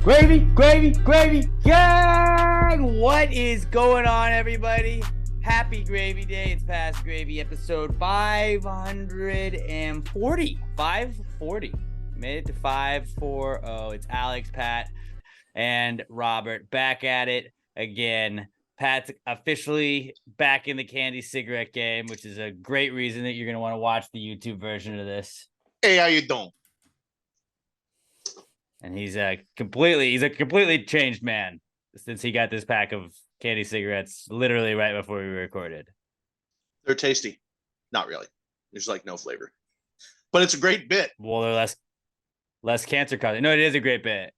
Gravy, gang! What is going on, everybody? Happy Gravy Day. It's Past Gravy, episode 540. 540. Made it to 540. It's Alex, Pat, and Robert back at it again. Pat's officially back in the candy cigarette game, which is a great reason that you're going to want to watch the YouTube version of this. Hey, how you doing? And he's a completely changed man since he got this pack of candy cigarettes literally right before we recorded. They're tasty. Not really. There's like no flavor. But it's a great bit. Well, they're less cancer causing. No, it is a great bit.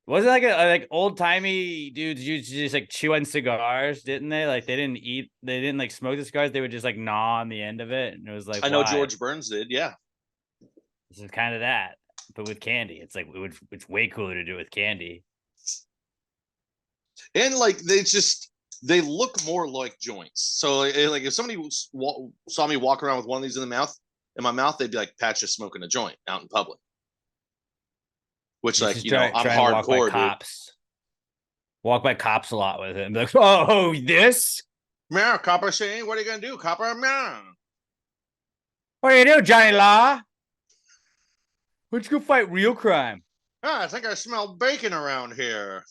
Was it like old timey dudes used to just like chew on cigars, didn't they? Like they didn't like smoke the cigars, they would just like gnaw on the end of it. And it was like, I know George Burns did, yeah. This is kind of that, but with candy. It's like it's way cooler to do with candy. And like they look more like joints. So like if somebody saw me walk around with one of these in my mouth, they'd be like, Pat's just smoking a joint out in public. Which, like, I'm hardcore, dude. Walk by cops a lot with it and be like, oh, this? Yeah, copper saying, what are you going to do, copper? Yeah. What do you do, Johnny Law? Why don't you go fight real crime? I think I smell bacon around here.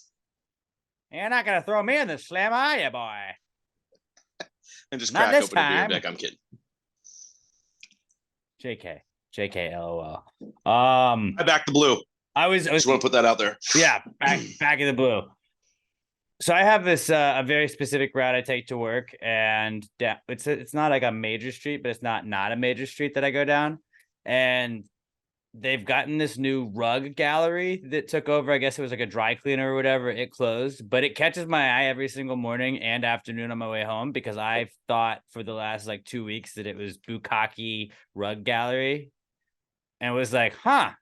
You're not going to throw me in the slam, are you, boy? And just crack open a beer deck. I'm kidding. JK, LOL. I back the blue. I just want to put that out there. Yeah, back in the blue. So I have this a very specific route I take to work, and it's not like a major street, but it's not a major street that I go down. And they've gotten this new rug gallery that took over. I guess it was like a dry cleaner or whatever. It closed, but it catches my eye every single morning and afternoon on my way home because I've thought for the last like 2 weeks that it was Bukkake Rug Gallery, and it was like, huh.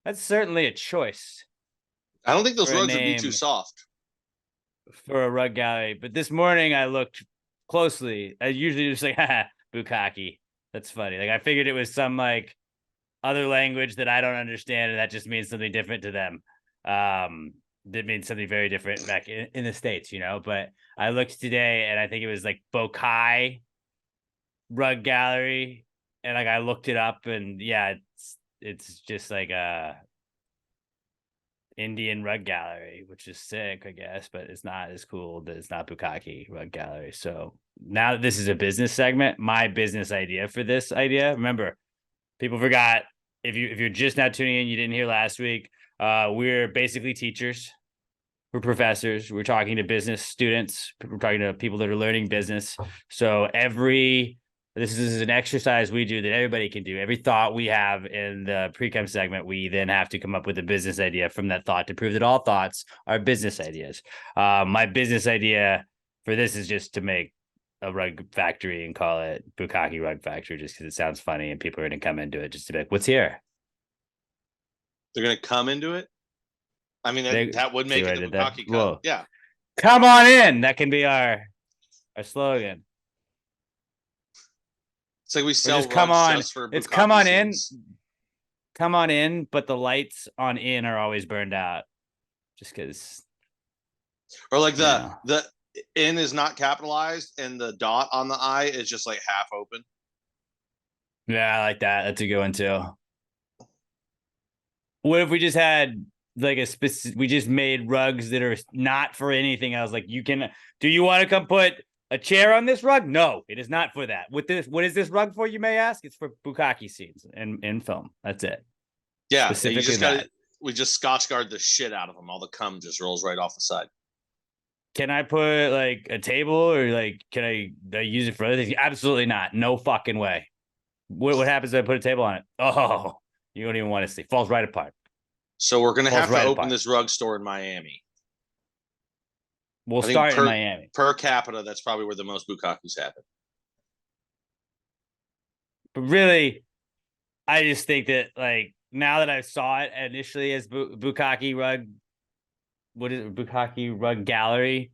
That's certainly a choice. I don't think those rugs would be too soft for a rug gallery. But this morning I looked closely. I usually just like, Bukkake. That's funny. Like I figured it was some like other language that I don't understand, and that just means something different to them. That means something very different back in the States, But I looked today, and I think it was like Bokai Rug Gallery, and like I looked it up, and yeah, it's just like a Indian rug gallery, which is sick, I guess, but it's not as cool that it's not Bukkake Rug Gallery. So now that this is a business segment, my business idea for this idea, remember, people forgot, if you're just now tuning in, you didn't hear last week, we're basically teachers. We're professors. We're talking to business students. We're talking to people that are learning business. So this is an exercise we do that everybody can do. Every thought we have in the Precome segment, we then have to come up with a business idea from that thought to prove that all thoughts are business ideas. My business idea for this is just to make a rug factory and call it Bukkake Rug Factory, just because it sounds funny and people are going to come into it just to be like, what's here? They're going to come into it? I mean, that would make it the Bukkake Cup. Yeah. Come on in. That can be our slogan. It's like we sell come on. It's come on in. Come on in, but the lights on in are always burned out. Just because. Or like the in is not capitalized and the dot on the I is just like half open. Yeah, I like that. That's a good one too. What if we just had like we just made rugs that are not for anything else? Like do you want to come put a chair on this rug? No, it is not for that. What is this rug for, you may ask? It's for Bukkake scenes in film. That's it. Yeah, we just Scotch guard the shit out of them. All the cum just rolls right off the side. Can I put like a table, or like can I use it for other things? Absolutely not. No fucking way. What happens if I put a table on it? Oh, you don't even want to see. Falls right apart. So we're gonna have to open this rug store in Miami. We'll start in Miami. Per capita, that's probably where the most Bukkakes happen. But really, I just think that like now that I saw it initially as Bukkake Rug, what is it, Bukkake Rug Gallery,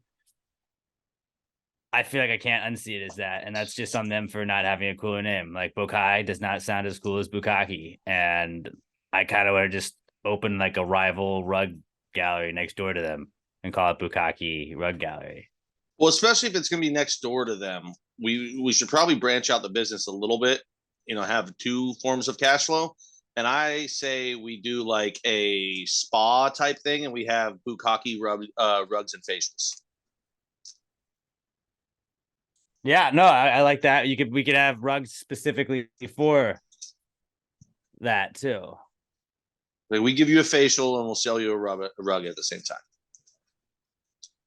I feel like I can't unsee it as that, and that's just on them for not having a cooler name. Like Bokai does not sound as cool as Bukkake, and I kind of want to just open like a rival rug gallery next door to them and call it Bukkake Rug Gallery. Well, especially if it's going to be next door to them, we should probably branch out the business a little bit. Have two forms of cash flow. And I say we do like a spa type thing, and we have bukkake rugs and facials. Yeah, no, I like that. We could have rugs specifically for that too. Like we give you a facial, and we'll sell you a rug at the same time.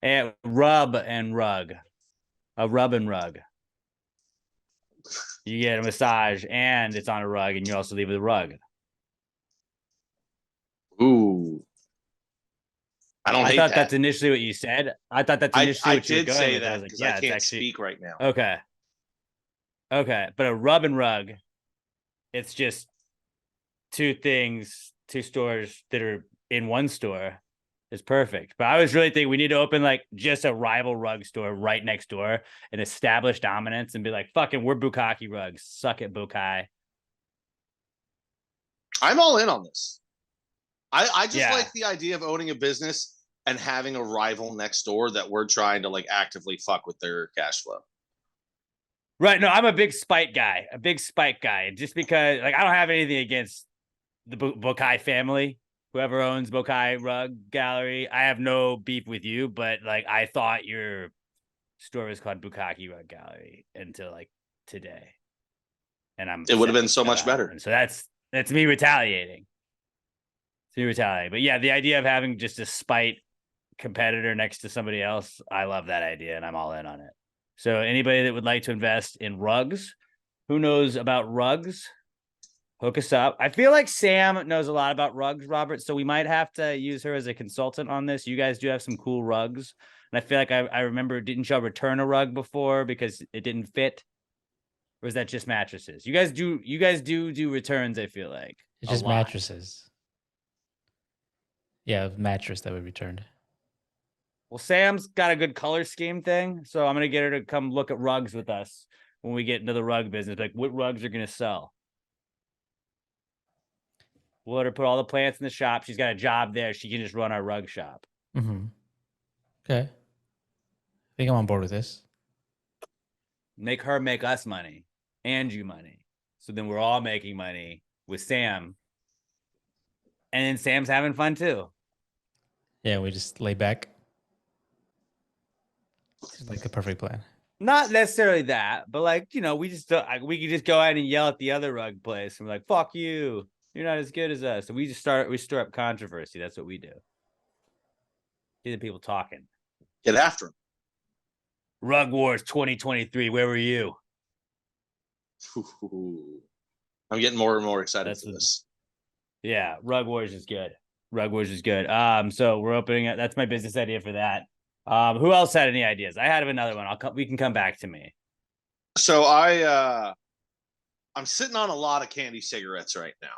And rub and rug, a rub and rug. You get a massage, and it's on a rug, and you also leave with a rug. Ooh. I thought that's initially what you said. I thought that's initially what you were going say with. that because I can't speak right now. Okay. But a rub and rug, it's just two stores that are in one store is perfect. But I was really thinking we need to open like just a rival rug store right next door and establish dominance and be like, fucking, we're Bukkake rugs. Suck it, Bukai. I'm all in on this. I just like the idea of owning a business and having a rival next door that we're trying to like actively fuck with their cash flow. Right. No, I'm a big spike guy. Just because like I don't have anything against the Bukai family. Whoever owns Bukai Rug Gallery, I have no beef with you, but like I thought your store was called Bukkake Rug Gallery until like today. And it would have been so much better. And so that's me retaliating. But yeah, the idea of having just a spite competitor next to somebody else, I love that idea and I'm all in on it. So anybody that would like to invest in rugs, who knows about rugs, hook us up. I feel like Sam knows a lot about rugs, Robert, so we might have to use her as a consultant on this. You guys do have some cool rugs. And I feel like I remember, didn't y'all return a rug before because it didn't fit? Or is that just mattresses? You guys do returns, I feel like. It's just mattresses. Yeah, mattress that we returned. Well, Sam's got a good color scheme thing, so I'm gonna get her to come look at rugs with us when we get into the rug business. Like, what rugs are gonna sell? We'll let her put all the plants in the shop. She's got a job there. She can just run our rug shop. Mm-hmm. Okay. I think I'm on board with this. Make her make us money and you money. So then we're all making money with Sam. And then Sam's having fun too. Yeah, we just lay back. It's like the perfect plan. Not necessarily that, but like, we could just go out and yell at the other rug place and we're like, fuck you. You're not as good as us. So we stir up controversy. That's what we do. Get the people talking. Get after them. Rug Wars 2023. Where were you? I'm getting more and more excited for this. Yeah, Rug Wars is good. So we're opening it. That's my business idea for that. Who else had any ideas? I had another one. We can come back to me. So I'm sitting on a lot of candy cigarettes right now.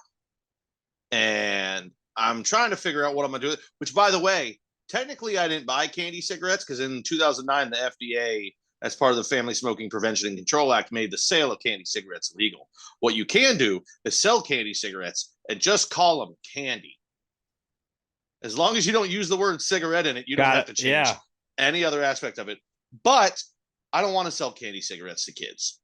And I'm trying to figure out what I'm going to do. Which, by the way, technically I didn't buy candy cigarettes because in 2009, the FDA, as part of the Family Smoking Prevention and Control Act, made the sale of candy cigarettes illegal. What you can do is sell candy cigarettes and just call them candy. As long as you don't use the word cigarette in it, you don't have to change any other aspect of it. But I don't want to sell candy cigarettes to kids.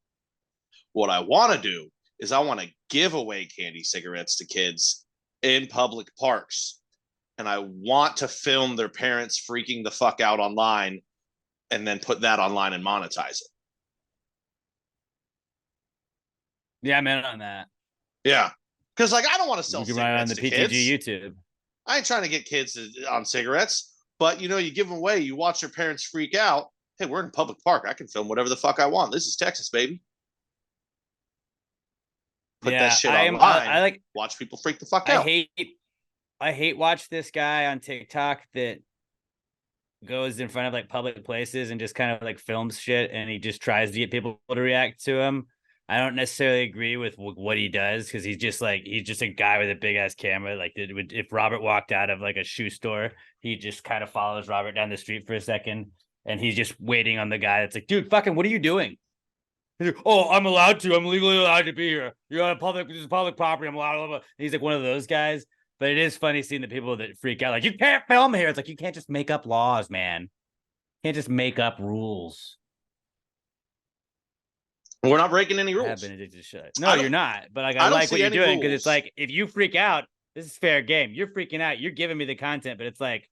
What I want to do is I want to give away candy cigarettes to kids in public parks. And I want to film their parents freaking the fuck out online and then put that online and monetize it. Yeah, I'm in on that. Yeah. Because like I don't want to sell cigarettes on the to PTG kids. YouTube. I ain't trying to get kids on cigarettes, but you give them away, you watch their parents freak out. Hey, we're in a public park. I can film whatever the fuck I want. This is Texas, baby. Put that shit online. I like watch people freak the fuck out. I hate watch this guy on TikTok that goes in front of like public places and just kind of like films shit and he just tries to get people to react to him. I don't necessarily agree with what he does because he's just a guy with a big ass camera. Like if Robert walked out of like a shoe store, he just kind of follows Robert down the street for a second and he's just waiting on the guy that's like, dude, fucking, what are you doing? He's like, oh, I'm allowed to. I'm legally allowed to be here. You're on this is public property. I'm allowed. And he's like one of those guys. But it is funny seeing the people that freak out like, you can't film here. It's like, you can't just make up laws, man. You can't just make up rules. We're not breaking any I have rules. been addicted to shit. No, you're not. But like, I don't like what see you're any doing because it's rules. like, if you freak out, this is fair game. You're freaking out. You're giving me the content, but it's like,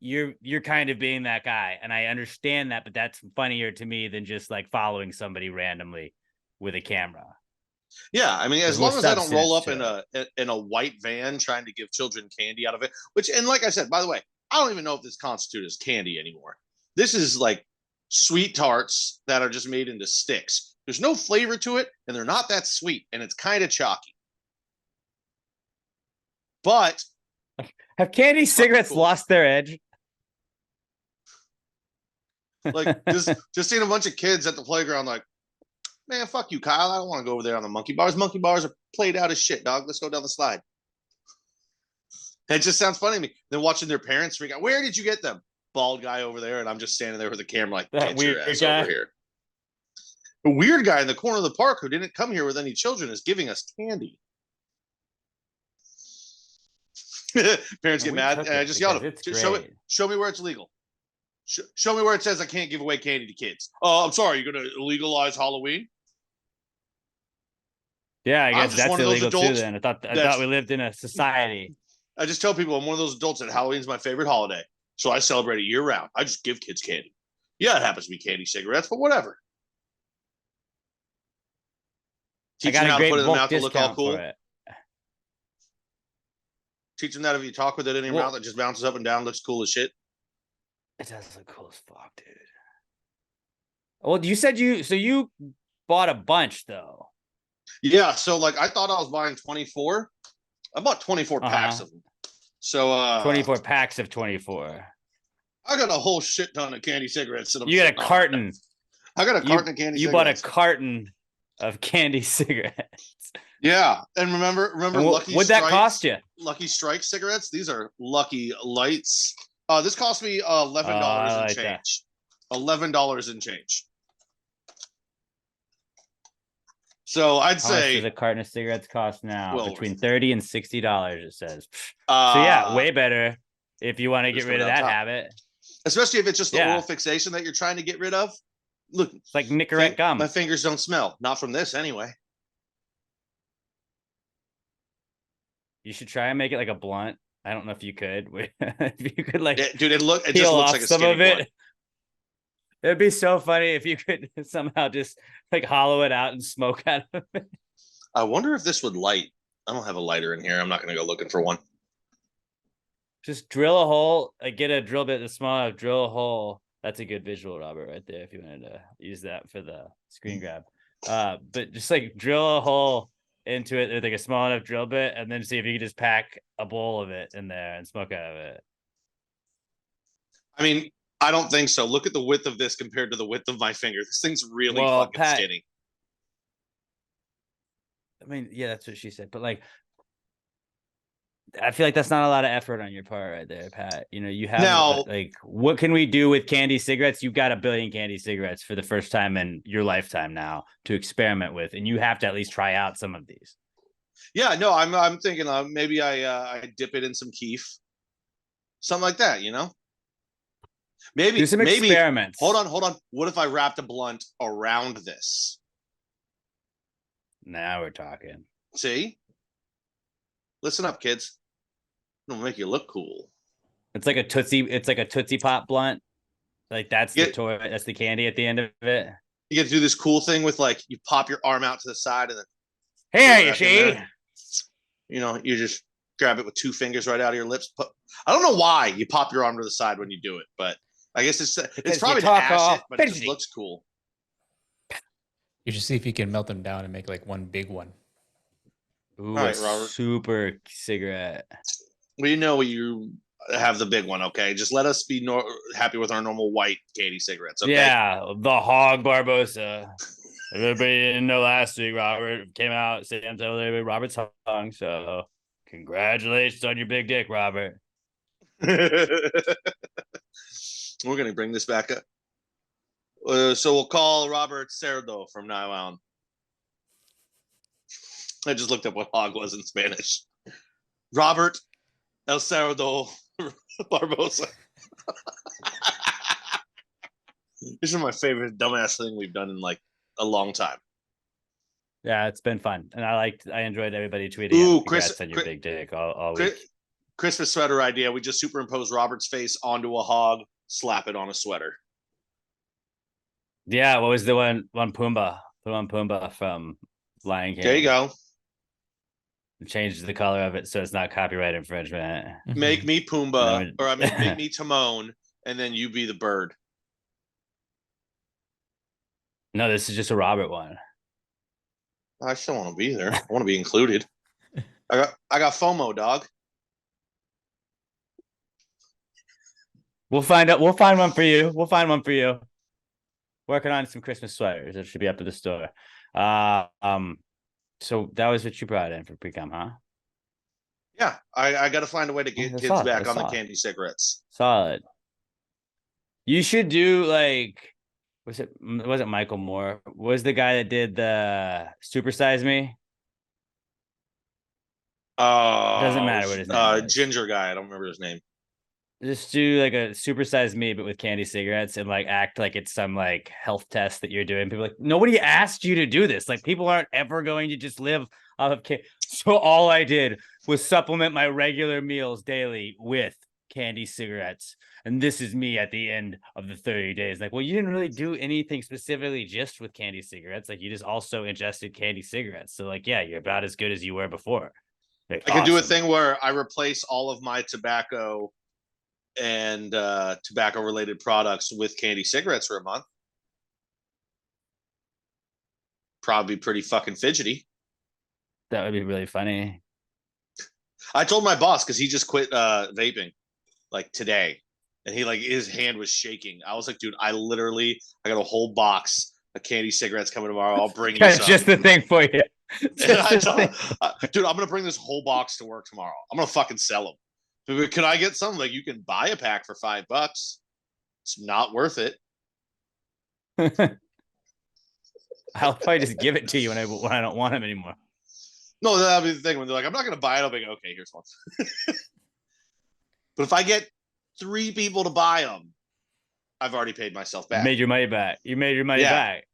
you're kind of being that guy, and I understand that, but that's funnier to me than just like following somebody randomly with a camera. Yeah, I mean, as There's more long as I don't roll up substance in a white van trying to give children candy out of it, which, and like I said, by the way, I don't even know if this constitutes as candy anymore. This is like sweet tarts that are just made into sticks. There's no flavor to it, and they're not that sweet, and it's kind of chalky. But have candy cigarettes cool. lost their edge? Like just seeing a bunch of kids at the playground, like, man, fuck you, Kyle. I don't want to go over there on the monkey bars. Monkey bars are played out as shit, dog. Let's go down the slide. It just sounds funny to me. Then watching their parents freak out. Where did you get them? Bald guy over there, and I'm just standing there with the camera, like, That get your weird ass guy. over here. A weird guy in the corner of the park who didn't come here with any children is giving us candy. Parents get mad, and I just yelled at them. Show me where it's legal. Show me where it says I can't give away candy to kids. Oh, I'm sorry. You're going to legalize Halloween? Yeah, I guess that's illegal too. Then I thought we lived in a society. I just tell people I'm one of those adults that Halloween's my favorite holiday, so I celebrate it year round. I just give kids candy. Yeah, it happens to be candy cigarettes, but whatever. Teach them how to put it in the mouth to look all cool. Teach them that if you talk with it in your mouth, it just bounces up and down, looks cool as shit. It does look cool as fuck, dude. Well, you said you bought a bunch though. Yeah, so like I thought I was buying 24. I bought 24 packs of them. So 24 packs of 24. I got a whole shit ton of candy cigarettes. You got a carton. I got a carton of candy cigarettes. You bought a carton of candy cigarettes. Yeah, and remember Lucky Strike. What'd that cost you? Lucky Strike cigarettes. These are Lucky Lights. This cost me $11 and change. $11 and change. So I'd say, how much does a carton of cigarettes cost now? Well, between $30 and $60, it says. So yeah, way better if you want to get rid of that habit. Especially if it's just the oral fixation that you're trying to get rid of. Look, it's like Nicorette gum. My fingers don't smell. Not from this anyway. You should try and make it like a blunt. I don't know if you could. If you could, like, dude, it just looks like a some of it. Blunt. It'd be so funny if you could somehow just like hollow it out and smoke out of it. I wonder if this would light. I don't have a lighter in here. I'm not going to go looking for one. Just drill a hole. Get a drill bit that's small enough. Drill a hole. That's a good visual, Robert, right there. If you wanted to use that for the screen grab, but just like drill a hole into it with like a small enough drill bit, and then see if you can just pack a bowl of it in there and smoke out of it. I mean, I don't think so. Look at the width of this compared to the width of my finger. This thing's really fucking skinny. I mean, yeah, that's what she said. But like, I feel like that's not a lot of effort on your part right there, Pat. You know, you have now, like, what can we do with candy cigarettes? You've got 1 billion candy cigarettes for the first time in your lifetime now to experiment with, and you have to at least try out some of these. Yeah, no, I'm thinking maybe I dip it in some keef, something like that. You know, maybe do some experiments. Hold on. What if I wrapped a blunt around this? Now we're talking. See, listen up, kids. It'll make you look cool. It's like a Tootsie Pop blunt. Like that's the toy. That's the candy at the end of it. You get to do this cool thing with like you pop your arm out to the side and then. Here, you see. You know, you just grab it with 2 fingers right out of your lips. I don't know why you pop your arm to the side when you do it, but I guess it's probably to ash it, but it just looks cool. You should see if you can melt them down and make like one big one. Ooh, all right, Robert. Super cigarette. Well, you know you have the big one, okay? Just let us be happy with our normal white candy cigarettes, okay? Yeah, the Hog Barbosa. Everybody didn't know last week, Robert came out. Sam told everybody Robert's hung, so congratulations on your big dick, Robert. We're gonna bring this back up. So we'll call Robert Cerdo from now on. I just looked up what hog was in Spanish. Robert El Cerdo Barbosa. This is my favorite dumbass thing we've done in like a long time. Yeah, it's been fun, and I enjoyed everybody tweeting. Ooh, Congrats on your big dick all week. Christmas sweater idea. We just superimpose Robert's face onto a hog, slap it on a sweater. Yeah, what was the one Pumbaa? The one Pumbaa from Lion King. There you go. Change the color of it so it's not copyright infringement. Make me Pumbaa, or I mean, make me Timon, and then you be the bird. No, this is just a Robert one. I still want to be there. I want to be included. I got FOMO, dog. We'll find one for you. We'll find one for you. Working on some Christmas sweaters. It should be up at the store. So that was what you brought in for Precome, huh? Yeah, I got to find a way to get kids solid. back on the candy cigarettes. Solid. You should do like, wasn't Michael Moore? Was the guy that did the Supersize Me? Doesn't matter what his name is. Ginger guy. I don't remember his name. Just do like a Supersize Me, but with candy cigarettes, and like act like it's some like health test that you're doing. People are like, nobody asked you to do this. Like, people aren't ever going to just live off of candy. So all I did was supplement my regular meals daily with candy cigarettes. And this is me at the end of the 30 days. Like, well, you didn't really do anything specifically just with candy cigarettes. Like, you just also ingested candy cigarettes. So like, yeah, you're about as good as you were before. Like, I could do a thing where I replace all of my tobacco and tobacco related products with candy cigarettes for a month. Probably pretty fucking fidgety. That would be really funny. I told my boss, because he just quit vaping like today, and he like his hand was shaking. I was like, dude, I got a whole box of candy cigarettes coming tomorrow. I'll bring you some. Just the thing for you. Dude, I'm gonna bring this whole box to work tomorrow. I'm gonna fucking sell them. Can I get some? Like, you can buy a pack for $5. It's not worth it. I'll probably just give it to you when I don't want them anymore. No, that'll be the thing. When they're like, I'm not going to buy it, I'll be like, okay, here's one. But if I get 3 people to buy them, I've already paid myself back. You made your money back. You made your money back.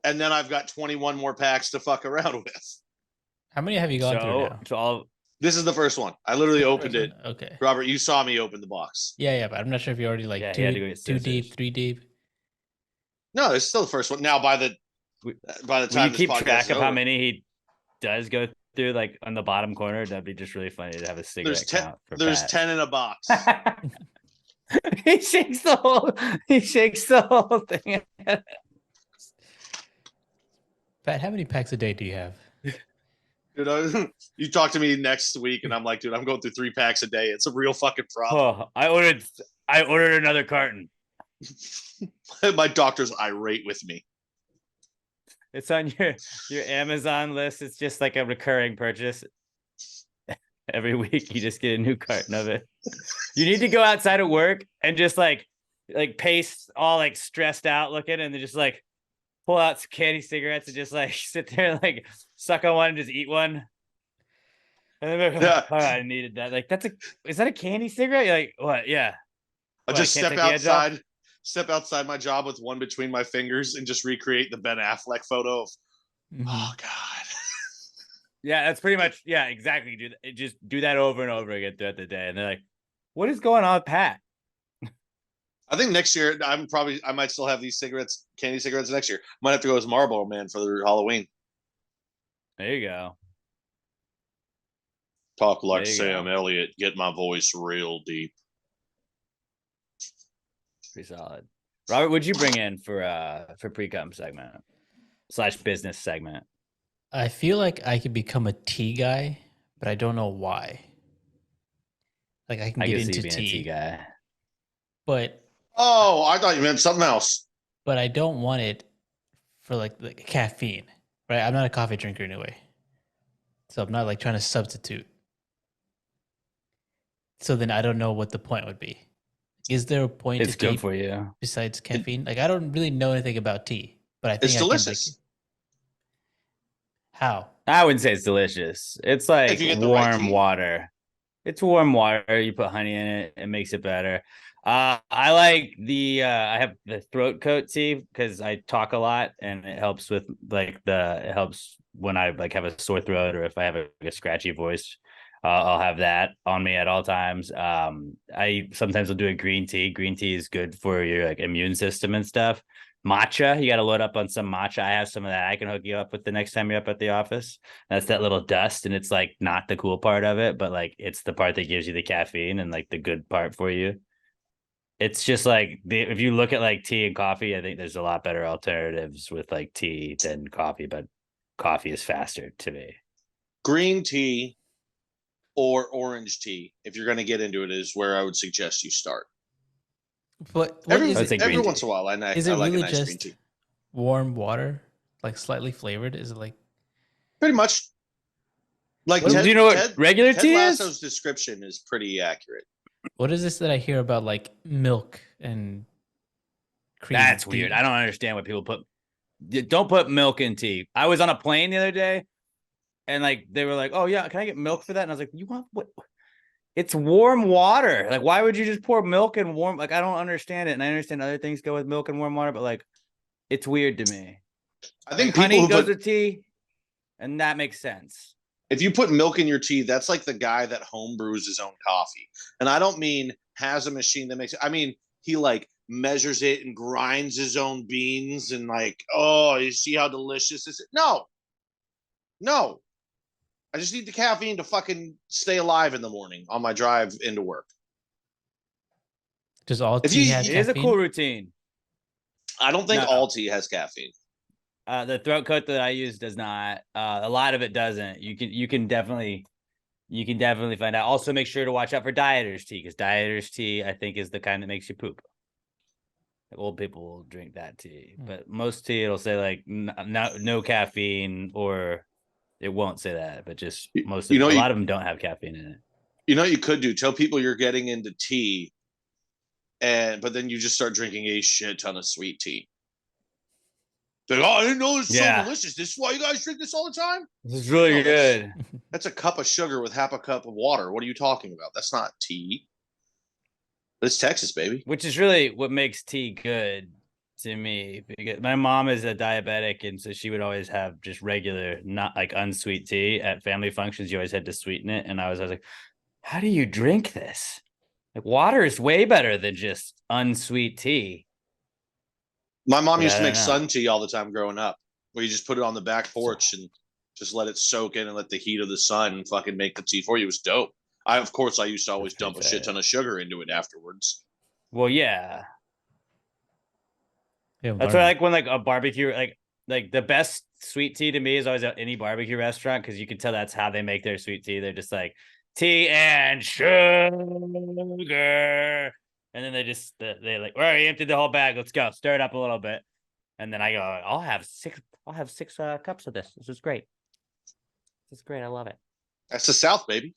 And then I've got 21 more packs to fuck around with. How many have you gone through now? This is the first one. I literally opened it. Okay. Robert, you saw me open the box. Yeah, but I'm not sure if you're already like two deep, 3 deep. No, it's still the first one. Now, by the time you keep track of how many he does go through, like on the bottom corner, that'd be just really funny to have a cigarette count. There's 10 in a box. He shakes the whole thing. Pat, how many packs a day do you have? Dude, you talk to me next week, and I'm like, dude, I'm going through 3 packs a day. It's a real fucking problem. Oh, I ordered another carton. My doctor's irate with me. It's on your Amazon list. It's just like a recurring purchase. Every week you just get a new carton of it. You need to go outside of work and just like pace all like stressed out looking, and then just like pull out some candy cigarettes and just like sit there and like suck on one and just eat one. And then like, oh, I needed that. Like, is that a candy cigarette? You're like, what? Yeah. I'll just step outside my job with one between my fingers and just recreate the Ben Affleck photo of, oh God. Yeah, that's pretty much, yeah, exactly, dude. Just do that over and over again throughout the day. And they're like, what is going on with Pat? I think next year I might still have these candy cigarettes next year. Might have to go as Marlboro Man for the Halloween. There you go. Talk like Sam Elliott. Get my voice real deep. Pretty solid. Robert, what'd you bring in for Precome segment / business segment? I feel like I could become a tea guy, but I don't know why. Like, I can get into tea. A tea guy. But I thought you meant something else. But I don't want it for like caffeine, right? I'm not a coffee drinker anyway, so I'm not like trying to substitute. So then I don't know what the point would be. Is there a point to tea for you besides caffeine? Like, I don't really know anything about tea, but I think it's delicious. How? I wouldn't say it's delicious. It's like warm water. It's warm water. You put honey in it. It makes it better. I like I have the throat coat tea because I talk a lot and it helps with it helps when I like have a sore throat or if I have a scratchy voice. I'll have that on me at all times. I sometimes will do a green tea. Green tea is good for your like immune system and stuff. Matcha, you got to load up on some matcha. I have some of that. I can hook you up with the next time you're up at the office. That's that little dust, and it's like not the cool part of it, but like it's the part that gives you the caffeine and like the good part for you. It's just like if you look at like tea and coffee, I think there's a lot better alternatives with like tea than coffee, but coffee is faster to me. Green tea or orange tea, if you're going to get into it, is where I would suggest you start. But Every is it? every once in a while, I Is it like really a nice green just tea. warm water, like slightly flavored? Is it like Pretty much. Like Do you know what regular Ted tea Lasso's is? description is pretty accurate. what is this that I hear about like milk and cream? That's weird. I don't understand what people put. Don't put milk in tea. I was on a plane the other day, and like they were like, "Oh yeah, can I get milk for that?" And I was like, "You want what? It's warm water. Like, why would you just pour milk in warm? Like, I don't understand it. And I understand other things go with milk and warm water, but like, it's weird to me. I think like, people honey who goes put, with tea, and that makes sense. if you put milk in your tea, that's like the guy that home brews his own coffee. And I don't mean has a machine that makes it. I mean, he like measures it and grinds his own beans and like, oh, you see how delicious this is? No. I just need the caffeine to fucking stay alive in the morning on my drive into work. Does all If tea you- have It caffeine? is a cool routine. I don't think No. all tea has caffeine. The throat coat that I use does not. A lot of it doesn't. You can definitely find out. Also, make sure to watch out for dieters tea because dieters tea I think is the kind that makes you poop. Old people will drink that tea, but most tea it'll say like no caffeine, or it won't say that, but just most of a lot of them don't have caffeine in it. You know what you could do? Tell people you're getting into tea, but then you just start drinking a shit ton of sweet tea. Like, oh, I didn't know this was so delicious. This is why you guys drink this all the time? This is really good. That's a cup of sugar with half a cup of water. What are you talking about? That's not tea. But it's Texas, baby. Which is really what makes tea good to me. Because my mom is a diabetic, and so she would always have just regular, not like unsweet tea at family functions. You always had to sweeten it. And I was like, how do you drink this? Like water is way better than just unsweet tea. My mom used to make sun tea all the time growing up, where you just put it on the back porch and just let it soak in and let the heat of the sun fucking make the tea for you. It was dope. I used to always dump a shit ton of sugar into it afterwards. Well, yeah. That's why I like when like a barbecue, like the best sweet tea to me is always at any barbecue restaurant because you can tell that's how they make their sweet tea. They're just like tea and sugar. And then they like, all right, you emptied the whole bag. Let's go. Stir it up a little bit. And then I go, I'll have six cups of this. This is great. This is great. I love it. That's the South, baby.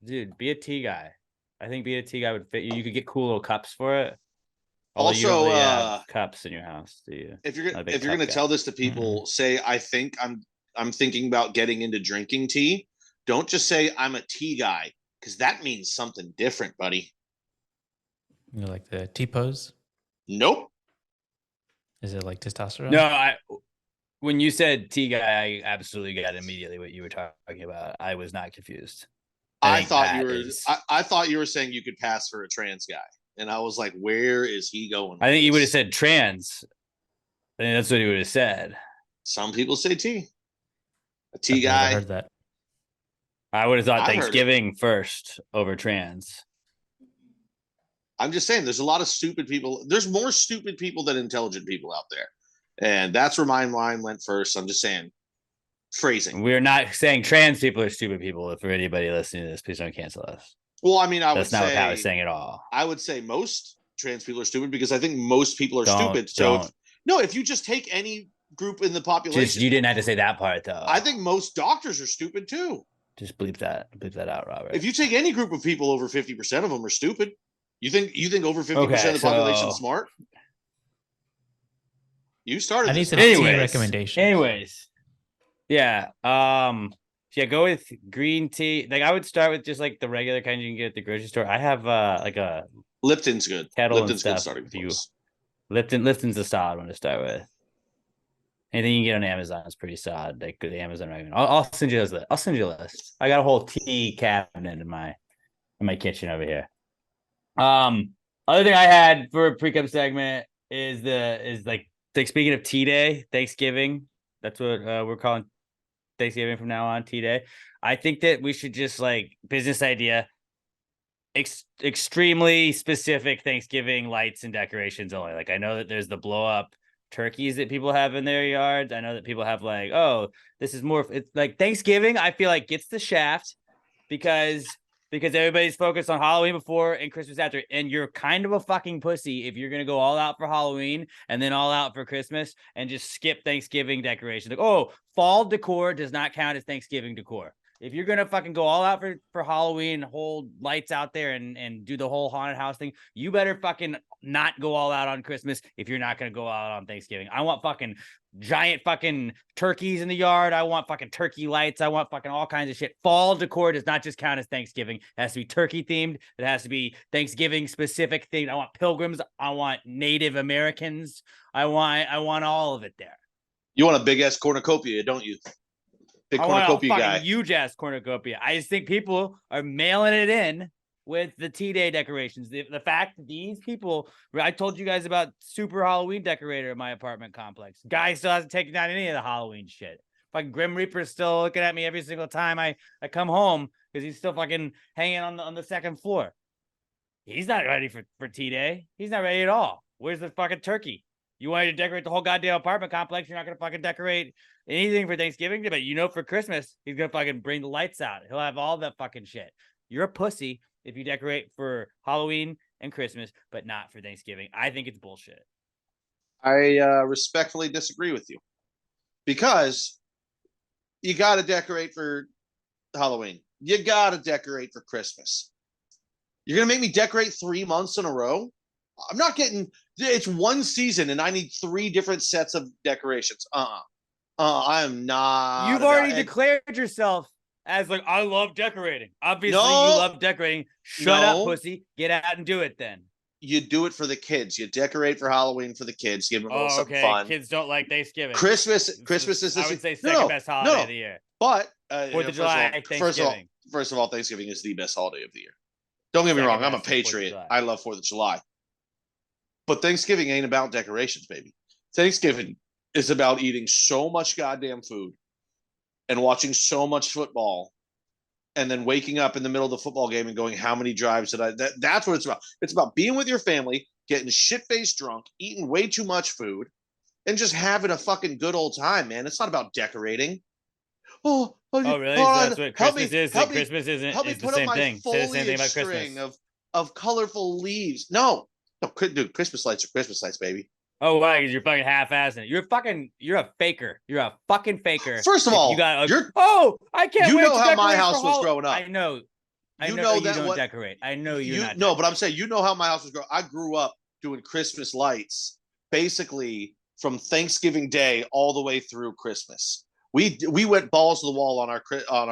Dude, be a tea guy. I think being a tea guy would fit you. You could get cool little cups for it. Although you don't really have cups in your house, do you? If you're gonna tell this to people, say I think I'm thinking about getting into drinking tea. Don't just say I'm a tea guy, because that means something different, buddy. You know, like the tea pose? Nope. Is it like testosterone? No, when you said tea guy, I absolutely got immediately what you were talking about. I was not confused. I thought you were saying you could pass for a trans guy. And I was like, where is he going? I think you would have said trans. I think that's what he would have said. Some people say tea. A tea guy. I heard that. I would have thought Thanksgiving first over trans. I'm just saying there's a lot of stupid people. There's more stupid people than intelligent people out there. And that's where my mind went first. I'm just saying phrasing. We're not saying trans people are stupid people. For anybody listening to this, please don't cancel us. Well, I mean, that's not what I was saying at all. I would say most trans people are stupid because I think most people are stupid. So if you just take any group in the population, you didn't have to say that part though. I think most doctors are stupid too. Just bleep that out, Robert. If you take any group of people, over 50% of them are stupid. You think over 50% of the population is smart? You started. I need some tea recommendation. Anyways, yeah. Yeah, go with green tea. Like I would start with just like the regular kind you can get at the grocery store. I have like a Lipton's good. kettle and Lipton's good stuff. starting If you place. Lipton's a solid one to start with. Anything you can get on Amazon is pretty solid. Like the Amazon recommend. I'll send you those. I'll send you a list. I got a whole tea cabinet in my kitchen over here. Other thing I had for a pre-cum segment is like speaking of tea day, Thanksgiving. That's what we're calling Thanksgiving from now on, tea day. I think that we should just like business idea, extremely specific Thanksgiving lights and decorations only. Like I know that there's the blow up turkeys that people have in their yards. I know that people have like, oh, this is more. It's like Thanksgiving. I feel like gets the shaft because everybody's focused on Halloween before and Christmas after, and you're kind of a fucking pussy if you're gonna go all out for Halloween and then all out for Christmas and just skip Thanksgiving decorations. Like, oh, fall decor does not count as Thanksgiving decor. If you're gonna fucking go all out for Halloween, hold lights out there and do the whole haunted house thing, you better fucking not go all out on Christmas if you're not gonna go out on Thanksgiving. I want fucking giant fucking turkeys in the yard. I want fucking turkey lights. I want fucking all kinds of shit. Fall decor does not just count as Thanksgiving. It has to be turkey themed. It has to be Thanksgiving specific themed. I want pilgrims. I want Native Americans. I want all of it there. You want a big ass cornucopia, don't you? Big I want a cornucopia fucking guy. huge ass cornucopia. I just think people are mailing it in with the T-Day decorations. The fact that these people, I told you guys about super Halloween decorator in my apartment complex. Guy still hasn't taken down any of the Halloween shit. Fucking Grim Reaper's still looking at me every single time I come home because he's still fucking hanging on the second floor. He's not ready for T-Day. He's not ready at all. Where's the fucking turkey? You wanted to decorate the whole goddamn apartment complex. You're not going to fucking decorate anything for Thanksgiving, but you know for Christmas, he's going to fucking bring the lights out. He'll have all that fucking shit. You're a pussy if you decorate for Halloween and Christmas, but not for Thanksgiving. I think it's bullshit. I respectfully disagree with you because you got to decorate for Halloween. You got to decorate for Christmas. You're going to make me decorate 3 months in a row? I'm not getting, it's one season and I need 3 different sets of decorations. I am not. You've already declared yourself as like, I love decorating. Obviously, you love decorating. Shut up, pussy. Get out and do it then. You do it for the kids. You decorate for Halloween for the kids. Give them a little something fun. Kids don't like Thanksgiving. Christmas is I would say second best holiday of the year. But 4th of July, Thanksgiving. First of all, Thanksgiving is the best holiday of the year. Don't get me wrong. I'm a patriot. I love 4th of July. But Thanksgiving ain't about decorations, baby. Thanksgiving is about eating so much goddamn food and watching so much football and then waking up in the middle of the football game and going, how many drives did I? That's what it's about. It's about being with your family, getting shit-faced drunk, eating way too much food, and just having a fucking good old time, man. It's not about decorating. Oh really? That's what Christmas is? Christmas isn't the same thing. Say the same thing about Christmas. Of colorful leaves. No, dude, Christmas lights are Christmas lights, baby. Oh, wow, because you're fucking half-assing it. You're a faker. You're a fucking faker. First of all, I can't wait. You know how my house was growing up. I know you don't decorate. I know you're not. No, but I'm saying, you know how my house was growing up. I grew up doing Christmas lights basically from Thanksgiving Day all the way through Christmas. We went balls to the wall on our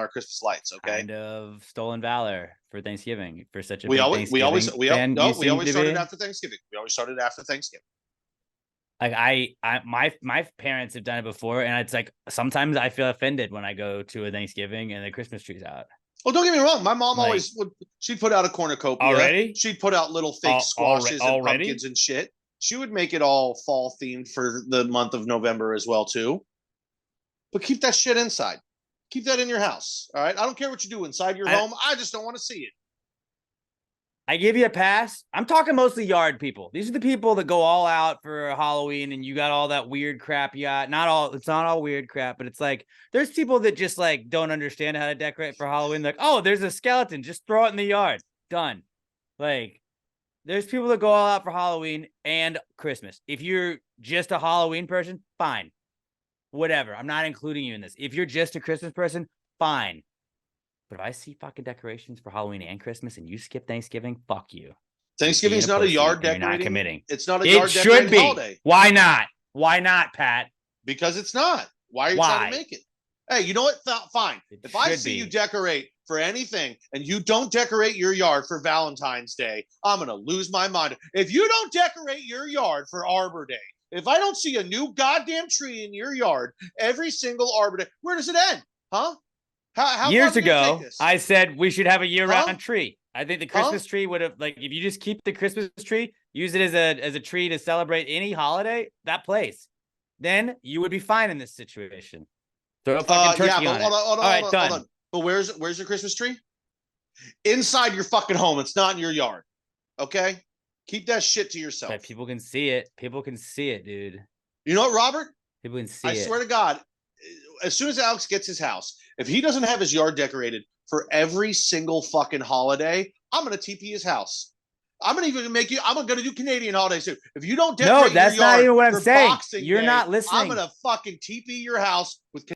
Christmas lights. Okay, kind of stolen valor for Thanksgiving for such a we always started after Thanksgiving. We always started after Thanksgiving. Like my parents have done it before, and it's like sometimes I feel offended when I go to a Thanksgiving and the Christmas tree's out. Oh, don't get me wrong. My mom always would. She'd put out a cornucopia. Already? She'd put out little fake squashes and pumpkins and shit. She would make it all fall themed for the month of November as well too. But keep that shit inside. Keep that in your house. All right. I don't care what you do inside your home. I just don't want to see it. I give you a pass. I'm talking mostly yard people. These are the people that go all out for Halloween and you got all that weird crap you got. It's not all weird crap, but it's like there's people that just like don't understand how to decorate for Halloween. Like, oh, there's a skeleton. Just throw it in the yard. Done. Like, there's people that go all out for Halloween and Christmas. If you're just a Halloween person, fine. Whatever. I'm not including you in this. If you're just a Christmas person, fine. But if I see fucking decorations for Halloween and Christmas and you skip Thanksgiving, fuck you. Thanksgiving's not a yard decorating. You're not committing. It's not a yard decorating holiday. Why not? Why not, Pat? Because it's not. Why are you trying to make it? Hey, you know what? Fine. It If I should see you be. decorate for anything and you don't decorate your yard for Valentine's Day, I'm going to lose my mind. If you don't decorate your yard for Arbor Day, if I don't see a new goddamn tree in your yard every single Arbor Day, where does it end? Huh? How far are Years we going to take ago, this? I said we should have a year-round Huh? tree. I think the Huh? Christmas tree would have, like, if you just keep the Christmas tree, use it as a tree to celebrate any holiday, that place, then you would be fine in this situation. Throw a fucking Yeah, turkey but on it. hold on, All right, hold done. on. But where's your Christmas tree? Inside your fucking home. It's not in your yard. Okay? Keep that shit to yourself. But people can see it. People can see it, dude. You know what, Robert? People can see I it. swear to God, as soon as Alex gets his house, if he doesn't have his yard decorated for every single fucking holiday, I'm gonna TP his house. I'm gonna do Canadian holidays too. If you don't decorate No, that's your yard not even what I'm for saying. Boxing You're Day, not listening. I'm gonna fucking TP your house with.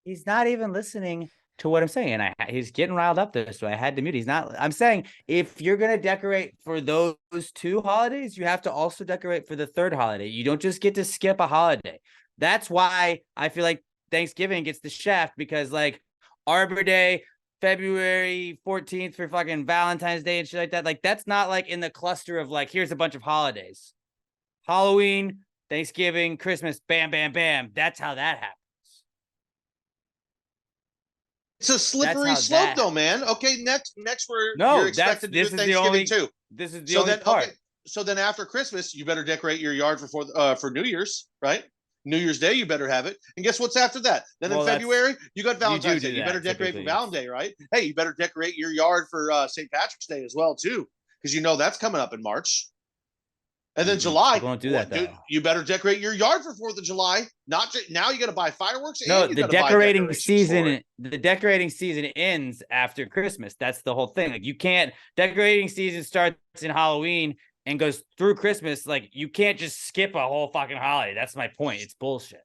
He's not even listening to what I'm saying, and he's getting riled up there, so I had to mute. He's not. I'm saying if you're gonna decorate for those two holidays, you have to also decorate for the third holiday. You don't just get to skip a holiday. That's why I feel like Thanksgiving gets the shaft, because like Arbor Day, February 14th for fucking Valentine's Day and shit like that. Like that's not like in the cluster of like, here's a bunch of holidays. Halloween, Thanksgiving, Christmas, bam, bam, bam. That's how that happens. It's a slippery slope, though, man. Okay, next you're expected to do Thanksgiving too. This is the only part. Okay, so then after Christmas, you better decorate your yard for New Year's, right? New Year's Day, you better have it. And guess what's after that? Then in February, you got Valentine's Day. You better decorate for Valentine's Day, right? Hey, you better decorate your yard for St. Patrick's Day as well too, because you know that's coming up in March. And then July, people don't do that, though. You better decorate your yard for 4th of July. Not just, now you got to buy fireworks. No, and you the gotta buy decorating decorations season. for it. The decorating season ends after Christmas. That's the whole thing. Like you can't. Decorating season starts in Halloween and goes through Christmas. Like you can't just skip a whole fucking holiday. That's my point. It's bullshit.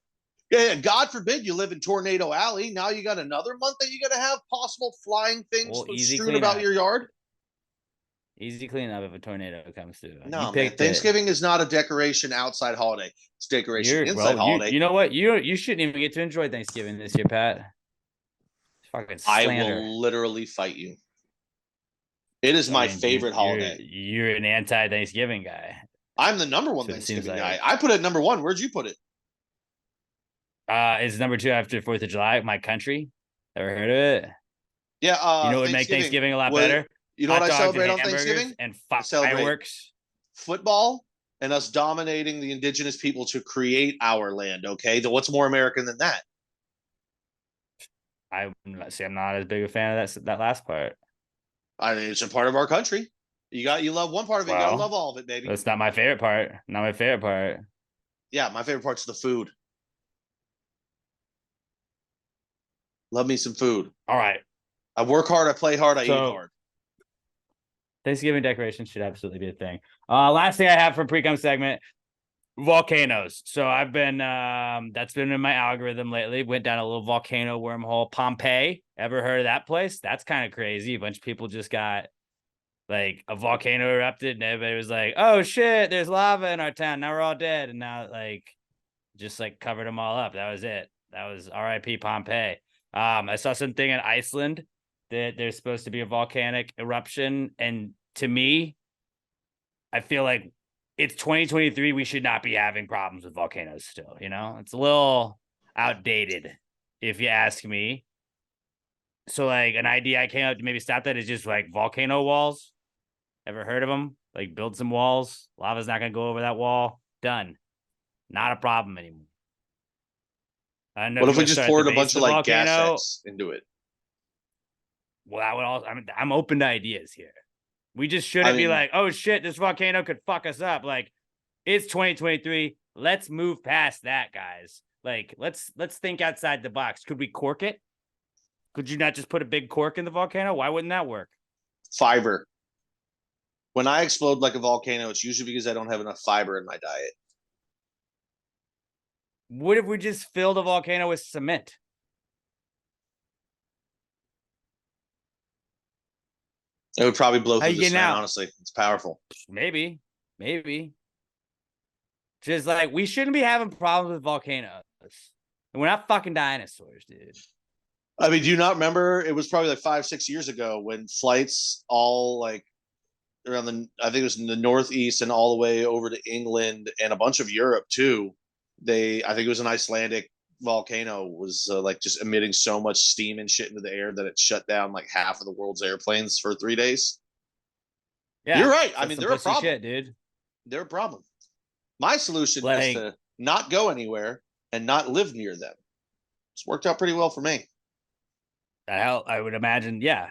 Yeah, God forbid you live in Tornado Alley. Now you got another month that you got to have possible flying things strewn about your yard. Easy cleanup if a tornado comes through. No, man. Thanksgiving is not a decoration outside holiday. It's decoration inside holiday. You know what? You shouldn't even get to enjoy Thanksgiving this year, Pat. Fucking slander. I will literally fight you. It is my favorite holiday. You're an anti-Thanksgiving guy. I'm the number one Thanksgiving guy. I put it number one. Where'd you put it? It's number 2 after 4th of July. My country. Ever heard of it? Yeah. You know what would make Thanksgiving a lot better? You know what I celebrate on Thanksgiving? And fireworks. Football and us dominating the indigenous people to create our land. Okay, what's more American than that? I'm not as big a fan of that last part. I mean, it's a part of our country. You love one part of it. You gotta love all of it, baby. That's not my favorite part. Not my favorite part. Yeah, my favorite part's the food. Love me some food. All right. I work hard. I play hard. I eat hard. Thanksgiving decorations should absolutely be a thing. Last thing I have for Precome segment, volcanoes. So I've been that's been in my algorithm lately. Went down a little volcano wormhole. Pompeii. Ever heard of that place? That's kind of crazy. A bunch of people just got like a volcano erupted and everybody was like, oh shit, there's lava in our town. Now we're all dead. And now like just like covered them all up. That was it. That was RIP Pompeii. I saw something in Iceland that there's supposed to be a volcanic eruption. And to me, I feel like it's 2023. We should not be having problems with volcanoes still, you know? It's a little outdated, if you ask me. So, like, an idea I came up to maybe stop that is just, like, volcano walls. Ever heard of them? Like, build some walls. Lava's not going to go over that wall. Done. Not a problem anymore. What if we just poured a bunch of, like, gas into it? Well, that would also, I'm open to ideas here. We just shouldn't be like, oh shit, this volcano could fuck us up. Like, it's 2023. Let's move past that, guys. Like, let's think outside the box. Could we cork it? Could you not just put a big cork in the volcano? Why wouldn't that work? Fiber. When I explode like a volcano, it's usually because I don't have enough fiber in my diet. What if we just filled a volcano with cement? It would probably blow through the cement, honestly. It's powerful. Maybe. Just like, we shouldn't be having problems with volcanoes. And we're not fucking dinosaurs, dude. I mean, do you not remember? It was probably like 5, 6 years ago when flights all like around I think it was in the Northeast and all the way over to England and a bunch of Europe too. I think it was an Icelandic volcano was like just emitting so much steam and shit into the air that it shut down like half of the world's airplanes for 3 days. Yeah, you're right. I that's mean, some they're a pussy problem. shit, dude. They're a problem. My solution is Like, to not go anywhere and not live near them. It's worked out pretty well for me. hell, I would imagine, yeah.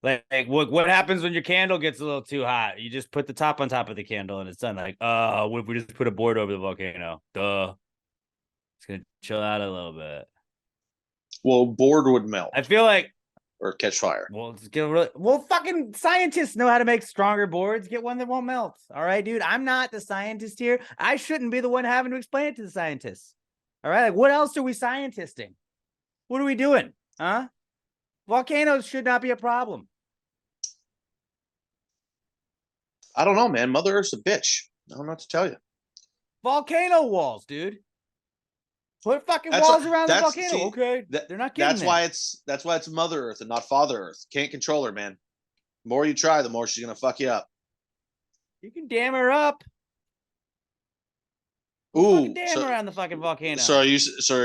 Like what happens when your candle gets a little too hot? You just put the top on top of the candle and it's done. Like, what if we just put a board over the volcano? Duh. It's gonna chill out a little bit. Well, board would melt I feel like, or catch fire. well, let's get really well. Fucking scientists know how to make stronger boards. Get one that won't melt. All right, dude. I'm not the scientist here. I shouldn't be the one having to explain it to the scientists. All right, like what else are we scientisting? What are we doing? Huh? Volcanoes should not be a problem. I don't know, man. Mother Earth's a bitch. I don't know what to tell you. Volcano walls, dude. Put fucking That's walls around the volcano. see, Okay, they're not getting that's why it's Mother Earth and not Father Earth. Can't control her, man. The more you try, the more she's gonna fuck you up. You can dam her up. Ooh, Dam around the fucking volcano. So are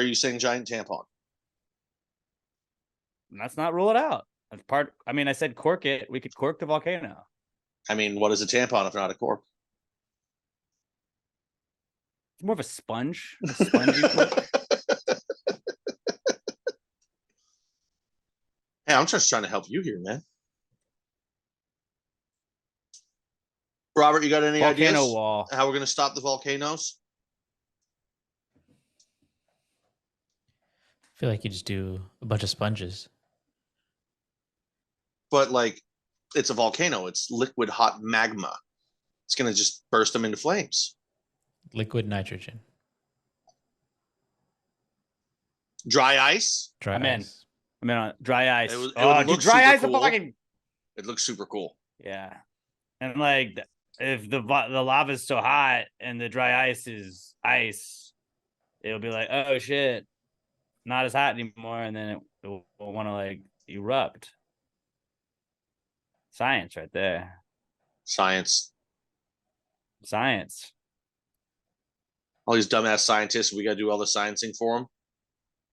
you saying giant tampon? Let's not rule it out. That's part. I mean, I said cork it. We could cork the volcano. I mean, what is a tampon if not a cork? It's more of a sponge. A spongy cork. Hey, I'm just trying to help you here, man. Robert, you got any Volcano ideas wall. how we're going to stop the volcanoes? I feel like you just do a bunch of sponges. But like, it's a volcano. It's liquid hot magma. It's going to just burst them into flames. Liquid nitrogen. Dry ice. Dry I'm in. ice. I mean, dry ice. It would dude, look dry super ice. cool. Fucking. It looks super cool. Yeah, and like if the lava is so hot and the dry ice is ice, it'll be like, oh shit, not as hot anymore, and then it will want to like erupt. Science, right there. Science. All these dumbass scientists, we got to do all the sciencing for them.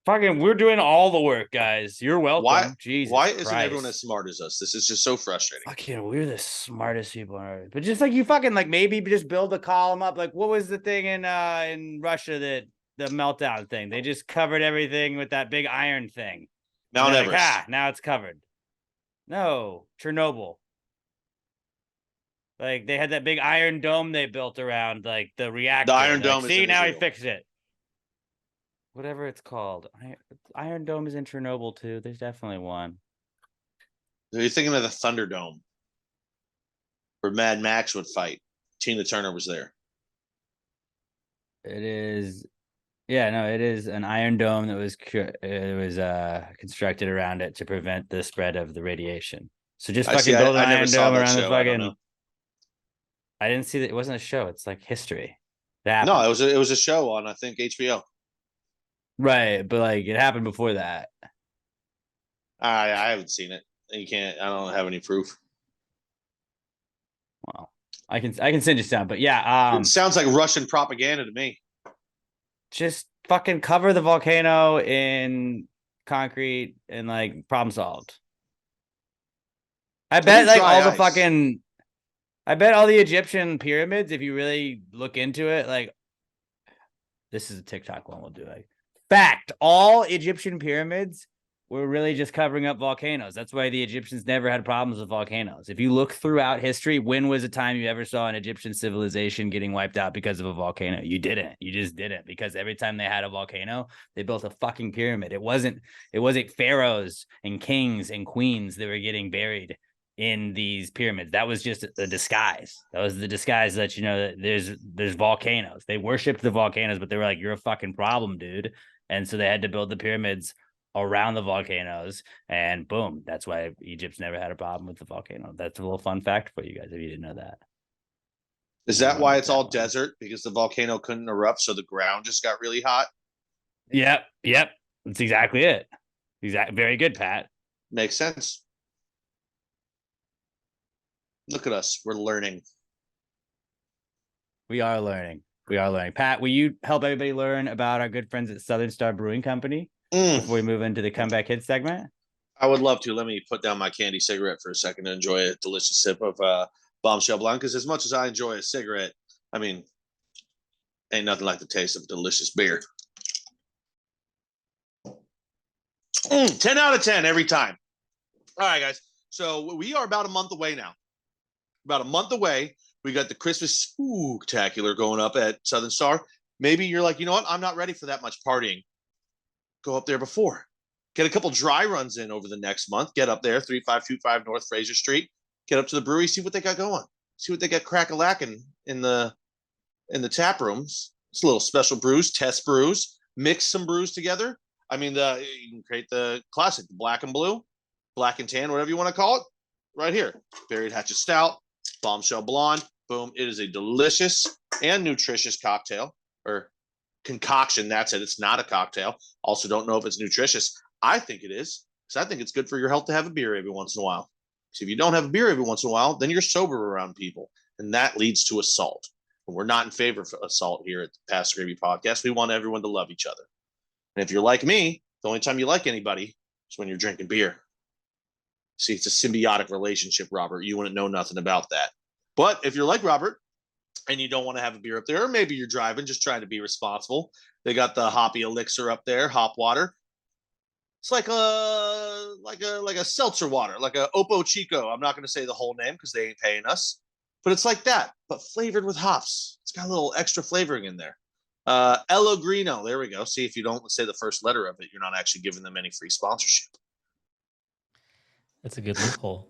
Fucking, we're doing all the work, guys. You're welcome. Why? Jesus Why Christ. isn't everyone as smart as us? This is just so frustrating. Fucking, we're the smartest people on earth. But just like you fucking like maybe just build a column up. Like what was the thing in Russia that the meltdown thing? They just covered everything with that big iron thing. Mount Everest. Like, now it's covered. No, Chernobyl. Like they had that big iron dome they built around like the reactor. The iron dome. See, now he fixed it. Whatever it's called. Iron Dome is in Chernobyl too. There's definitely one. Are you thinking of the Thunderdome where Mad Max would fight? Tina Turner was there. It is. Yeah, no, it is an iron dome that was constructed around it to prevent the spread of the radiation. So just fucking build an iron dome around the fucking. I didn't see that. It wasn't a show. It's like history. No, it was a show on I think HBO. Right, but like it happened before that. I haven't seen it. You can't. I don't have any proof. Well, I can send you some, but yeah, it sounds like Russian propaganda to me. Just fucking cover the volcano in concrete and like problem solved. I bet like all the fucking. I bet all the Egyptian pyramids, if you really look into it, like this is a TikTok one we'll do. Like, fact, all Egyptian pyramids were really just covering up volcanoes. That's why the Egyptians never had problems with volcanoes. If you look throughout history, when was a time you ever saw an Egyptian civilization getting wiped out because of a volcano? You didn't. You just didn't, because every time they had a volcano, they built a fucking pyramid. It wasn't pharaohs and kings and queens that were getting buried in these pyramids. That was just a disguise. That was the disguise that, you know, that there's volcanoes. They worshipped the volcanoes, but they were like, you're a fucking problem, dude. And so they had to build the pyramids around the volcanoes, and boom, that's why Egypt's never had a problem with the volcano. That's a little fun fact for you guys if you didn't know that. Is that why it's all desert? Because the volcano couldn't erupt, so the ground just got really hot? Yep. That's exactly it. Exactly. Very good, Pat. Makes sense. Look at us. We're learning. We are learning. We are learning. Pat, will you help everybody learn about our good friends at Southern Star Brewing Company before we move into the Comeback Hits segment? I would love to. Let me put down my candy cigarette for a second and enjoy a delicious sip of Bombshell Blonde. Because as much as I enjoy a cigarette, I mean, ain't nothing like the taste of delicious beer. 10 out of 10 every time. All right, guys. So we are about a month away now. About a month away. We got the Christmas spooktacular going up at Southern Star. Maybe you're like, you know what? I'm not ready for that much partying. Go up there before. Get a couple dry runs in over the next month. Get up there, 3525 North Fraser Street. Get up to the brewery, see what they got going. See what they got crack-a-lacking in the tap rooms. It's a little special brews, test brews. Mix some brews together. I mean, you can create the classic, the black and blue, black and tan, whatever you want to call it, right here. Buried Hatchet Stout, Bombshell Blonde. Boom. It is a delicious and nutritious cocktail or concoction. That's it. It's not a cocktail. Also, don't know if it's nutritious. I think it is because I think it's good for your health to have a beer every once in a while. So if you don't have a beer every once in a while, then you're sober around people, and that leads to assault. And we're not in favor of assault here at the Pass Gravy Podcast. We want everyone to love each other. And if you're like me, the only time you like anybody is when you're drinking beer. See, it's a symbiotic relationship, Robert. You wouldn't know nothing about that. But if you're like Robert and you don't want to have a beer up there, or maybe you're driving, just trying to be responsible, they got the hoppy elixir up there, hop water. It's like a seltzer water, like a Opo Chico. I'm not going to say the whole name because they ain't paying us, but it's like that, but flavored with hops. It's got a little extra flavoring in there. Elogrino. There we go. See, if you don't say the first letter of it, you're not actually giving them any free sponsorship. That's a good loophole.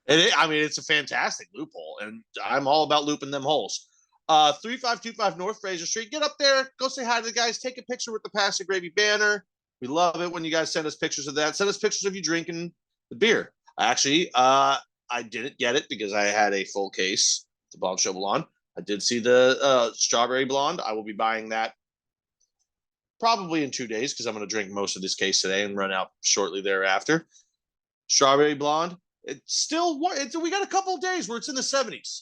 I mean, it's a fantastic loophole, and I'm all about looping them holes. 3525 North Fraser Street. Get up there. Go say hi to the guys. Take a picture with the Pasta Gravy banner. We love it when you guys send us pictures of that. Send us pictures of you drinking the beer. Actually, I didn't get it because I had a full case, the Bombshell Blonde. I did see the Strawberry Blonde. I will be buying that probably in 2 days because I'm going to drink most of this case today and run out shortly thereafter. Strawberry Blonde. It's still, we got a couple of days where it's in the 70s.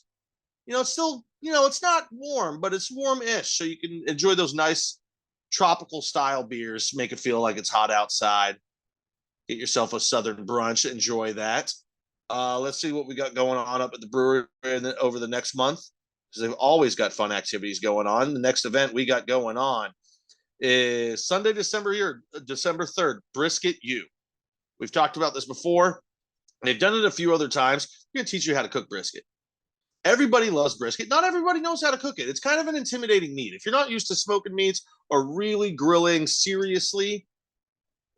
You know, it's still, you know, it's not warm, but it's warm-ish. So you can enjoy those nice tropical style beers, make it feel like it's hot outside. Get yourself a Southern brunch, enjoy that. Let's see what we got going on up at the brewery over the next month, because they've always got fun activities going on. The next event we got going on is Sunday, December 3rd, Brisket U. We've talked about this before. They've done it a few other times. We're going to teach you how to cook brisket. Everybody loves brisket. Not everybody knows how to cook it. It's kind of an intimidating meat. If you're not used to smoking meats or really grilling seriously,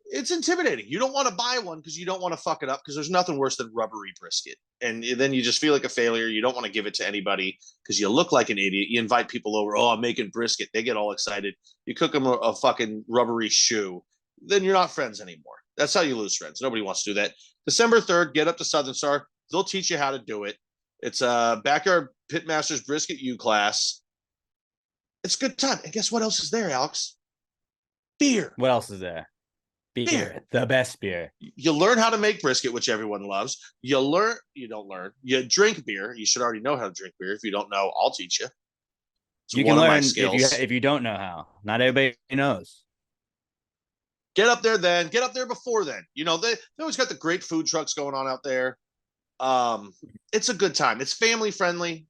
it's intimidating. You don't want to buy one because you don't want to fuck it up, because there's nothing worse than rubbery brisket. And then you just feel like a failure. You don't want to give it to anybody because you look like an idiot. You invite people over. Oh, I'm making brisket. They get all excited. You cook them a fucking rubbery shoe. Then you're not friends anymore. That's how you lose friends. Nobody wants to do that. December 3rd, get up to Southern Star. They'll teach you how to do it. It's a Backyard Pitmasters Brisket U class. It's a good time. And guess what else is there, Alex? Beer. What else is there? Beer. The best beer. You learn how to make brisket, which everyone loves. You don't learn. You drink beer. You should already know how to drink beer. If you don't know, I'll teach you. It's you can learn if you don't know how. Not everybody knows. Get up there then. Get up there before then. You know, they always got the great food trucks going on out there. It's a good time. It's family friendly.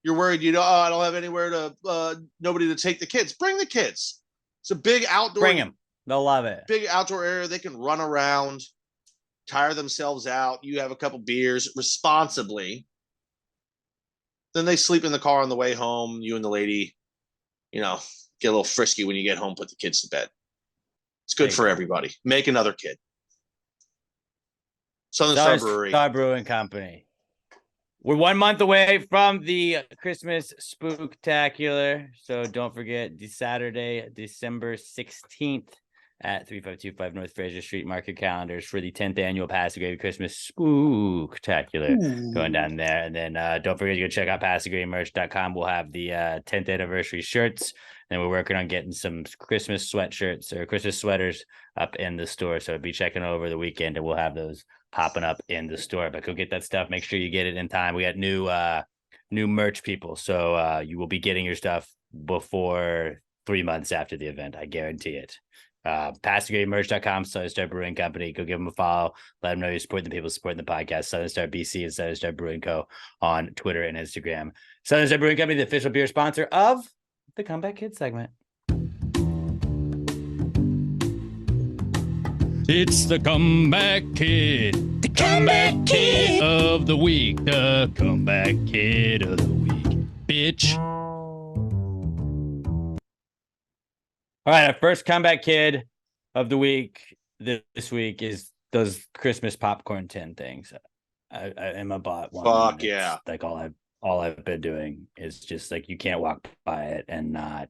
You're worried, I don't have anywhere to, nobody to take the kids. Bring the kids. It's a big outdoor. Bring them. They'll love it. Big outdoor area. They can run around, tire themselves out. You have a couple beers responsibly. Then they sleep in the car on the way home. You and the lady, get a little frisky when you get home, put the kids to bed. It's good for everybody. Make another kid. Southern Star Brewery. Star Brewing Company. We're 1 month away from the Christmas Spooktacular. So don't forget the Saturday, December 16th. at 3525 North Fraser Street. Mark your calendars for the 10th annual Passive Gravy Christmas Spooktacular going down there. And then don't forget to go check out PassiveGravyMerch.com. We'll have the 10th anniversary shirts. And we're working on getting some Christmas sweatshirts or Christmas sweaters up in the store. So be checking over the weekend and we'll have those popping up in the store. But go get that stuff. Make sure you get it in time. We got new merch people. So you will be getting your stuff before 3 months after the event. I guarantee it. PassiveGravyMerch.com, Southern Star Brewing Company. Go give them a follow. Let them know you support the people supporting the podcast. Southern Star BC and Southern Star Brewing Co. on Twitter and Instagram. Southern Star Brewing Company, the official beer sponsor of the Comeback Kid segment. It's the Comeback Kid. The Comeback Kid of the week. The Comeback Kid of the week. Bitch. All right, our first comeback kid of the week this week is those Christmas popcorn tin things. I Emma bought one. Fuck yeah! Like all I've been doing is just like you can't walk by it and not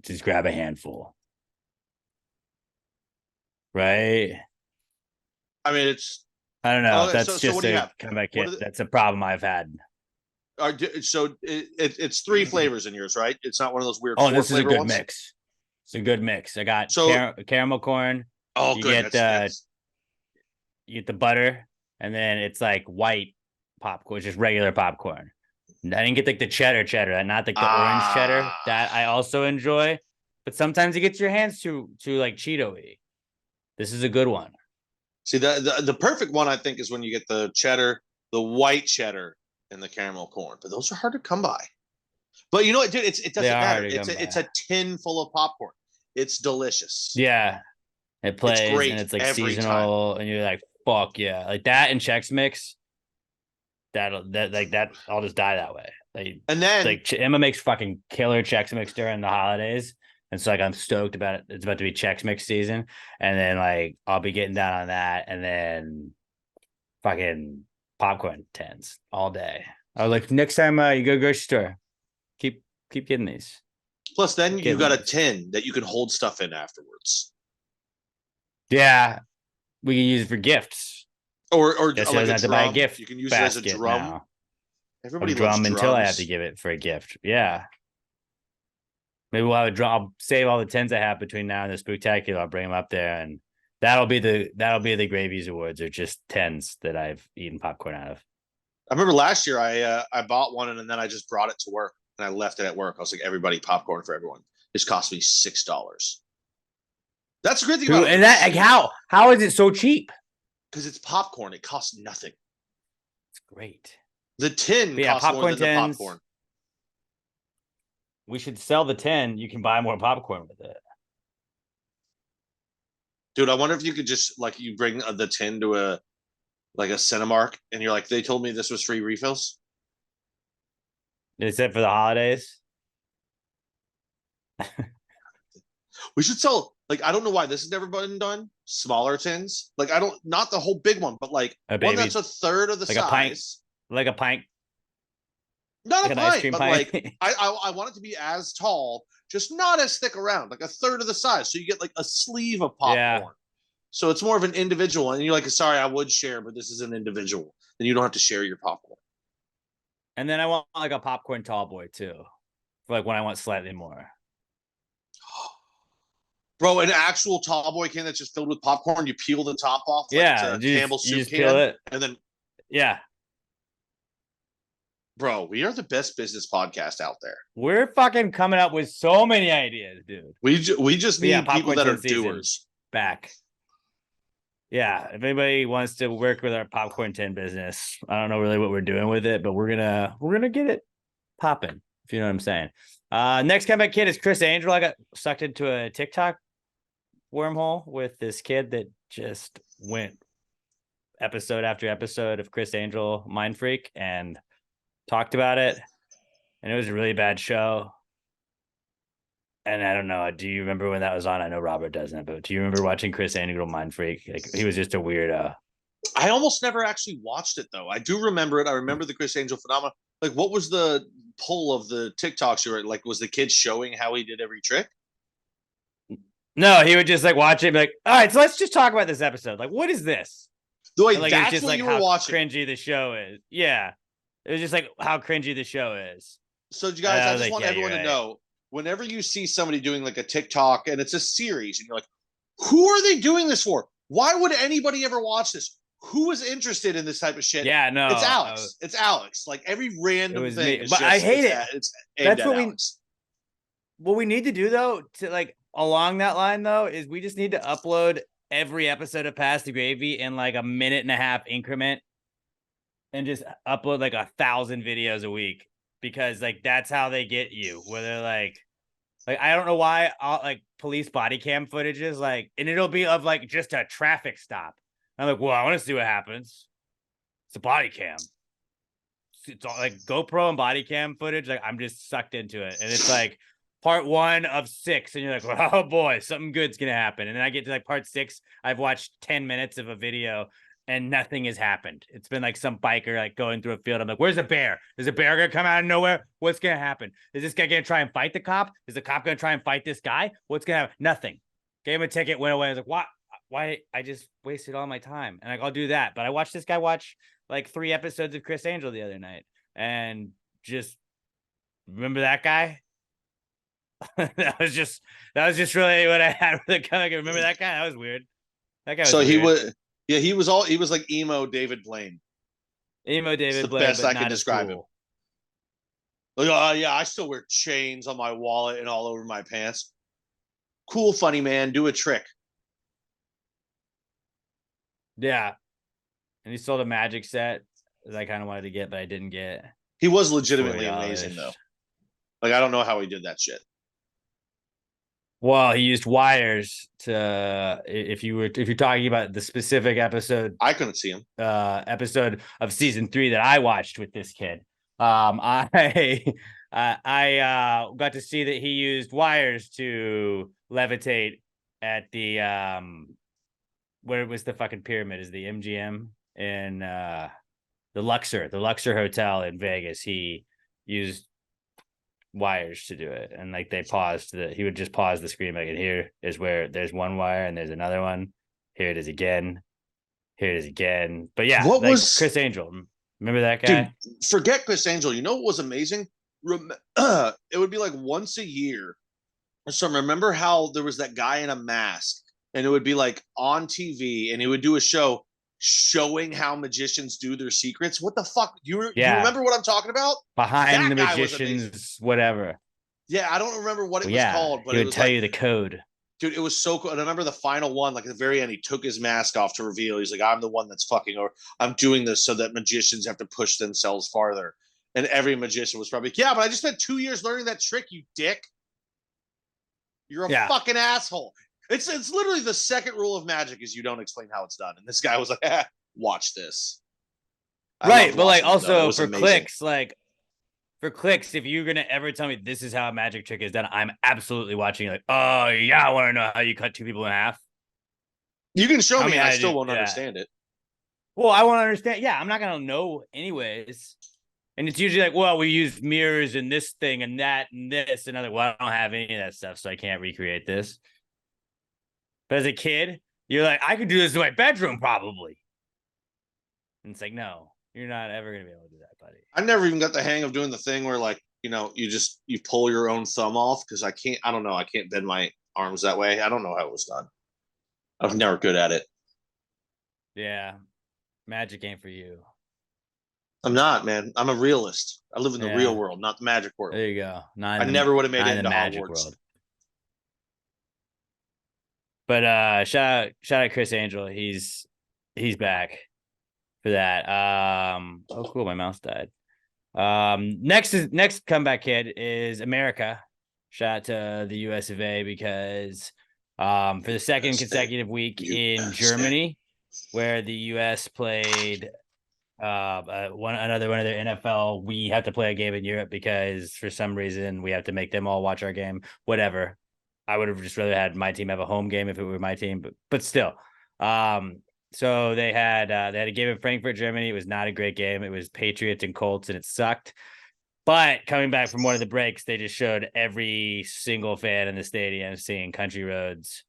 just grab a handful, right? I mean, I don't know. Okay, That's so what do you have? comeback kid. That's a problem I've had. So it's 3 flavors in yours, right? It's not one of those weird. Oh, this is a good ones? mix. It's a good mix. I got caramel corn. Oh, you good. You get the butter, and then it's like white popcorn, just regular popcorn. I didn't get like the cheddar, not like the orange cheddar that I also enjoy. But sometimes it gets your hands too like Cheeto-y. This is a good one. See, the perfect one I think is when you get the cheddar, the white cheddar, and the caramel corn. But those are hard to come by. But you know what, dude? It doesn't matter. It's a tin full of popcorn. It's delicious. Yeah, it plays it's great and it's like every seasonal, time. and you're like, fuck yeah, like that and Chex Mix. That I'll just die that way. And then like Emma makes fucking killer Chex Mix during the holidays, and so like I'm stoked about it. It's about to be Chex Mix season, and then like I'll be getting down on that, and then fucking popcorn tins all day. I was like, next time you go to the grocery store, keep getting these. Plus, then you've got a tin that you can hold stuff in afterwards. Yeah, we can use it for gifts. Or like a drum. Buy a gift. You can use it as a drum. Now. Everybody drum loves until drums. I have to give it for a gift. Yeah. Maybe we'll have a drum. I'll save all the tins I have between now and the Spooktacular. I'll bring them up there, and that'll be the Gravies Awards, or just tins that I've eaten popcorn out of. I remember last year I bought one and then I just brought it to work. And I left it at work. I was like, everybody, popcorn for everyone. This cost me $6. That's a great thing about it. And that, like, how is it so cheap? Because it's popcorn. It costs nothing. It's great. The tin costs more than the popcorn. We should sell the tin. You can buy more popcorn with it. Dude, I wonder if you could just, like, you bring the tin to a Cinemark and you're like, they told me this was free refills. Is it for the holidays? We should sell, like, I don't know why this has never been done. Smaller tins. Like, not the whole big one, but like one that's a third of the size. Like a pint. Not like a pint, but pint. Like I want it to be as tall, just not as thick around, like a third of the size. So you get like a sleeve of popcorn. Yeah. So it's more of an individual. And you're like, sorry, I would share, but this is an individual. Then you don't have to share your popcorn. And then I want like a popcorn tall boy too, for like when I want slightly more. Bro, an actual tall boy can that's just filled with popcorn. You peel the top off. Like yeah, it's a Campbell soup can, peel it, and then Bro, we are the best business podcast out there. We're fucking coming up with so many ideas, dude. We just need people that are doers. Back. Yeah, if anybody wants to work with our popcorn tin business, I don't know really what we're doing with it, but we're gonna get it popping, if you know what I'm saying. Next comeback kid is Chris Angel. I got sucked into a TikTok wormhole with this kid that just went episode after episode of Chris Angel Mind Freak and talked about it, and it was a really bad show. And I don't know. Do you remember when that was on? I know Robert doesn't, but do you remember watching Chris Angel Mind Freak? Like, he was just a weirdo. I almost never actually watched it though. I do remember it. I remember the Chris Angel phenomenon. Like, what was the pull of the TikToks? You were like, was the kid showing how he did every trick? No, he would just like watch it and be like, all right, so let's just talk about this episode. Like, what is this? The way And, like, it's that's just what like you were how watching. cringy the show is. Yeah. It was just like how cringy the show is. So, you And guys, I I was just like, want yeah, everyone you're to right. know whenever you see somebody doing like a TikTok and it's a series, and you're like, who are they doing this for? Why would anybody ever watch this? Who is interested in this type of shit? Yeah, no. It's Alex. It's Alex. Like every It random was thing me. is But I just hate it. it's aimed That's at what Alex. we need to do though, to like along that line though, is we just need to upload every episode of Pass the Gravy in like a 1.5-minute increment and just upload like 1,000 videos a week, because like that's how they get you, where they're like I don't know why like police body cam footage is like, and it'll be of like just a traffic stop. I'm like, well, I want to see what happens. It's a body cam. It's all like GoPro and body cam footage. Like I'm just sucked into it, and it's like part 1 of 6, and you're like, oh boy, something good's gonna happen. And then I get to like part 6. I've watched 10 minutes of a video, and nothing has happened. It's been like some biker like going through a field. I'm like, where's the bear? Is a bear gonna come out of nowhere? What's gonna happen? Is this guy gonna try and fight the cop? Is the cop gonna try and fight this guy? What's gonna happen? Nothing. Gave him a ticket, went away. I was like, what? Why? I just wasted all my time. And like, I'll do that. But I watched this guy watch like 3 episodes of Chris Angel the other night, and just remember that guy. that was just really what I had with the comic. Remember that guy? That was weird. That guy was So he weird. was, yeah, he was like emo David Blaine. Emo It's the David Blaine, best but I can not as describe him. cool. Like, oh yeah, I still wear chains on my wallet and all over my pants. Cool, funny man, do a trick. Yeah, and he sold a magic set that I kind of wanted to get, but I didn't get. He was It's legitimately $40. amazing though. Like I don't know how he did that shit. Well, he used wires to. If you're talking about the specific episode I couldn't see him. Episode of season 3 that I watched with this kid, I I got to see that he used wires to levitate at the where was the fucking pyramid? Is the MGM in the Luxor Hotel in Vegas. He used wires to do it, and like they paused he would just pause the screen like, and here is where there's one wire and there's another one. Here it is again. Here it is again. But yeah, What like was Chris Angel? Remember that guy? dude? Forget Chris Angel. You know what was amazing? It would be like once a year. So remember how there was that guy in a mask, and it would be like on TV, and he would do a show showing how magicians do their secrets. What the fuck? You Yeah, remember what I'm talking about? behind That the guy was amazing. magicians, whatever. Yeah, I don't remember what it Well, was yeah, called, but he it would was tell like, you the code. dude, it was so cool. And I remember the final one, like at the very end, he took his mask off to reveal he's like, I'm the one that's fucking, or I'm doing this so that magicians have to push themselves farther. And every magician was probably, yeah, but I just spent 2 years learning that trick, you dick. You're a fucking asshole. It's literally the second rule of magic is you don't explain how it's done. And this guy was like, watch this. Right, but like also for clicks, if you're gonna ever tell me this is how a magic trick is done, I'm absolutely watching. Like, oh yeah, I want to know how you cut 2 people in half. You can show me, I still won't understand it. Well, I won't understand. Yeah, I'm not gonna know anyways. And it's usually like, well, we use mirrors and this thing and that and this and other. Well, I don't have any of that stuff, so I can't recreate this. But as a kid, you're like, I could do this in my bedroom probably. And it's like, no, you're not ever gonna be able to do that, buddy. I never even got the hang of doing the thing where like, you pull your own thumb off, because I don't know, I can't bend my arms that way. I don't know how it was done. I was never good at it. Yeah, magic ain't for you. I'm not, man. I'm a realist. I live in the real world, not the magic world. There you go. I never would have made it into magic Hogwarts. World. But shout out Chris Angel. He's back for that. Oh cool, my mouse died. Next comeback kid is America. Shout out to the US of A, because for the second consecutive week in Germany, where the US played another one of their NFL, we have to play a game in Europe because for some reason we have to make them all watch our game. Whatever. I would have just rather had my team have a home game if it were my team, but still. So they had a game in Frankfurt, Germany. It was not a great game. It was Patriots and Colts, and it sucked. But coming back from one of the breaks, they just showed every single fan in the stadium singing Country Roads,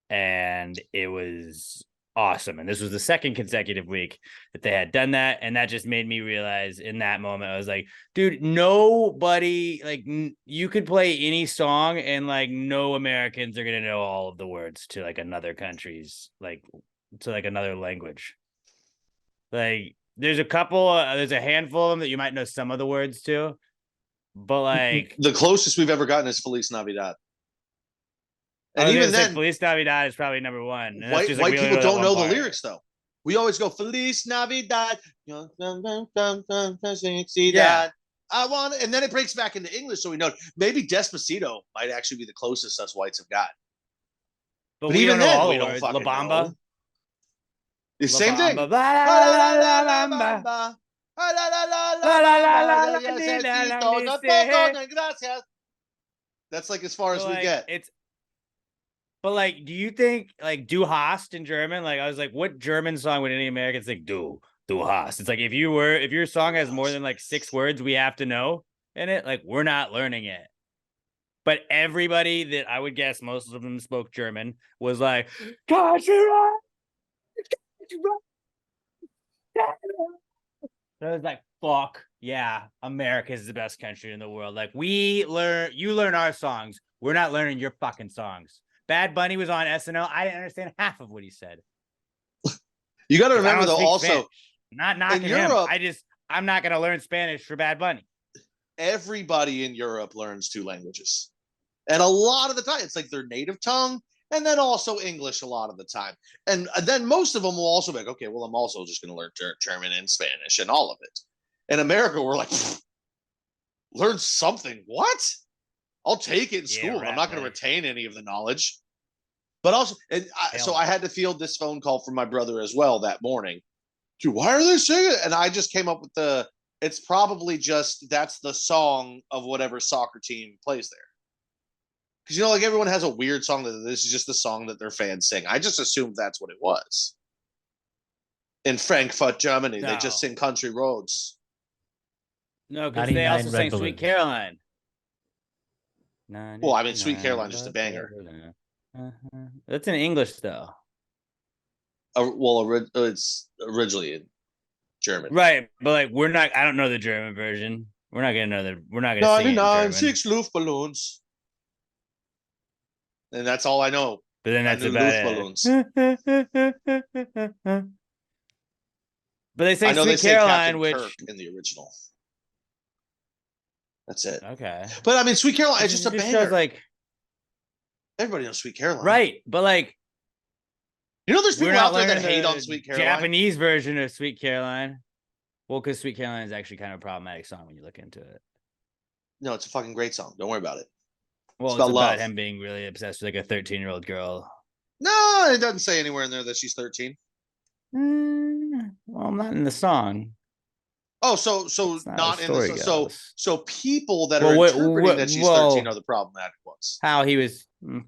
and it was awesome. And this was the second consecutive week that they had done that, and that just made me realize in that moment I was like, dude, nobody, like, you could play any song and like no Americans are gonna know all of the words to like another country's, like, to like another language. Like there's a handful of them that you might know some of the words to, but like The closest we've ever gotten is Feliz Navidad. I And was even gonna say then, Feliz Navidad is probably number one. And that's white just like, we only people that don't one know the part. lyrics though. We always go Feliz Navidad. Yeah. I want it. And then it breaks back into English, so we know maybe Despacito might actually be the closest us whites have got. But Even we don't know then, all we the don't words. La fucking Bamba. know. The La same thing. Bamba. La la la la la Bamba. La la la la la That's like as far as So we like get. it's, but like, do you think like Du hast in German? Like I was like, what German song would any Americans think Du hast? It's like if your song has more than like 6 words, we have to know in it. Like we're not learning it. But everybody that I would guess most of them spoke German was like, country road, country road. And I was like, fuck yeah, America is the best country in the world. Like you learn our songs. We're not learning your fucking songs. Bad Bunny was on SNL. I didn't understand half of what he said. You got to 'Cause I remember don't though, speak also Spanish. Not knocking in him. Europe, I'm not gonna learn Spanish for Bad Bunny. everybody in Europe learns 2 languages. And a lot of the time, it's like their native tongue and then also English a lot of the time. And then most of them will also be like, okay, well, I'm also just going to learn German and Spanish and all of it. In America, we're like, learn something. What? I'll take it in school. I'm not going to retain any of the knowledge. But also, so I had to field this phone call from my brother as well that morning. Dude, why are they singing? And I just came up with it's probably just that's the song of whatever soccer team plays there. Because, you know, like everyone has a weird song that this is just the song that their fans sing. I just assumed that's what it was. In Frankfurt, Germany, they just sing Country Roads. No, because they also sing Sweet Caroline. Well, I mean, Sweet Caroline is just a banger. That's in English, though. Well, it's originally in German. Right, but like I don't know the German version. We're not gonna sing it in German. 6 Luftballons. And that's all I know. But then that's about it. But they say Sweet Caroline, which Kirk in the original. That's it. Okay. But I mean, Sweet Caroline, it's just a banger. Like everybody knows Sweet Caroline, right? But like, you know, there's people out there that hate on Sweet Caroline. Japanese version of Sweet Caroline. Well, because Sweet Caroline is actually kind of a problematic song when you look into it. No, it's a fucking great song. Don't worry about it. Well, it's about him being really obsessed with like a 13-year-old girl. No, it doesn't say anywhere in there that she's 13. Well, not in the song. Oh, so not in the so people that are interpreting that she's 13 are the problematic ones. How he was. You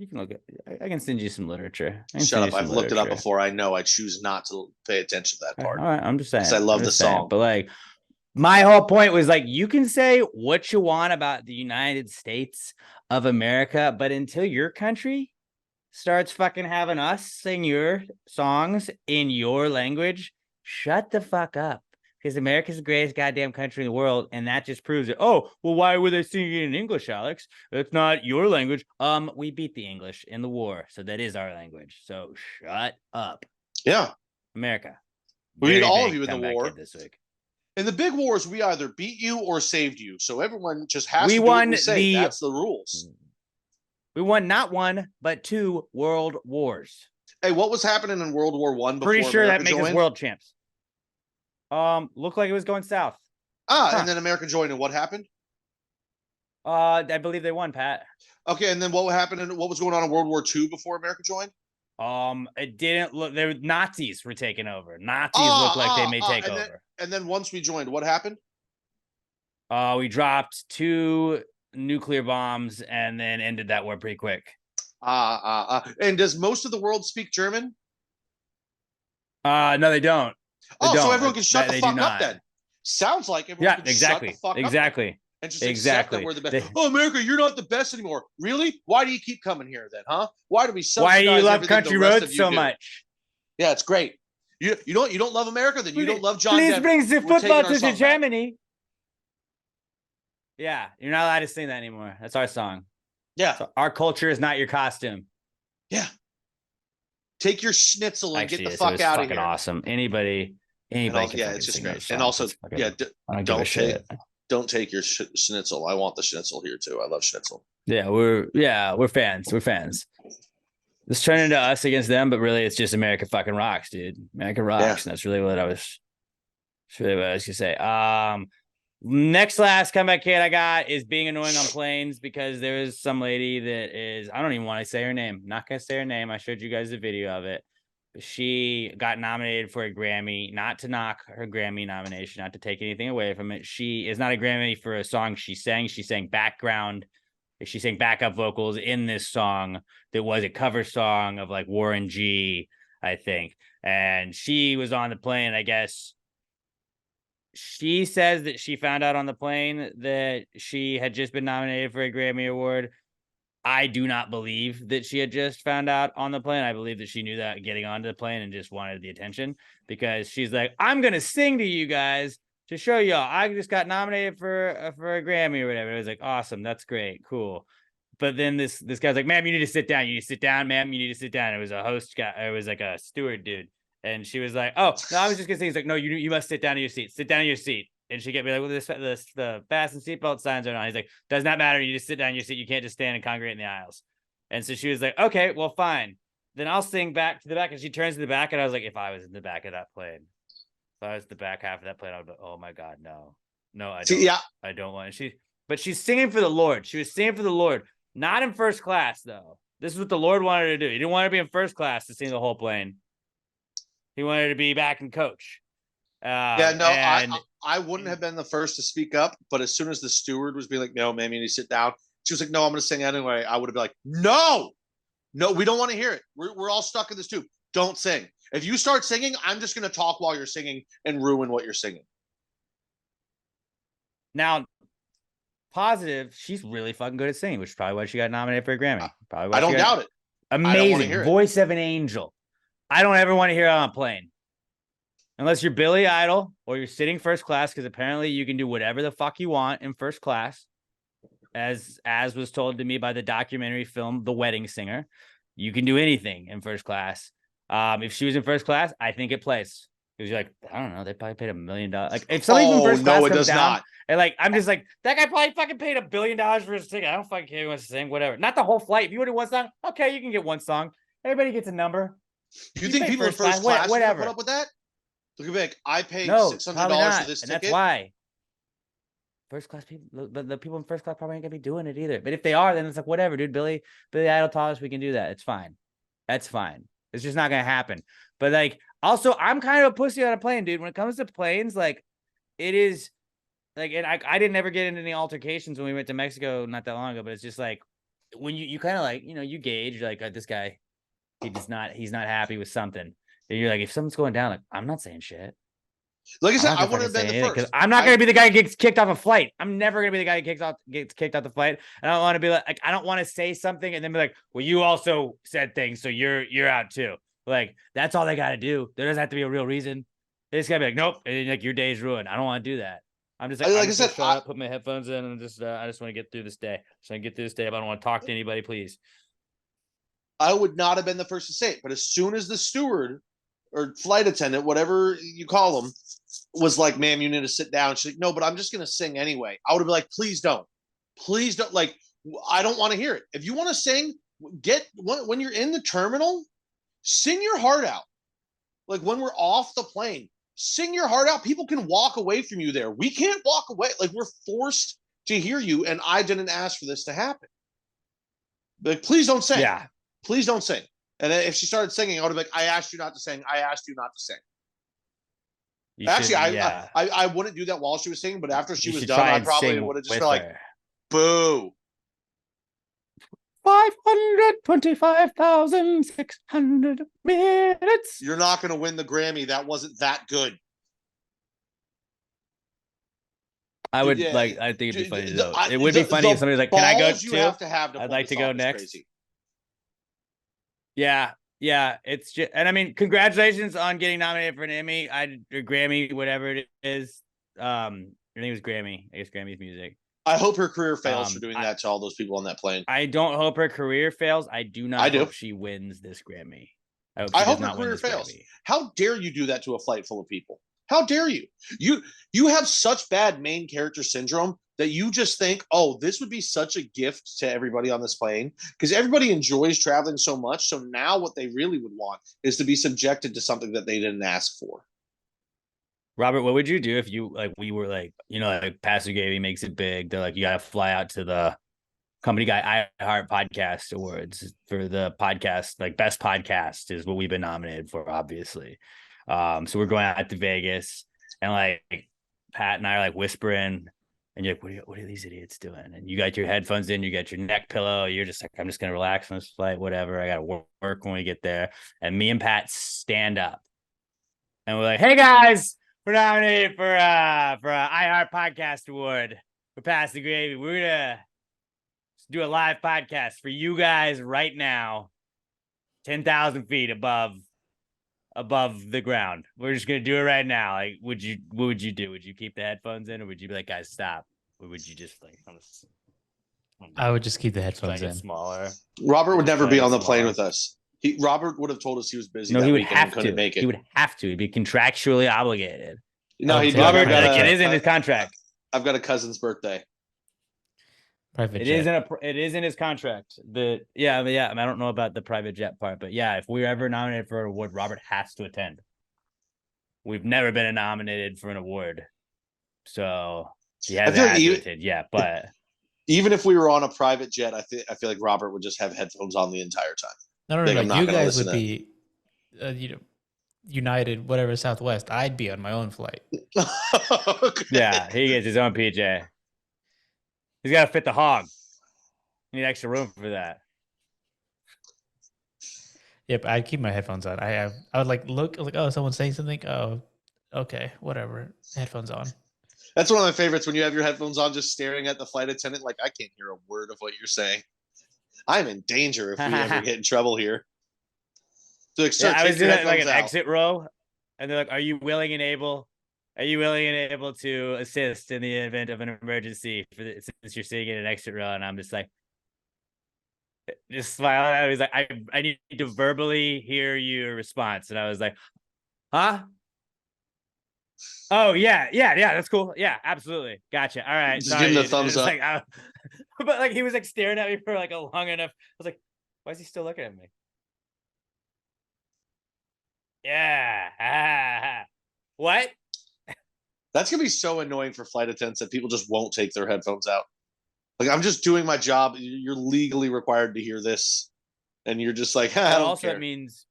can look at. I can send you some literature. Shut up! I've looked it up before. I know. I choose not to pay attention to that part. All right, I'm just saying. Because I love the song, but like. My whole point was like, you can say what you want about the United States of America, but until your country starts fucking having us sing your songs in your language, shut the fuck up. Because America's the greatest goddamn country in the world, and that just proves it. Oh, well, why were they singing in English, Alex? It's not your language. We beat the English in the war, so that is our language. So shut up. Yeah. America. We beat all of you in the war. This week. In the big wars, we either beat you or saved you. So everyone just has to do what we say. That's the rules. We won not 1, but 2 world wars. Hey, what was happening in World War I before Pretty sure America that makes us world champs. Looked like it was going south. And then America joined, and what happened? I believe they won, Pat. Okay, and then what happened? And what was going on in World War II before America joined? It didn't look. There Nazis were taking over. Nazis looked like they may take over. And then once we joined, what happened? We dropped 2 nuclear bombs and then ended that war pretty quick. And does most of the world speak German? No, they don't. So everyone can shut the fuck up then. Sounds like everyone Yeah, can exactly. shut the fuck up Exactly. and just accept that we're the best. Oh, America, you're not the best anymore. Really? Why do you keep coming here then, huh? Why do we subsidize Why do you love everything country the rest roads of you so do? much? Yeah, it's great. You don't love America, then you don't love John Please Denver. bring the We're taking football our to song back. Germany. Yeah, you're not allowed to sing that anymore. That's our song. Yeah. So our culture is not your costume. Yeah. Take your schnitzel and Actually, get the fuck out of here. Fucking awesome. Anybody can yeah, it's just great. And also, yeah, don't take your schnitzel. I want the schnitzel here too. I love schnitzel. Yeah, we're fans. We're fans. It's turning into us against them, but really it's just America fucking rocks, dude. America rocks. Yeah. And that's really what I was gonna say. Next last comeback kid I got is being annoying on planes because there is some lady that is, I don't even want to say her name. Not gonna say her name. I showed you guys the video of it. But she got nominated for a Grammy, not to knock her Grammy nomination, not to take anything away from it. She is not a Grammy for a song she sang. She sang background. She sang backup vocals in this song that was a cover song of like Warren G, I think. And she was on the plane, I guess. She says that she found out on the plane that she had just been nominated for a Grammy Award. I do not believe that she had just found out on the plane. I believe that she knew that getting onto the plane and just wanted the attention because she's like, I'm going to sing to you guys to show y'all. I just got nominated for a Grammy or whatever. It was like, awesome. That's great. Cool. But then this guy's like, ma'am, you need to sit down. You need to sit down, ma'am. You need to sit down. It was a host guy. It was like a steward dude. And she was like, oh, no, I was just going to say, he's like, no, you must sit down in your seat. Sit down in your seat. And she kept me like, well, the fasten seatbelt signs are on. He's like, does not matter. You just sit down in your seat. You can't just stand and congregate in the aisles. And so she was like, okay, well, fine. Then I'll sing back to the back. And she turns to the back. And I was like, if I was in the back of that plane, if I was the back half of that plane, I would be like, oh my God, no. No, I don't. I don't want it. But she's singing for the Lord. She was singing for the Lord. Not in first class, though. This is what the Lord wanted her to do. He didn't want her to be in first class to sing the whole plane. He wanted her to be back in coach. I wouldn't have been the first to speak up, but as soon as the steward was being like, no, ma'am, you need to sit down. She was like, no, I'm going to sing anyway. I would have been like, no, we don't want to hear it. We're all stuck in this tube. Don't sing. If you start singing, I'm just going to talk while you're singing and ruin what you're singing. Now, positive, she's really fucking good at singing, which is probably why she got nominated for a Grammy. I don't doubt it. Amazing. Voice of an angel. I don't ever want to hear it on a plane. Unless you're Billy Idol or you're sitting first class, because apparently you can do whatever the fuck you want in first class. As was told to me by the documentary film The Wedding Singer. You can do anything in first class. If she was in first class, I think it plays. Because you're like, I don't know, they probably paid $1 million. Like if somebody from first class comes down, not. And like I'm just like, that guy probably fucking paid $1 billion for his ticket. I don't fucking care who wants to sing, whatever. Not the whole flight. If you want to do one song, okay, you can get one song. Everybody gets a number. You think people in first class whatever put up with that? Look at Vic. I paid $600 for this ticket. That's why. First class people, but the people in first class probably ain't gonna be doing it either. But if they are, then it's like whatever, dude. Billy Idol taught us we can do that. It's fine. That's fine. It's just not gonna happen. But like, also, I'm kind of a pussy on a plane, dude. When it comes to planes, like, it is like, and I didn't ever get into any altercations when we went to Mexico not that long ago. But it's just like when you kind of like, you gauge like this guy, he's not happy with something. And you're like, if something's going down, like I'm not saying shit. Like I said, I wouldn't have been the first. Because I'm not going to be the guy who gets kicked off a flight. I'm never going to be the guy who gets kicked off the flight. And I don't want to be like, I don't want to say something and then be like, well, you also said things, so you're out too. Like, that's all they got to do. There doesn't have to be a real reason. They just got to be like, nope, and like your day's ruined. I don't want to do that. I'm just like I said, shut up, put my headphones in, and just I just want to get through this day. I don't want to talk to anybody, please. I would not have been the first to say it, but as soon as the steward or flight attendant, whatever you call them, was like, ma'am, you need to sit down. She's like, no, but I'm just going to sing anyway. I would have been like, please don't. Like, I don't want to hear it. If you want to sing, when you're in the terminal, sing your heart out. Like when we're off the plane, sing your heart out. People can walk away from you there. We can't walk away. Like we're forced to hear you. And I didn't ask for this to happen. But please don't sing. Yeah. Please don't sing. And then if she started singing, I would have been like, I asked you not to sing. I asked you not to sing. Actually, I wouldn't do that while she was singing, but after she was done, I probably would have just been like, boo. 525,600 minutes. You're not going to win the Grammy. That wasn't that good. I would Yeah, like. I think it'd be funny though. I- It would be funny the if somebody's like, "Can I go balls you too?" have to have to I'd pull like this to go off is next. crazy. Yeah, yeah. It's just, and I mean, congratulations on getting nominated for an Emmy, or Grammy, whatever it is. I think it was Grammy. I guess Grammy's music. I hope her career fails for doing I, that to all those people on that plane. I don't hope her career fails. I do not I do. hope she wins this Grammy. I hope I she does hope her not win career this fails. Grammy. How dare you do that to a flight full of people? How dare you? You have such bad main character syndrome that you just think, oh, this would be such a gift to everybody on this plane because everybody enjoys traveling so much. So now what they really would want is to be subjected to something that they didn't ask for. Robert, what would you do if you like we were like, like Pastor Gavy makes it big? They're like, you gotta fly out to the Company Guy iHeart Podcast Awards for the podcast, like best podcast is what we've been nominated for, obviously. So we're going out to Vegas, and like Pat and I are like whispering, and you're like, what are these idiots doing? And you got your headphones in, you got your neck pillow, you're just like, I'm just gonna relax on this flight, whatever. I gotta work when we get there. And me and Pat stand up, and we're like, hey guys, we're nominated for an iHeart Podcast Award for Pass the Gravy. We're gonna do a live podcast for you guys right now, 10,000 feet above the ground. We're just gonna do it right now. Like, what would you do? Would you keep the headphones in, or would you be like, guys, stop? Or would you just like, I would just keep the headphones in. Smaller. Robert would never be on the plane with us. Robert would have told us he was busy. No, that he would weekend have and couldn't to. make it. He would have to. He'd be contractually obligated. No, he'd be Robert, like, it is in his contract. I've got a cousin's birthday. Private It jet. it is in his contract. I don't know about the private jet part, but yeah, if we're ever nominated for an award, Robert has to attend. We've never been nominated for an award, so he has to attend. Yeah, but even if we were on a private jet, I feel like Robert would just have headphones on the entire time. No. You guys would be, United, whatever, Southwest. I'd be on my own flight. Okay. Yeah, he gets his own PJ. He's got to fit the hog. You need extra room for that. Yep, I'd keep my headphones on. I would look like, oh, someone's saying something. Oh, okay, whatever. Headphones on. That's one of my favorites when you have your headphones on, just staring at the flight attendant like, I can't hear a word of what you're saying. I'm in danger if we ever get in trouble here. So, like, sir, I was doing like an out. exit row, and they're like, "Are you willing and able? Are you willing and able to assist in the event of an emergency since you're sitting in an exit row?" And I'm just like, just smiling. I was like, I need to verbally hear your response, and I was like, huh? Oh yeah, that's cool. Yeah, absolutely, gotcha. All right, just give him the thumbs up. Like, but like he was like staring at me for like a long enough. I was like, why is he still looking at me? Yeah. What? That's gonna be so annoying for flight attendants that people just won't take their headphones out. Like, I'm just doing my job. You're legally required to hear this, and you're just like, I don't also care. It means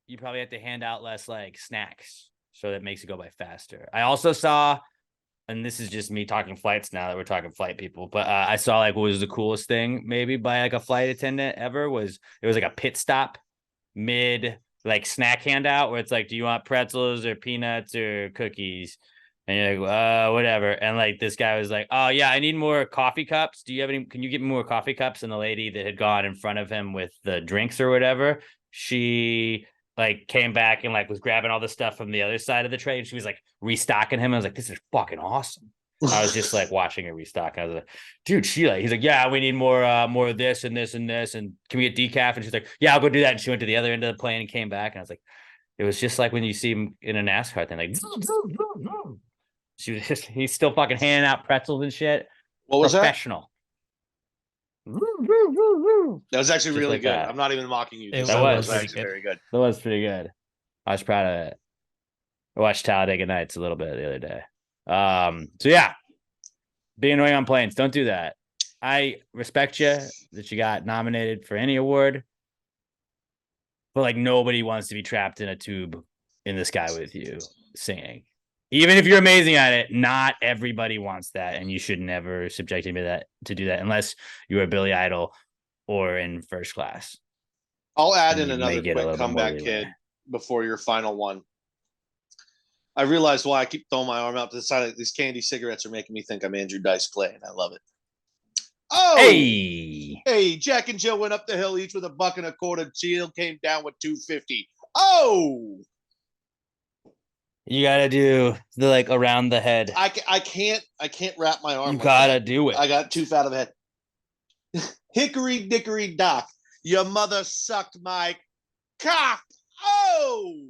you probably have to hand out less like snacks, so that makes it go by faster. I also saw, and this is just me talking flights now that we're talking flight people, but I saw like what was the coolest thing maybe by like a flight attendant ever was it was like a pit stop mid like snack handout where it's like, do you want pretzels or peanuts or cookies? And you're like, whatever. And like this guy was like, oh yeah, I need more coffee cups. Do you have any? Can you get me more coffee cups? And the lady that had gone in front of him with the drinks or whatever, she like came back and like was grabbing all the stuff from the other side of the tray, and she was like restocking him. I was like, this is fucking awesome. I was just like watching her restock. I was like, dude, he's like, yeah, we need more of this and this and this. And can we get decaf? And she's like, yeah, I'll go do that. And she went to the other end of the plane and came back. And I was like, it was just like when you see him in a NASCAR thing, like he's still fucking handing out pretzels and shit. What was professional. That was actually Just really like good. that. I'm not even mocking you. That was actually very good. That was pretty good. I was proud of it. I watched Talladega Nights a little bit the other day. So yeah, be annoying on planes. Don't do that. I respect you that you got nominated for any award, but like nobody wants to be trapped in a tube in the sky with you singing. Even if you're amazing at it, not everybody wants that, and you should never subject anybody to do that unless you are Billy Idol or in first class. I'll add in another quick comeback kid before your final one. I realized why I keep throwing my arm out to the side. These candy cigarettes are making me think I'm Andrew Dice Clay, and I love it. Oh, Hey, hey, Jack and Jill went up the hill each with $1.25. Jill came down with $2.50. Oh, you gotta do the like around the head. I can't wrap my arm. You like gotta that. do it. I got too fat of a head. Hickory dickory dock. Your mother sucked my cock. Oh,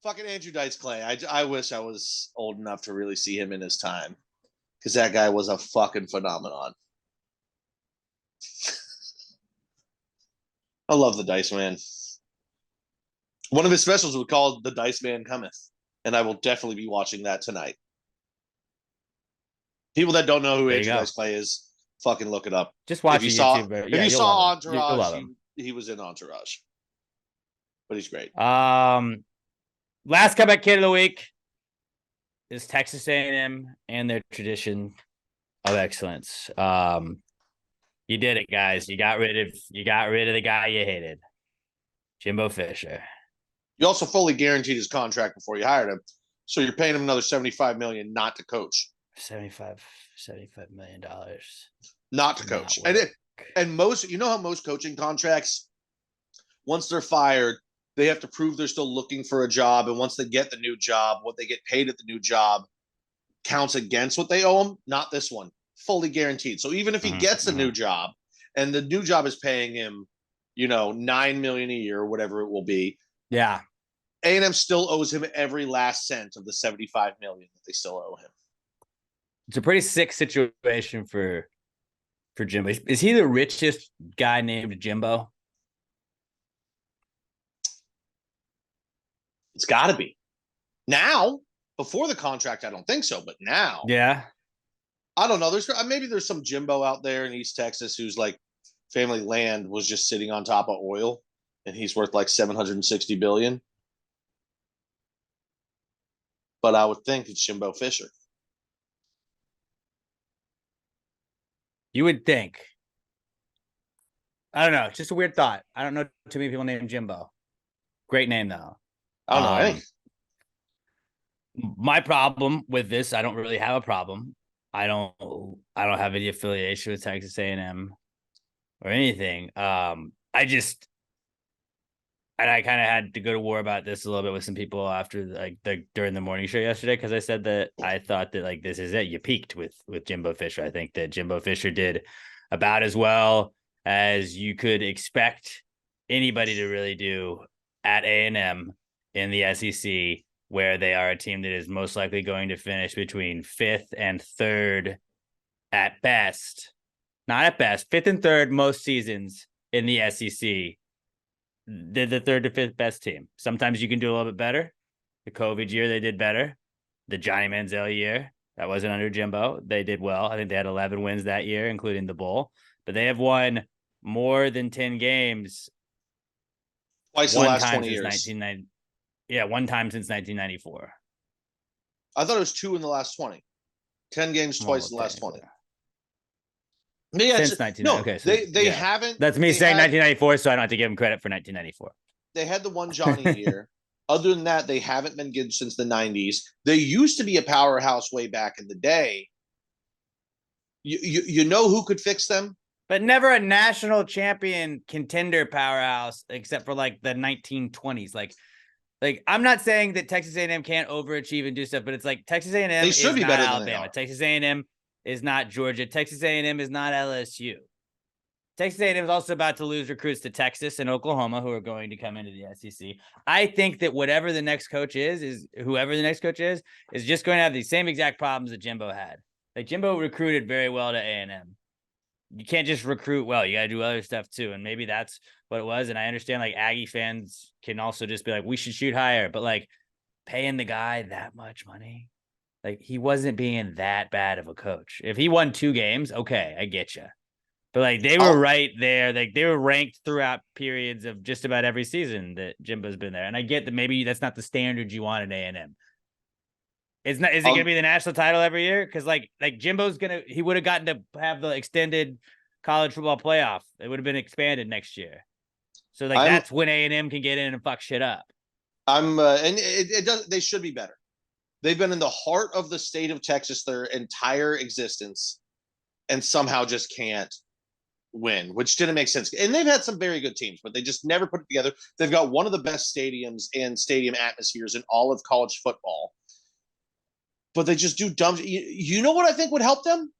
fucking Andrew Dice Clay. I wish I was old enough to really see him in his time, because that guy was a fucking phenomenon. I love the Dice Man. One of his specials was called "The Dice Man Cometh," and I will definitely be watching that tonight. People that don't know who There you Andrew go. Dice Clay is, fucking look it up. Just watch If you YouTube. saw, Yeah, if you you'll saw love him. You'll Entourage, love him. he was in Entourage, but he's great. Last comeback kid of the week is Texas A&M and their tradition of excellence. You did it, guys. You got rid of the guy you hated, Jimbo Fisher. You also fully guaranteed his contract before you hired him, so you're paying him another $75 million not to coach. $75 million. Not to coach. And most, you know how most coaching contracts, once they're fired, they have to prove they're still looking for a job, and once they get the new job, what they get paid at the new job counts against what they owe him. Not this one. Fully guaranteed. So even if he gets a new job and the new job is paying him, $9 million a year or whatever it will be, yeah, A&M still owes him every last cent of the $75 million that they still owe him. it's a pretty sick situation for Jimbo. Is he the richest guy named Jimbo? It's got to be. Now, before the contract, I don't think so, but now, yeah, I don't know. Maybe there's some Jimbo out there in East Texas who's like family land was just sitting on top of oil, and he's worth like $760 billion. But I would think it's Jimbo Fisher. you would think. I don't know. It's just a weird thought. I don't know too many people named Jimbo. Great name though. I don't know any. My problem with this, I don't really have a problem. I don't have any affiliation with Texas A&M or anything. And I kind of had to go to war about this a little bit with some people after during the morning show yesterday, because I said that I thought that like this is it. You peaked with Jimbo Fisher. I think that Jimbo Fisher did about as well as you could expect anybody to really do at A&M in the SEC, where they are a team that is most likely going to finish between 5th and 3rd at best. Not at best, 5th and 3rd most seasons in the SEC. They're the 3rd to 5th best team. Sometimes you can do a little bit better. The COVID year, they did better. The Johnny Manziel year, that wasn't under Jimbo. They did well. I think they had 11 wins that year, including the bowl. But they have won more than 10 games Twice in the last 20 years. One time since 1994. I thought it was 2 in the last 20. 10 games twice in the last 20. Yeah, since 1990. Okay, so they haven't. That's me saying 1994, so I don't have to give them credit for 1994. They had the one Johnny year. Other than that, they haven't been good since the 90s. They used to be a powerhouse way back in the day. You know who could fix them? But never a national champion contender powerhouse, except for like the 1920s. Like I'm not saying that Texas A&M can't overachieve and do stuff, but it's like Texas A&M they should is be not better Alabama. Than they are. Texas A&M is not Georgia. Texas A&M is not LSU. Texas A&M is also about to lose recruits to Texas and Oklahoma, who are going to come into the SEC. I think that whoever the next coach is just going to have the same exact problems that Jimbo had. Like Jimbo recruited very well to A&M. You can't just recruit well. You got to do other stuff too. And maybe that's what it was. And I understand like Aggie fans can also just be like, we should shoot higher, but like paying the guy that much money, like he wasn't being that bad of a coach. If he won 2 games, okay, I get you. But like they were right there. Like they were ranked throughout periods of just about every season that Jimbo's been there. And I get that maybe that's not the standard you want at A&M. Is it going to be the national title every year? Because like Jimbo's he would have gotten to have the extended college football playoff. It would have been expanded next year. So like that's when A&M can get in and fuck shit up. And it does. They should be better. They've been in the heart of the state of Texas their entire existence, and somehow just can't win, which didn't make sense. And they've had some very good teams, but they just never put it together. They've got one of the best stadiums and stadium atmospheres in all of college football, but they just do dumb. You know what I think would help them?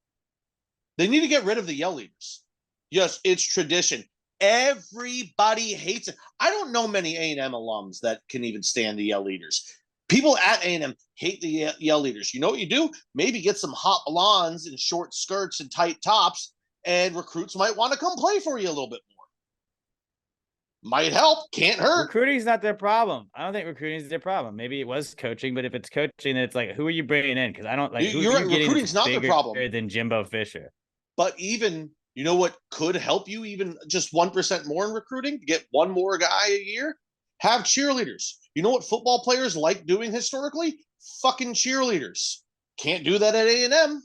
They need to get rid of the yell leaders. Yes, it's tradition. Everybody hates it. I don't know many A&M alums that can even stand the yell leaders. People at A&M hate the yell leaders. You know what you do? Maybe get some hot blondes and short skirts and tight tops, and recruits might want to come play for you a little bit more. Might help. Can't hurt. Recruiting's not their problem. I don't think recruiting is their problem. Maybe it was coaching, but if it's coaching, it's like, who are you bringing in? Because I don't like. You're right. Recruiting's not their problem. Than Jimbo Fisher. But even, you know what could help you even just 1% more in recruiting? Get one more guy a year? Have cheerleaders. You know what football players like doing historically? Fucking cheerleaders. Can't do that at A&M.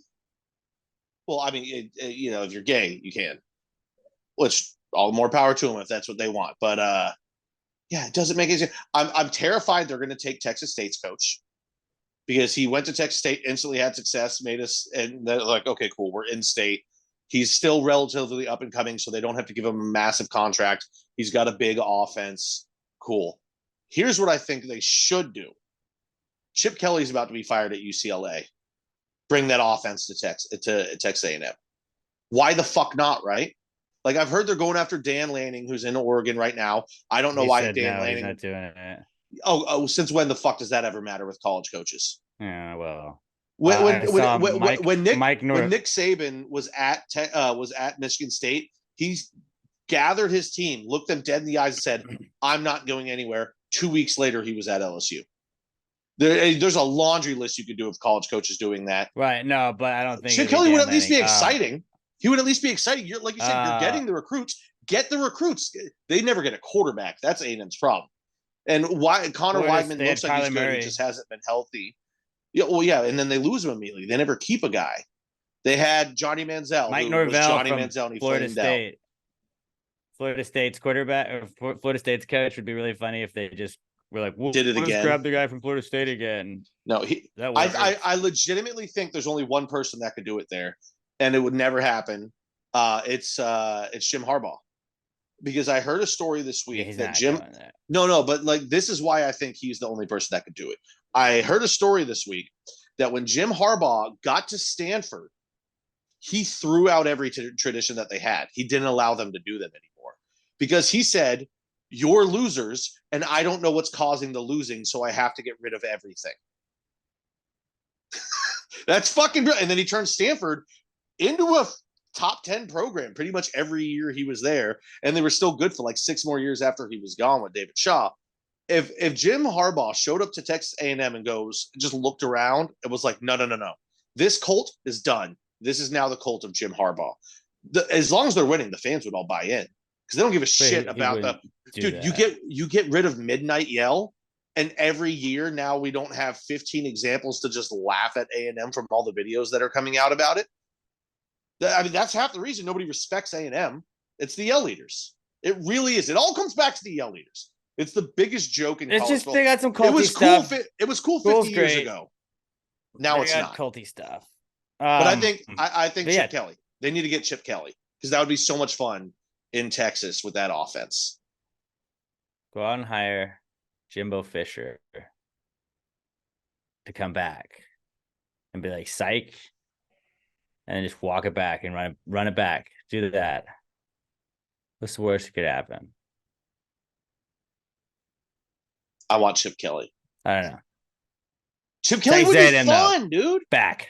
Well, I mean, you know, if you're gay, you can. Which, all the more power to them if that's what they want. But, yeah, it doesn't make any sense. I'm terrified they're going to take Texas State's coach, because he went to Texas State, instantly had success, made us, and they're like, okay, cool, we're in state. He's still relatively up and coming, so they don't have to give him a massive contract. He's got a big offense. Cool. Here's what I think they should do. Chip Kelly's about to be fired at UCLA. Bring that offense to Texas A&M. Why the fuck not, right? Like, I've heard they're going after Dan Lanning, who's in Oregon right now. I don't know why Dan Lanning. He's not doing it. Oh, since when the fuck does that ever matter with college coaches? Yeah, well. When Nick Saban was at Michigan State, he gathered his team, looked them dead in the eyes, and said, "I'm not going anywhere." 2 weeks later, he was at LSU. There's a laundry list you could do of college coaches doing that. Right? No, but I don't think Chip Kelly would at least be exciting. He would at least be exciting. You're like you said, you're getting the recruits. Get the recruits. They never get a quarterback. That's A&M's problem. And why Connor Weidman looks like he's good. He just hasn't been healthy. Yeah, well, yeah, and then they lose him immediately. They never keep a guy. They had Johnny Manziel, Mike Norvell from Florida State. Florida State's quarterback or Florida State's coach would be really funny if they just were like, did it again. Grab the guy from Florida State again. No, I legitimately think there's only one person that could do it there, and it would never happen. It's Jim Harbaugh. Because I heard a story this week that Jim. No, but like this is why I think he's the only person that could do it. I heard a story this week that when Jim Harbaugh got to Stanford, he threw out every tradition that they had. He didn't allow them to do them anymore because he said, "You're losers, and I don't know what's causing the losing, so I have to get rid of everything." That's fucking brilliant. And then he turned Stanford into a top 10 program pretty much every year he was there, and they were still good for like 6 more years after he was gone with David Shaw. If Jim Harbaugh showed up to Texas A&M and just looked around, it was like, no, this cult is done. This is now the cult of Jim Harbaugh. As long as they're winning, the fans would all buy in because they don't give a shit about the dude. You get rid of Midnight Yell, and every year now we don't have 15 examples to just laugh at A&M from all the videos that are coming out about it. I mean, that's half the reason nobody respects A&M. It's the yell leaders. It really is. It all comes back to the yell leaders. It's the biggest joke in college football. They got some culty stuff. It was cool 50 years ago. Now it's not. Culty stuff. But I think Chip Kelly. They need to get Chip Kelly because that would be so much fun in Texas with that offense. Go out and hire Jimbo Fisher to come back and be like, psych. And then just walk it back and run it back. Do that. What's the worst that could happen? I want Chip Kelly. I don't know. Chip Kelly would be fun, dude. Back.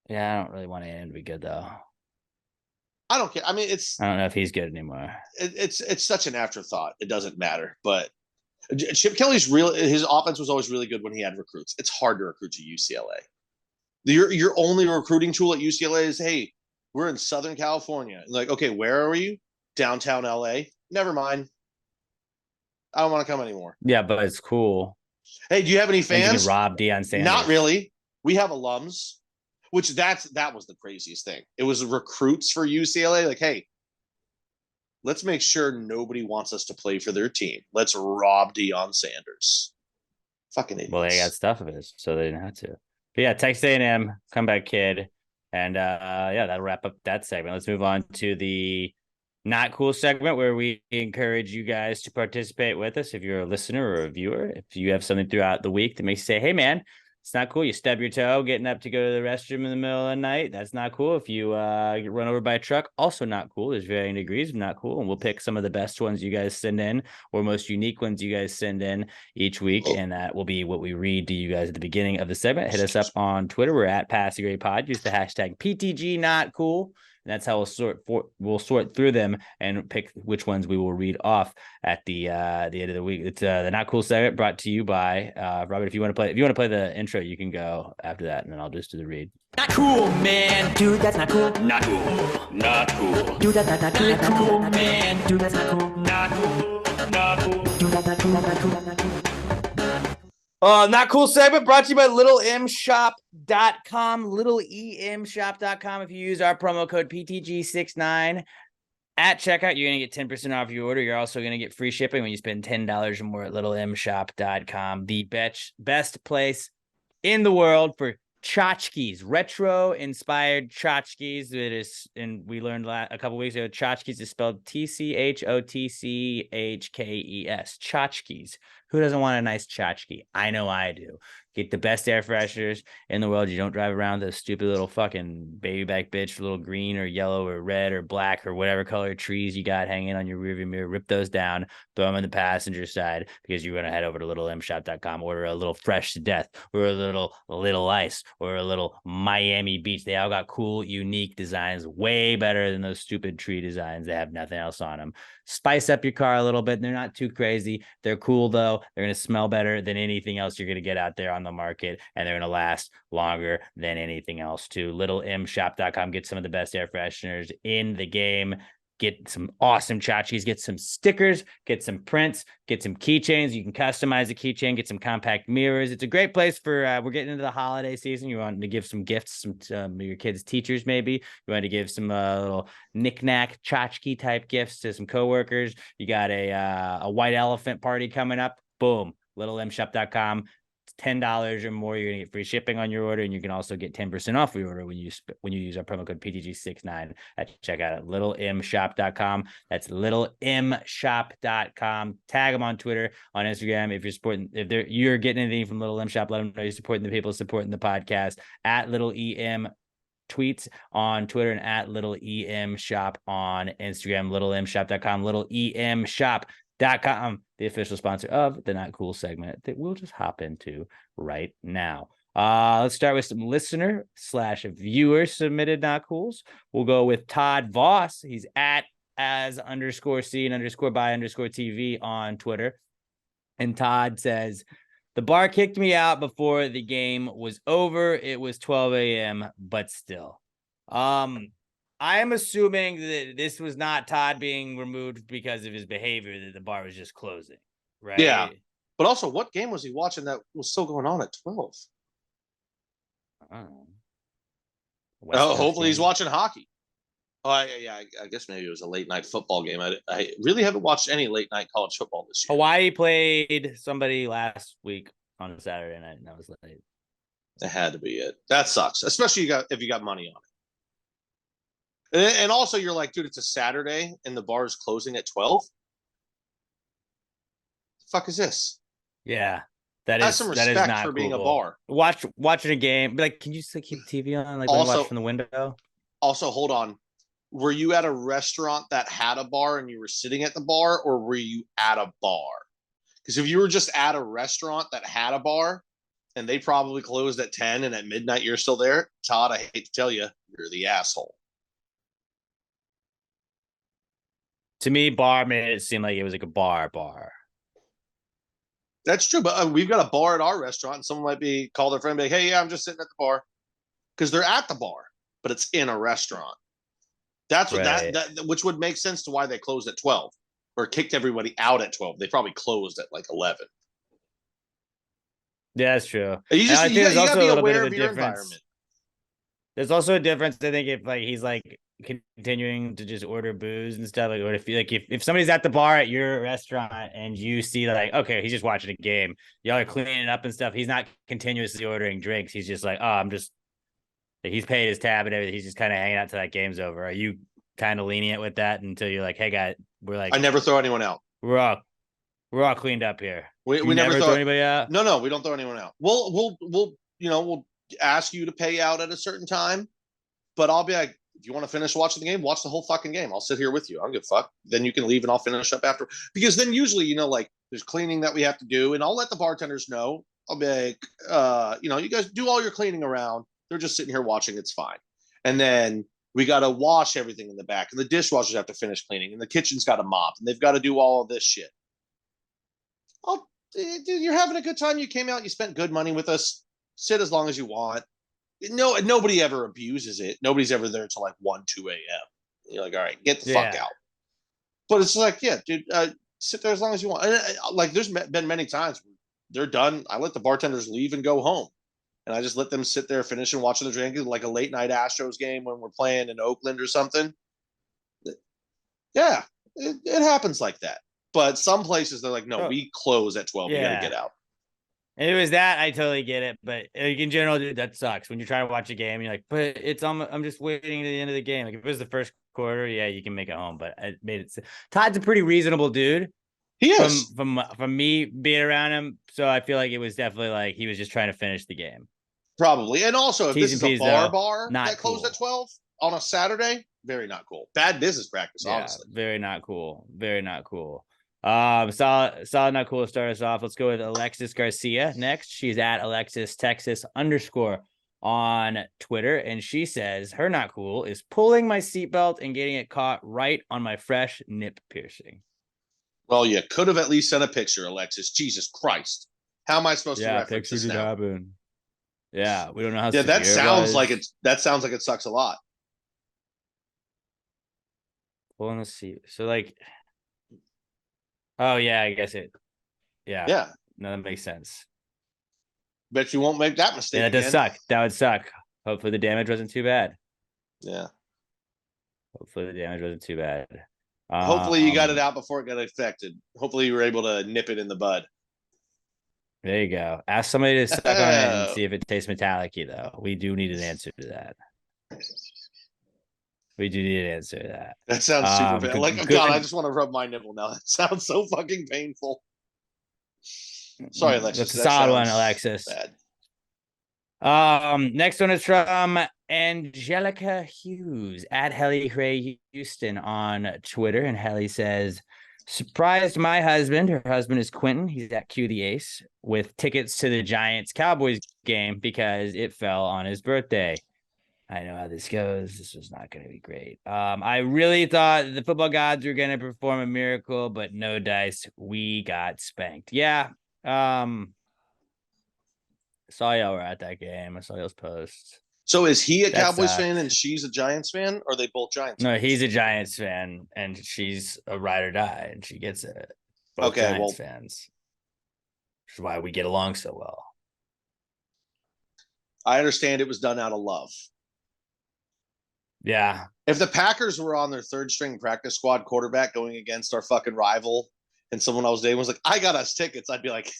Yeah, I don't really want A&M to be good though. I don't care. I mean, I don't know if he's good anymore. It's such an afterthought. It doesn't matter. But Chip Kelly's his offense was always really good when he had recruits. It's hard to recruit to UCLA. Your only recruiting tool at UCLA is, hey, we're in Southern California. Like, okay, where are you? Downtown LA. Never mind. I don't want to come anymore. Yeah, but it's cool. Hey, do you have any fans? Rob Deion Sanders. Not really. We have alums, which that was the craziest thing. It was recruits for UCLA. Like, hey, let's make sure nobody wants us to play for their team. Let's rob Deion Sanders. Fucking idiots. Well, they got stuff of it, so they didn't have to. But yeah, Texas A&M, comeback kid. And yeah, that'll wrap up that segment. Let's move on to the not cool segment where we encourage you guys to participate with us. If you're a listener or a viewer, if you have something throughout the week that makes you say, hey, man, it's not cool. You stub your toe getting up to go to the restroom in the middle of the night. That's not cool. If you get run over by a truck, also not cool. There's varying degrees of not cool. And we'll pick some of the best ones you guys send in or most unique ones you guys send in each week. And that will be what we read to you guys at the beginning of the segment. Hit us up on Twitter. We're at Pass the Grade Pod. Use the hashtag PTG not cool. And that's how we'll sort through them and pick which ones we will read off at the end of the week. It's the Not Cool segment brought to you by Robert. If you want to play the intro, you can go after that, and then I'll just do the read. Not cool, man. Dude, that's not cool. Not cool. Not cool. Dude, that's not cool. Not cool, man. Dude, that's not cool. Not cool. Not cool. Dude, that's not cool. Not cool. Not cool. Not cool segment brought to you by littlemshop.com, littleemshop.com. If you use our promo code PTG69 at checkout, you're going to get 10% off your order. You're also going to get free shipping when you spend $10 or more at littlemshop.com, the best place in the world for tchotchkes, retro-inspired tchotchkes. It is, and we learned a couple weeks ago, tchotchkes is spelled Tchotchkes. Tchotchkes. Who doesn't want a nice tchotchke? I know I do. Get the best air fresheners in the world. You don't drive around those stupid little fucking baby back bitch, little green or yellow or red or black or whatever color trees you got hanging on your rearview mirror. Rip those down, throw them in the passenger side because you're going to head over to littlemshop.com, order a little fresh to death or a little ice or a little Miami Beach. They all got cool, unique designs, way better than those stupid tree designs. They have nothing else on them. Spice up your car a little bit. They're not too crazy. They're cool, though. They're going to smell better than anything else you're going to get out there on the market, and they're going to last longer than anything else, too. littlemshop.com. Get some of the best air fresheners in the game. Get some awesome tchotchkes, get some stickers, get some prints, get some keychains. You can customize the keychain, get some compact mirrors. It's a great place for, we're getting into the holiday season. You want to give some gifts to your kids' teachers, maybe. You want to give some little knick-knack tchotchke type gifts to some coworkers. You got a white elephant party coming up. Boom, littlemshop.com. $10 or more, you're gonna get free shipping on your order, and you can also get 10% off your order when you use our promo code PTG69 at checkout at littlemshop.com. That's littlemshop.com. Tag them on Twitter, on Instagram. If you're getting anything from Little M Shop, let them know you're supporting the people supporting the podcast at Little EM tweets on Twitter and at Little EM Shop on Instagram. littlemshop.com, littlemshop.com, the official sponsor of the Not Cool segment that we'll just hop into right now. Let's start with some listener/viewer submitted Not Cools. We'll go with Todd Voss. He's at as_C_by_TV on Twitter. And Todd says, the bar kicked me out before the game was over. It was 12 a.m., but still. I am assuming that this was not Todd being removed because of his behavior, that the bar was just closing, right? Yeah. But also, what game was he watching that was still going on at 12? I don't know. Hopefully he's watching hockey. Oh, I guess maybe it was a late night football game. I really haven't watched any late night college football this year. Hawaii played somebody last week on a Saturday night, and that was late. It had to be it. That sucks, especially if you got money on it. And also, you're like, dude, it's a Saturday and the bar is closing at 12. The fuck is this? Yeah, Have some respect for being a bar. Watching a game, like, can you still keep the TV on, like, when you watch from the window? Also, hold on. Were you at a restaurant that had a bar and you were sitting at the bar, or were you at a bar? Because if you were just at a restaurant that had a bar and they probably closed at 10 and at midnight you're still there, Todd, I hate to tell you, you're the asshole. To me, bar made it seem like it was like a bar. That's true, but we've got a bar at our restaurant, and someone might be call their friend and be like, hey, yeah, I'm just sitting at the bar. Because they're at the bar, but it's in a restaurant. That's what that which would make sense to why they closed at 12 or kicked everybody out at 12. They probably closed at like 11. Yeah, that's true. You got to be aware of your environment. There's also a difference. I think if like he's like continuing to just order booze and stuff? Like, or if somebody's at the bar at your restaurant and you see like, okay, he's just watching a game, y'all are cleaning up and stuff. He's not continuously ordering drinks. He's just like, oh, he's paid his tab and everything. He's just kind of hanging out till that game's over. Are you kind of lenient with that until you're like, hey, guys, I never throw anyone out. We're all cleaned up here. We never throw anybody out. No, we don't throw anyone out. We'll ask you to pay out at a certain time, but I'll be like, if you want to finish watching the game, watch the whole fucking game. I'll sit here with you. I don't give a fuck. Then you can leave and I'll finish up after. Because then usually, like there's cleaning that we have to do, and I'll let the bartenders know. I'll be like, you guys do all your cleaning around. They're just sitting here watching. It's fine. And then we got to wash everything in the back, and the dishwashers have to finish cleaning, and the kitchen's got to mop, and they've got to do all of this shit. Dude, you're having a good time. You came out, you spent good money with us. Sit as long as you want. No, nobody ever abuses it. Nobody's ever there till like 1, 2 a.m. You're like, all right, get the fuck out. But it's like, yeah, dude, sit there as long as you want. And like, there's been many times where they're done. I let the bartenders leave and go home, and I just let them sit there, finish and watching the drink, like a late night Astros game when we're playing in Oakland or something. Yeah, it happens like that. But some places they're like, no, we close at 12. Yeah. You got to get out. And it was that, I totally get it. But like, in general, dude, that sucks. When you're trying to watch a game, you're like, but I'm just waiting to the end of the game. Like if it was the first quarter, yeah, you can make it home. But I made it. Todd's a pretty reasonable dude. He is. From me being around him. So I feel like it was definitely like he was just trying to finish the game. Probably. And also, if this is a bar that closed cool. at 12 on a Saturday, very not cool. Bad business practice, honestly. Very not cool. Very not cool. Solid, not cool to start us off. Let's go with Alexis Garcia next. She's at Alexis Texas _ on Twitter, and she says her not cool is pulling my seatbelt and getting it caught right on my fresh nip piercing. Well, you could have at least sent a picture, Alexis. Jesus Christ, how am I supposed to reference this now? Happen. Yeah, we don't know how. Yeah, that sounds like it. That sounds like it sucks a lot. Pulling the seat, so like. Oh yeah, I guess it. Yeah. Yeah. No, that makes sense. Bet you won't make that mistake. Yeah, that does suck. That would suck. Hopefully the damage wasn't too bad. Yeah. Hopefully the damage wasn't too bad. Hopefully you got it out before it got infected. Hopefully you were able to nip it in the bud. There you go. Ask somebody to suck on it and see if it tastes metallic-y, though. We do need an answer to that. We do need an answer to that. That sounds super bad. Like, God, I just want to rub my nipple now. That sounds so fucking painful. Sorry, Alexis. That's a solid one, Alexis. Bad. Next one is from Angelica Hughes at Helly Gray Houston on Twitter. And Helly says, surprised my husband. Her husband is Quentin. He's at Q the Ace with tickets to the Giants Cowboys game because it fell on his birthday. I know how this goes. This was not going to be great. I really thought the football gods were going to perform a miracle, but no dice. We got spanked. Yeah. Saw y'all were at that game. I saw y'all's posts. So is he a Cowboys fan and she's a Giants fan? Or are they both Giants fans? No, fans? He's a Giants fan and she's a ride or die and she gets it. Both okay, Giants fans. Which is why we get along so well. I understand it was done out of love. Yeah. If the Packers were on their third string practice squad quarterback going against our fucking rival and someone else dating was like, I got us tickets, I'd be like,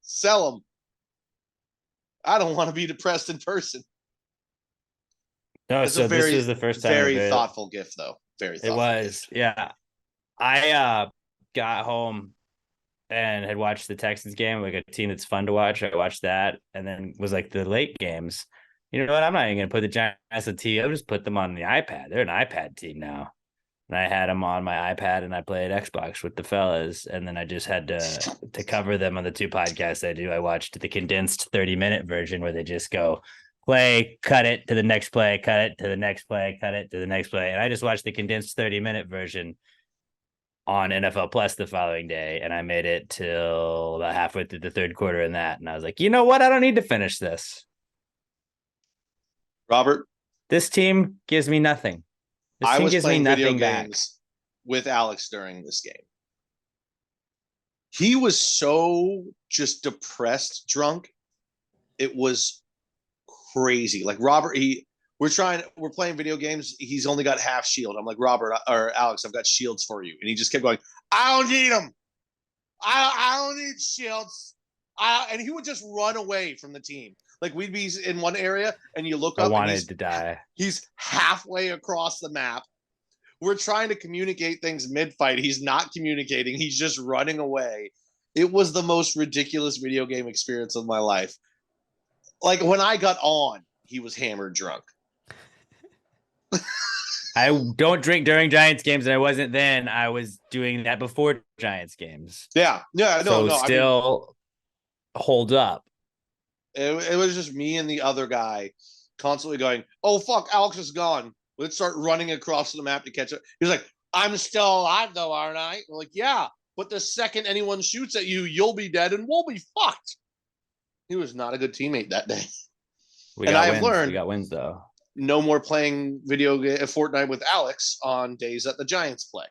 sell them. I don't want to be depressed in person. No, so this was the first time. Very thoughtful gift, though. Very thoughtful. It was, gift. Yeah. I got home and had watched the Texans game, like a team that's fun to watch. I watched that and then was like the late games. You know what? I'm not even going to put the Giants on TV. I'll just put them on the iPad. They're an iPad team now. And I had them on my iPad and I played Xbox with the fellas. And then I just had to cover them on the two podcasts I do. I watched the condensed 30-minute version where they just go play, cut it to the next play, cut it to the next play, cut it to the next play. And I just watched the condensed 30-minute version on NFL Plus the following day. And I made it till about halfway through the third quarter in that. And I was like, you know what? I don't need to finish this. Robert, this team gives me nothing. I was playing video games with Alex during this game. He was so just depressed, drunk. It was crazy. Like Robert, we're we're playing video games. He's only got half shield. I'm like, Robert or Alex, I've got shields for you. And he just kept going, I don't need them. I don't need shields. And he would just run away from the team. Like we'd be in one area and you look I up wanted to die. He's halfway across the map. We're trying to communicate things mid-fight. He's not communicating. He's just running away. It was the most ridiculous video game experience of my life. Like when I got on, he was hammered drunk. I don't drink during Giants games, and I wasn't then. I was doing that before Giants games. Yeah. So still hold up. It was just me and the other guy constantly going, oh, fuck, Alex is gone. Let's start running across the map to catch up. He's like, I'm still alive, though, aren't I? We're like, yeah, but the second anyone shoots at you, you'll be dead and we'll be fucked. He was not a good teammate that day. We got wins, though. No more playing Fortnite with Alex on days that the Giants play.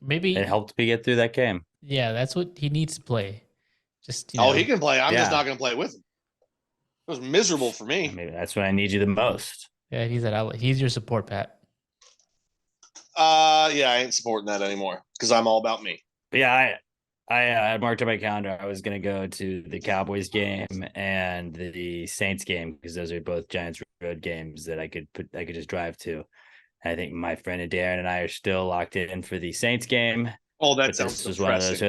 Maybe it helped me get through that game. Yeah, that's what he needs to play. Just he can play. I'm just not going to play with him. It was miserable for me. Maybe that's when I need you the most. Yeah, he's that outlet. He's your support, Pat. Yeah, I ain't supporting that anymore because I'm all about me. But yeah, I marked on my calendar. I was gonna go to the Cowboys game and the Saints game because those are both Giants road games that I could just drive to. And I think my friend Darren and I are still locked in for the Saints game. Oh, that sounds depressing. One of those. So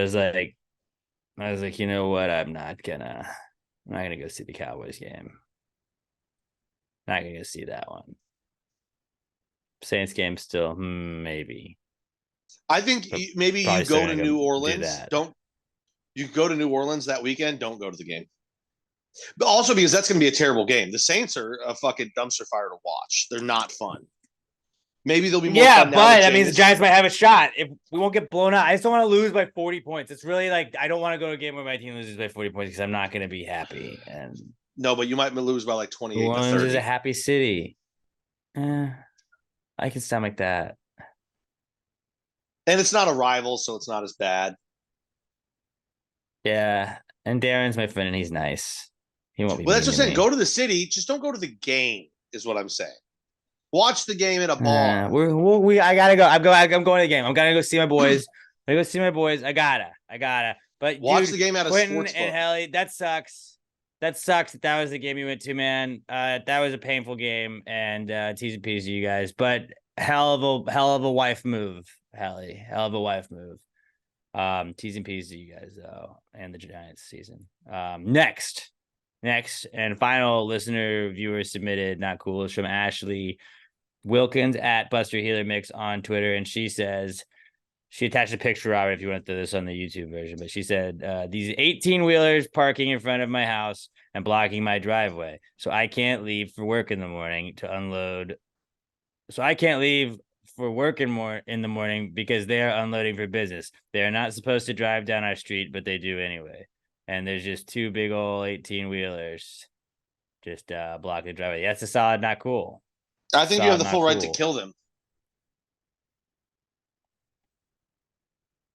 I was like, you know what? I'm not gonna go see the Cowboys game. Not gonna go see that one. Saints game still, maybe. I think maybe you go to New Orleans. You go to New Orleans that weekend. Don't go to the game. But also because that's going to be a terrible game. The Saints are a fucking dumpster fire to watch. They're not fun. Maybe they'll be more fun. Yeah, but that means the Giants might have a shot. If we won't get blown out, I just don't want to lose by 40 points. It's really like I don't want to go to a game where my team loses by 40 points because I'm not going to be happy. And no, but you might lose by like 28 New Orleans to 30. is a happy city. I can stomach that. And it's not a rival, so it's not as bad. Yeah, and Darren's my friend, and he's nice. He won't be. Well, that's what I'm saying. Go to the city, just don't go to the game. Is what I'm saying. Watch the game at a bar. I gotta go. I'm going to the game. I'm gonna go see my boys. I go see my boys. I gotta. But watch the game at a Quentin sports and Helly, that sucks. That was the game you went to, man. That was a painful game, and T's and P's to you guys. But hell of a wife move, Helly. Hell of a wife move. T's and P's to you guys though, and the Giants season. Next and final listener viewer submitted not cool is from Ashley Wilkins at Buster Healer Mix on Twitter, and she says she attached a picture, Robert, if you want to throw this on the YouTube version, but she said these 18-wheelers parking in front of my house and blocking my driveway, so I can't leave for work in the morning to unload. So I can't leave for work in the morning because they are unloading for business. They are not supposed to drive down our street, but they do anyway. And there's just two big old 18-wheelers just block the driveway. That's a solid not cool. I think you have the full right to kill them.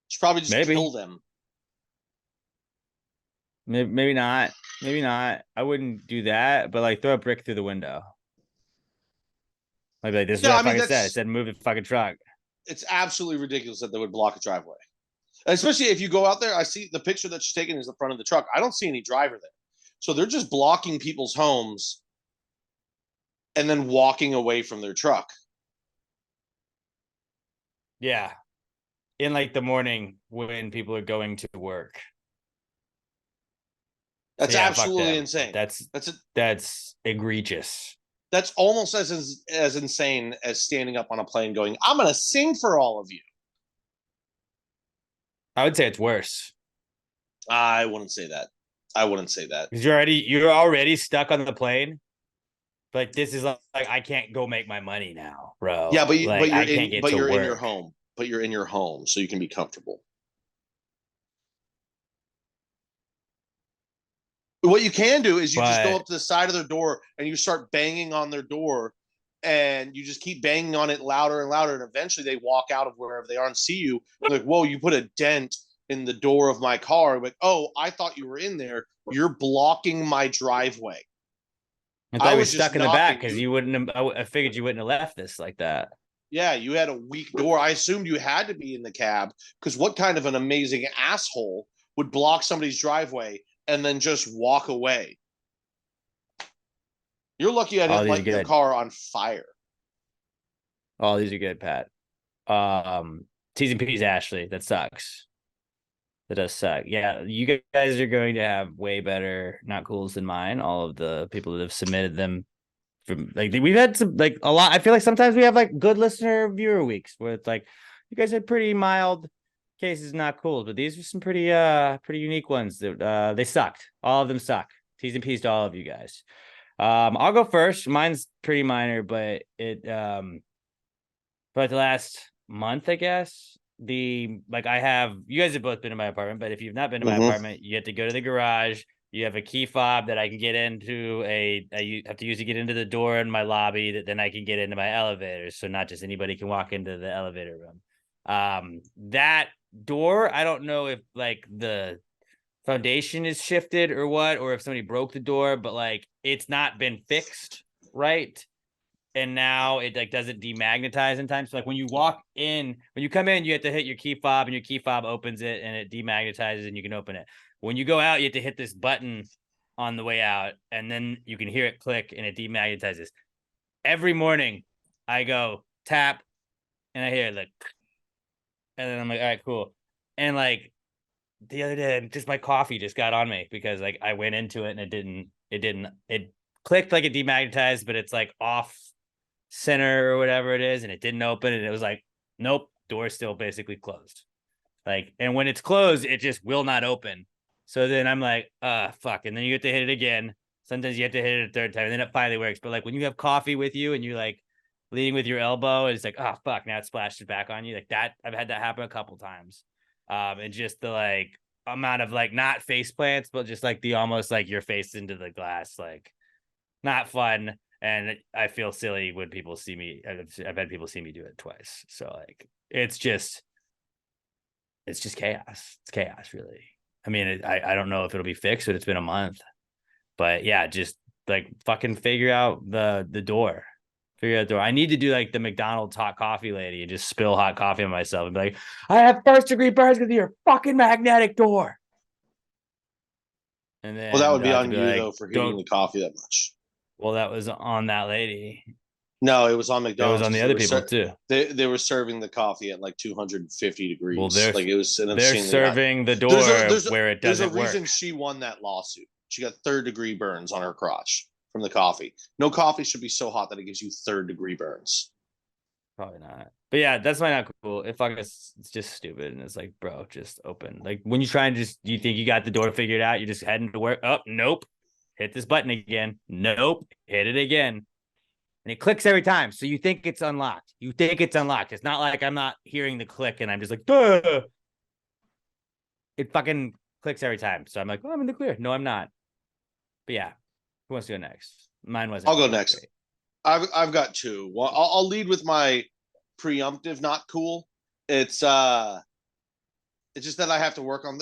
You should probably just kill them. Maybe not. I wouldn't do that, but like throw a brick through the window. Like this is what I fucking said. I said move the fucking truck. It's absolutely ridiculous that they would block a driveway. Especially if you go out there, I see the picture that she's taking is the front of the truck. I don't see any driver there. So they're just blocking people's homes and then walking away from their truck. Yeah. In like the morning when people are going to work. That's absolutely insane. That's egregious. That's almost as insane as standing up on a plane going, I'm going to sing for all of you. I would say it's worse. I wouldn't say that. Because you're already stuck on the plane. Like this is like I can't go make my money now, bro. Yeah, but you're in your home. But you're in your home, so you can be comfortable. What you can do is just go up to the side of their door and you start banging on their door, and you just keep banging on it louder and louder, and eventually they walk out of wherever they are and see you. They're like, whoa, you put a dent in the door of my car. I'm like, oh, I thought you were in there. You're blocking my driveway. I thought I we were was just stuck in the back knocking because you. you wouldn't have. I figured you wouldn't have left this like that. Yeah, you had a weak door. I assumed you had to be in the cab because what kind of an amazing asshole would block somebody's driveway and then just walk away? You're lucky I Oh, didn't these are light your good. car on fire. Oh, these are good, Pat. T's and P's, Ashley. That sucks. That does suck. Yeah, you guys are going to have way better not cools than mine. All of the people that have submitted them from like we've had some like a lot. I feel like sometimes we have like good listener viewer weeks where it's like you guys had pretty mild cases, not cool, but these are some pretty unique ones that they sucked. All of them suck. T's and P's to all of you guys. I'll go first. Mine's pretty minor, but it for like the last month, I guess. I have you guys have both been in my apartment, but if you've not been to my apartment, you have to go to the garage. You have a key fob that I can get into I have to use to get into the door in my lobby that then I can get into my elevator. So not just anybody can walk into the elevator room. That door, I don't know if like the foundation is shifted or what, or if somebody broke the door, but like it's not been fixed right. And now it like doesn't demagnetize in time. So like when you walk in, when you come in, you have to hit your key fob and your key fob opens it and it demagnetizes and you can open it. When you go out, you have to hit this button on the way out and then you can hear it click and it demagnetizes. Every morning I go tap and I hear it like, and then I'm like, all right, cool. And like the other day, just my coffee just got on me because like I went into it and it clicked like it demagnetized, but it's like off center or whatever it is, and it didn't open, and it was like, nope, door's still basically closed. Like, and when it's closed, it just will not open. So then I'm like, fuck. And then you have to hit it again. Sometimes you have to hit it a third time, and then it finally works. But like when you have coffee with you and you're like leading with your elbow, it's like, oh fuck, now it splashes back on you. Like that, I've had that happen a couple times. And just the like amount of like not face plants, but just like the almost like your face into the glass, like not fun. And I feel silly when people see me. I've had people see me do it twice. So like, it's just chaos. It's chaos, really. I mean, I don't know if it'll be fixed, but it's been a month. But yeah, just like fucking figure out the door. Figure out the door. I need to do like the McDonald's hot coffee lady and just spill hot coffee on myself and be like, I have first-degree burns because of your fucking magnetic door. And then Well, that would be I'll have on to you like, though for heating don't. the coffee that much. Well, that was on that lady. No, it was on It McDonald's. was on the other people too. They were serving the coffee at like 250 degrees. Well, they're like it was an they're insanely serving the door where it there's a doesn't reason work. she won that lawsuit. She got third-degree burns on her crotch from the coffee. No coffee should be so hot that it gives you third-degree burns. Probably not. But yeah, that's why not cool. It's just stupid. And it's like, bro, just open. Like when you try and just you think you got the door figured out, you're just heading to work. Oh, nope. Hit this button again. Nope. Hit it again. And it clicks every time. So you think it's unlocked. You think it's unlocked. It's not like I'm not hearing the click and I'm just like, duh. It fucking clicks every time. So I'm like, oh, I'm in the clear. No, I'm not. But yeah. Who wants to go next? Mine wasn't. I'll go next. Great. I've got two. Well, I'll lead with my preemptive not cool. It's just that I have to work on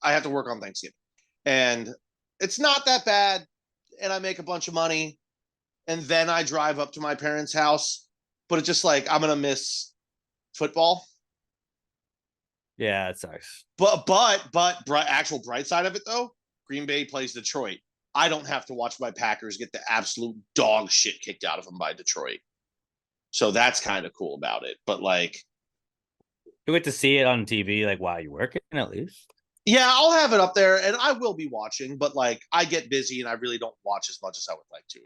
I have to work on Thanksgiving. And it's not that bad and I make a bunch of money and then I drive up to my parents' house, but it's just like I'm going to miss football. Yeah, it sucks. But actual bright side of it though, Green Bay plays Detroit. I don't have to watch my Packers get the absolute dog shit kicked out of them by Detroit. So that's kind of cool about it. But like, you get to see it on TV, like while you're working at least. Yeah, I'll have it up there and I will be watching, but like I get busy and I really don't watch as much as I would like to.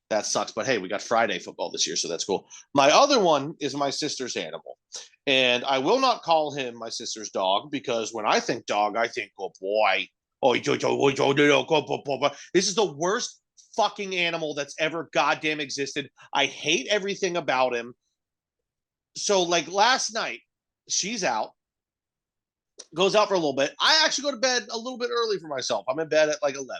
That sucks. But hey, we got Friday football this year, so that's cool. My other one is my sister's animal. And I will not call him my sister's dog because when I think dog, I think, oh boy. This is the worst fucking animal that's ever goddamn existed. I hate everything about him. So like last night, she's out, goes out for a little bit. I actually go to bed a little bit early for myself. I'm in bed at like 11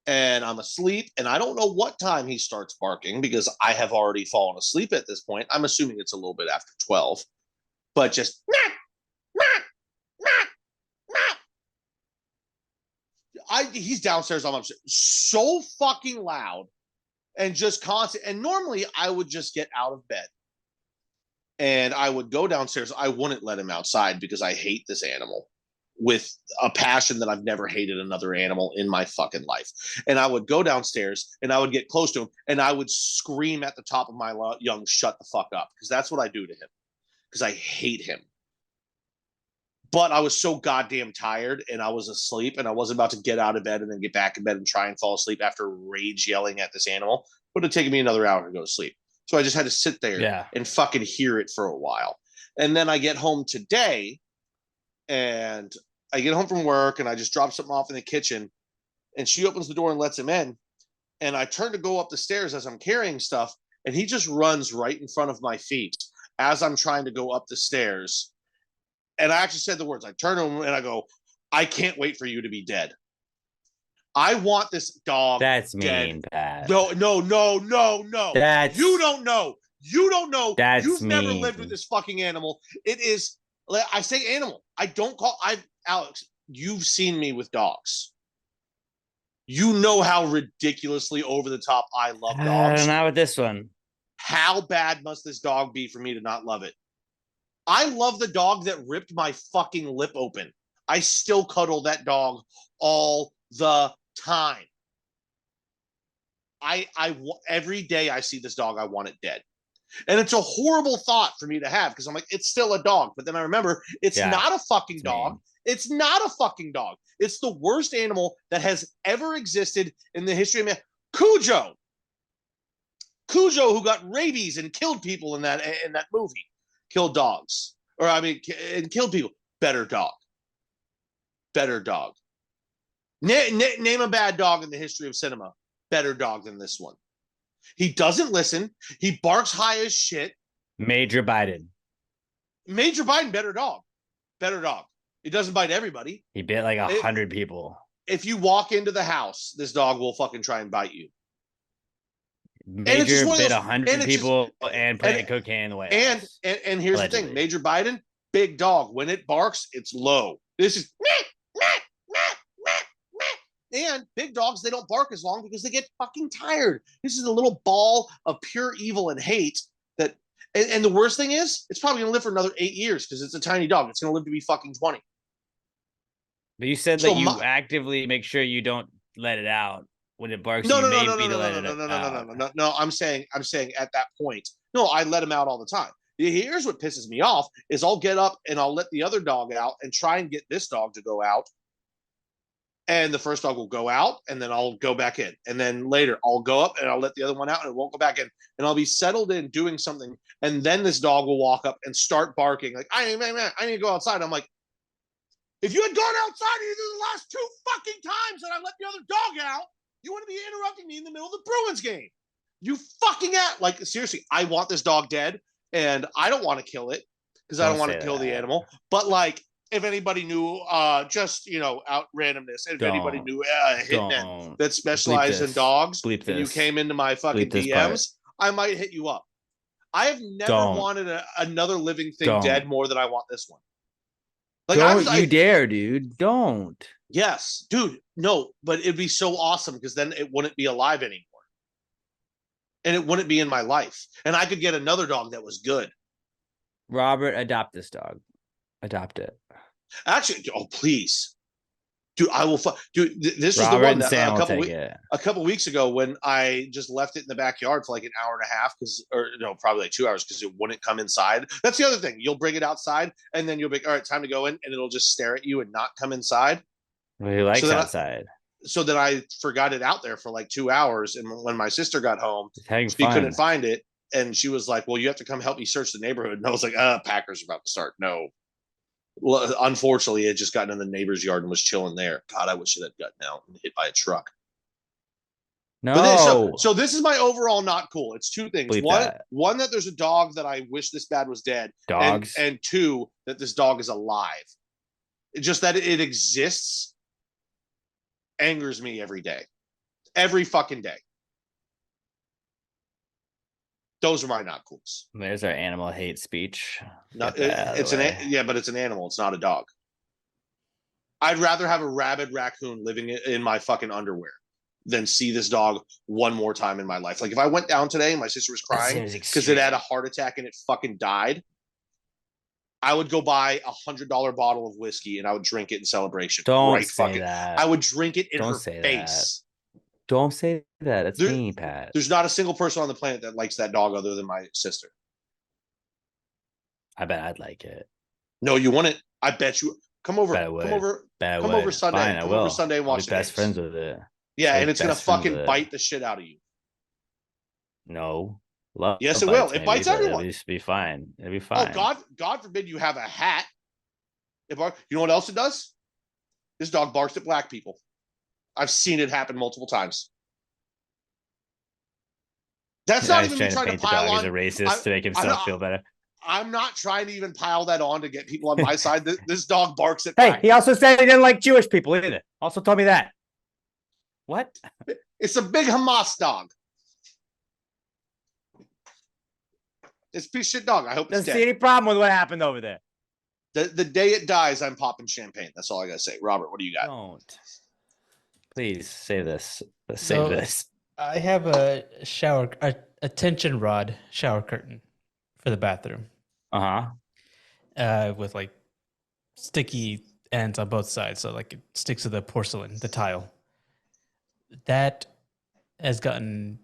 and I'm asleep and I don't know what time he starts barking because I have already fallen asleep at this point. I'm assuming it's a little bit after 12, but just he's downstairs. I'm upstairs. So fucking loud and just constant. And normally I would just get out of bed and I would go downstairs. I wouldn't let him outside because I hate this animal with a passion that I've never hated another animal in my fucking life. And I would go downstairs and I would get close to him and I would scream at the top of my lungs, shut the fuck up. Because that's what I do to him. Because I hate him. But I was so goddamn tired and I was asleep and I wasn't about to get out of bed and then get back in bed and try and fall asleep after rage yelling at this animal. It would have taken me another hour to go to sleep. So I just had to sit there and fucking hear it for a while. And then I get home today and I get home from work and I just drop something off in the kitchen and she opens the door and lets him in. And I turn to go up the stairs as I'm carrying stuff and he just runs right in front of my feet as I'm trying to go up the stairs. And I actually said the words. I turn to him and I go, I can't wait for you to be dead. I want this dog. That's dead. mean, Pat. No. That's you don't know. You don't know. That's You've never mean. lived with this fucking animal. It is. I say animal. I don't call. Alex. You've seen me with dogs. You know how ridiculously over the top I love dogs. Not with this one. How bad must this dog be for me to not love it? I love the dog that ripped my fucking lip open. I still cuddle that dog all the time. Every day I see this dog, I want it dead. And it's a horrible thought for me to have because I'm like, it's still a dog. But then I remember it's not a fucking dog. It's not a fucking dog. It's the worst animal that has ever existed in the history of man. Cujo, who got rabies and killed people in that movie. Killed dogs. And killed people. Better dog. Name a bad dog in the history of cinema. Better dog than this one. He doesn't listen. He barks high as shit. Major Biden, better dog. He doesn't bite everybody. He bit like 100 people. If you walk into the house, this dog will fucking try and bite you. Major bit 100 people and planted cocaine in the way. And here's the thing. Major Biden, big dog. When it barks, it's low. This is and big dogs, they don't bark as long because they get fucking tired. This is a little ball of pure evil and hate that and the worst thing is it's probably gonna live for another 8 years because it's a tiny dog. It's gonna live to be fucking 20. But you said that you actively make sure you don't let it out when it barks. No. I'm saying at that point, no, I let him out all the time. Here's what pisses me off is I'll get up and I'll let the other dog out and try and get this dog to go out. And the first dog will go out and then I'll go back in. And then later I'll go up and I'll let the other one out and it won't go back in. And I'll be settled in doing something. And then this dog will walk up and start barking like, I need to go outside. I'm like, if you had gone outside either the last 2 fucking times that I let the other dog out, you want to be interrupting me in the middle of the Bruins game. You fucking like, seriously, I want this dog dead and I don't want to kill it because I don't want to kill the animal. But like, if anybody knew just, out randomness, if anybody knew a hitman that specialized in dogs and you came into my fucking DMs, I might hit you up. I have never wanted another living thing dead more than I want this one. Like, you dare, dude. Don't. Yes, dude. No, but it'd be so awesome because then it wouldn't be alive anymore. And it wouldn't be in my life. And I could get another dog that was good. Robert, adopt this dog. Adopt it. Actually, please. Dude, I will. Dude, this is Robert the one that a couple weeks ago when I just left it in the backyard for like an hour and a half probably like 2 hours because it wouldn't come inside. That's the other thing. You'll bring it outside and then you'll be all right, time to go in, and it'll just stare at you and not come inside. Well, he likes outside. So then I forgot it out there for like 2 hours, and when my sister got home, she couldn't find it, and she was like, "Well, you have to come help me search the neighborhood." And I was like, Packers are about to start. No. Well, unfortunately, it just got in the neighbor's yard and was chilling there. God, I wish it had gotten out and hit by a truck. No. So this is my overall not cool. It's 2 things. One, that there's a dog that I wish this bad was dead. Dogs. And 2, that this dog is alive. Just that it exists angers me every day. Every fucking day. Those are my not cools. There's our animal hate speech. But it's an animal. It's not a dog. I'd rather have a rabid raccoon living in my fucking underwear than see this dog one more time in my life. Like if I went down today and my sister was crying seems because it had a extreme. heart attack and it fucking died, I would go buy $100 bottle of whiskey and I would drink it in celebration. Don't Right say fucking. that. I would drink it in Don't her say that. face. Don't say that. That's There- mean, Pat. There's not a single person on the planet that likes that dog other than my sister. I bet I'd like it. No, you want it? I bet you. Come over. Bet I would. Come over. Bet I Come would. over Sunday. Fine, I Come will. over Sunday and I'll watch be the best games. friends with it. Yeah, I'll and be it's gonna best friends with fucking it. bite the shit out of you. No. Love Yes, it will. It maybe, bites but everyone. It'll just be fine. It'll be fine. Oh, God forbid you have a hat. You know what else it does? This dog barks at black people. I've seen it happen multiple times. That's Now not he's even me trying to trying to paint the pile dog on. as a racist to make himself feel better. I'm not trying to even pile that on to get people on my side. This dog barks at Hey, black. he also said he didn't like Jewish people either. Also told me that. What? It's a big Hamas dog. It's a piece of shit dog. I hope it's Doesn't see dead. any problem with what happened over there. The day it dies, I'm popping champagne. That's all I gotta say. Robert, what do you got? Don't. Please save this. Save So- this. I have a tension rod shower curtain for the bathroom, with like sticky ends on both sides, so like it sticks to the porcelain, the tile. That has gotten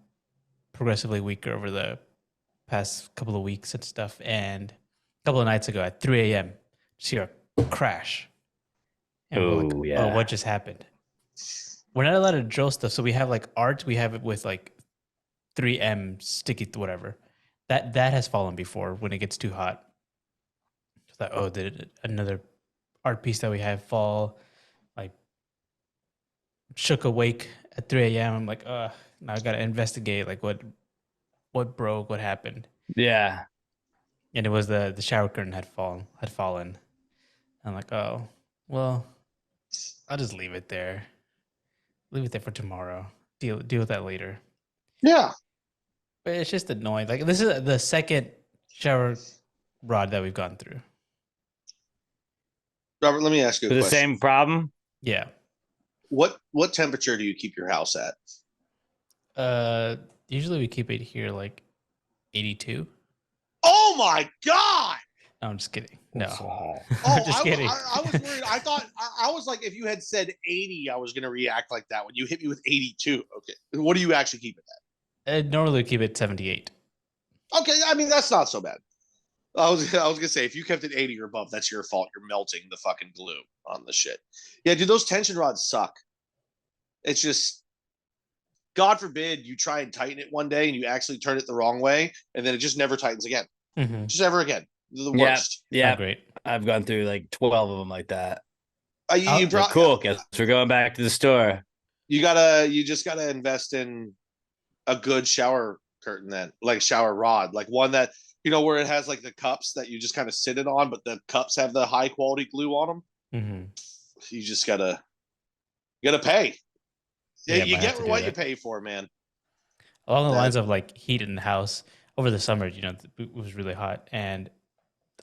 progressively weaker over the past couple of weeks and stuff. And a couple of nights ago at 3 a.m., just hear a crash. And we're like, yeah. oh, what just happened? We're not allowed to drill stuff, so we have like art. We have it with like 3M sticky whatever. That has fallen before when it gets too hot. It's like, oh, did another art piece that we have fall? Like shook awake at 3 a.m. I'm like, now I gotta investigate like what broke, what happened. Yeah. And it was the shower curtain had fallen. I'm like, oh, well, I'll just leave it there. Leave it there for tomorrow. Deal with that later. Yeah. But it's just annoying. Like this is the second shower rod that we've gone through. Robert, let me ask you a For the question. same problem? Yeah. What temperature do you keep your house at? Usually we keep it here like 82. Oh my god! No, I'm just kidding. No. Oh, I'm just kidding. I was worried. I thought I was like, if you had said 80, I was gonna react like that. When you hit me with 82, okay. What do you actually keep it I normally keep it 78. at? Okay, I mean that's not so bad. I was gonna say if you kept it 80 or above, that's your fault. You're melting the fucking glue on the shit. Yeah, dude, those tension rods suck. It's just, God forbid you try and tighten it one day and you actually turn it the wrong way, and then it just never tightens again. Mm-hmm. Just ever again. They're the Yeah. worst. Yeah. Great. I've gone through like 12 of them like that. You Like, cool. Guess we're going back to the store. You just gotta invest in a good shower curtain then, like shower rod, like one that where it has like the cups that you just kind of sit it on, but the cups have the high quality glue on them. Mm-hmm. You just gotta pay. Yeah, you might have get to do what that. you pay for, man. Along the That- lines of like heat in the house over the summer, it was really hot, and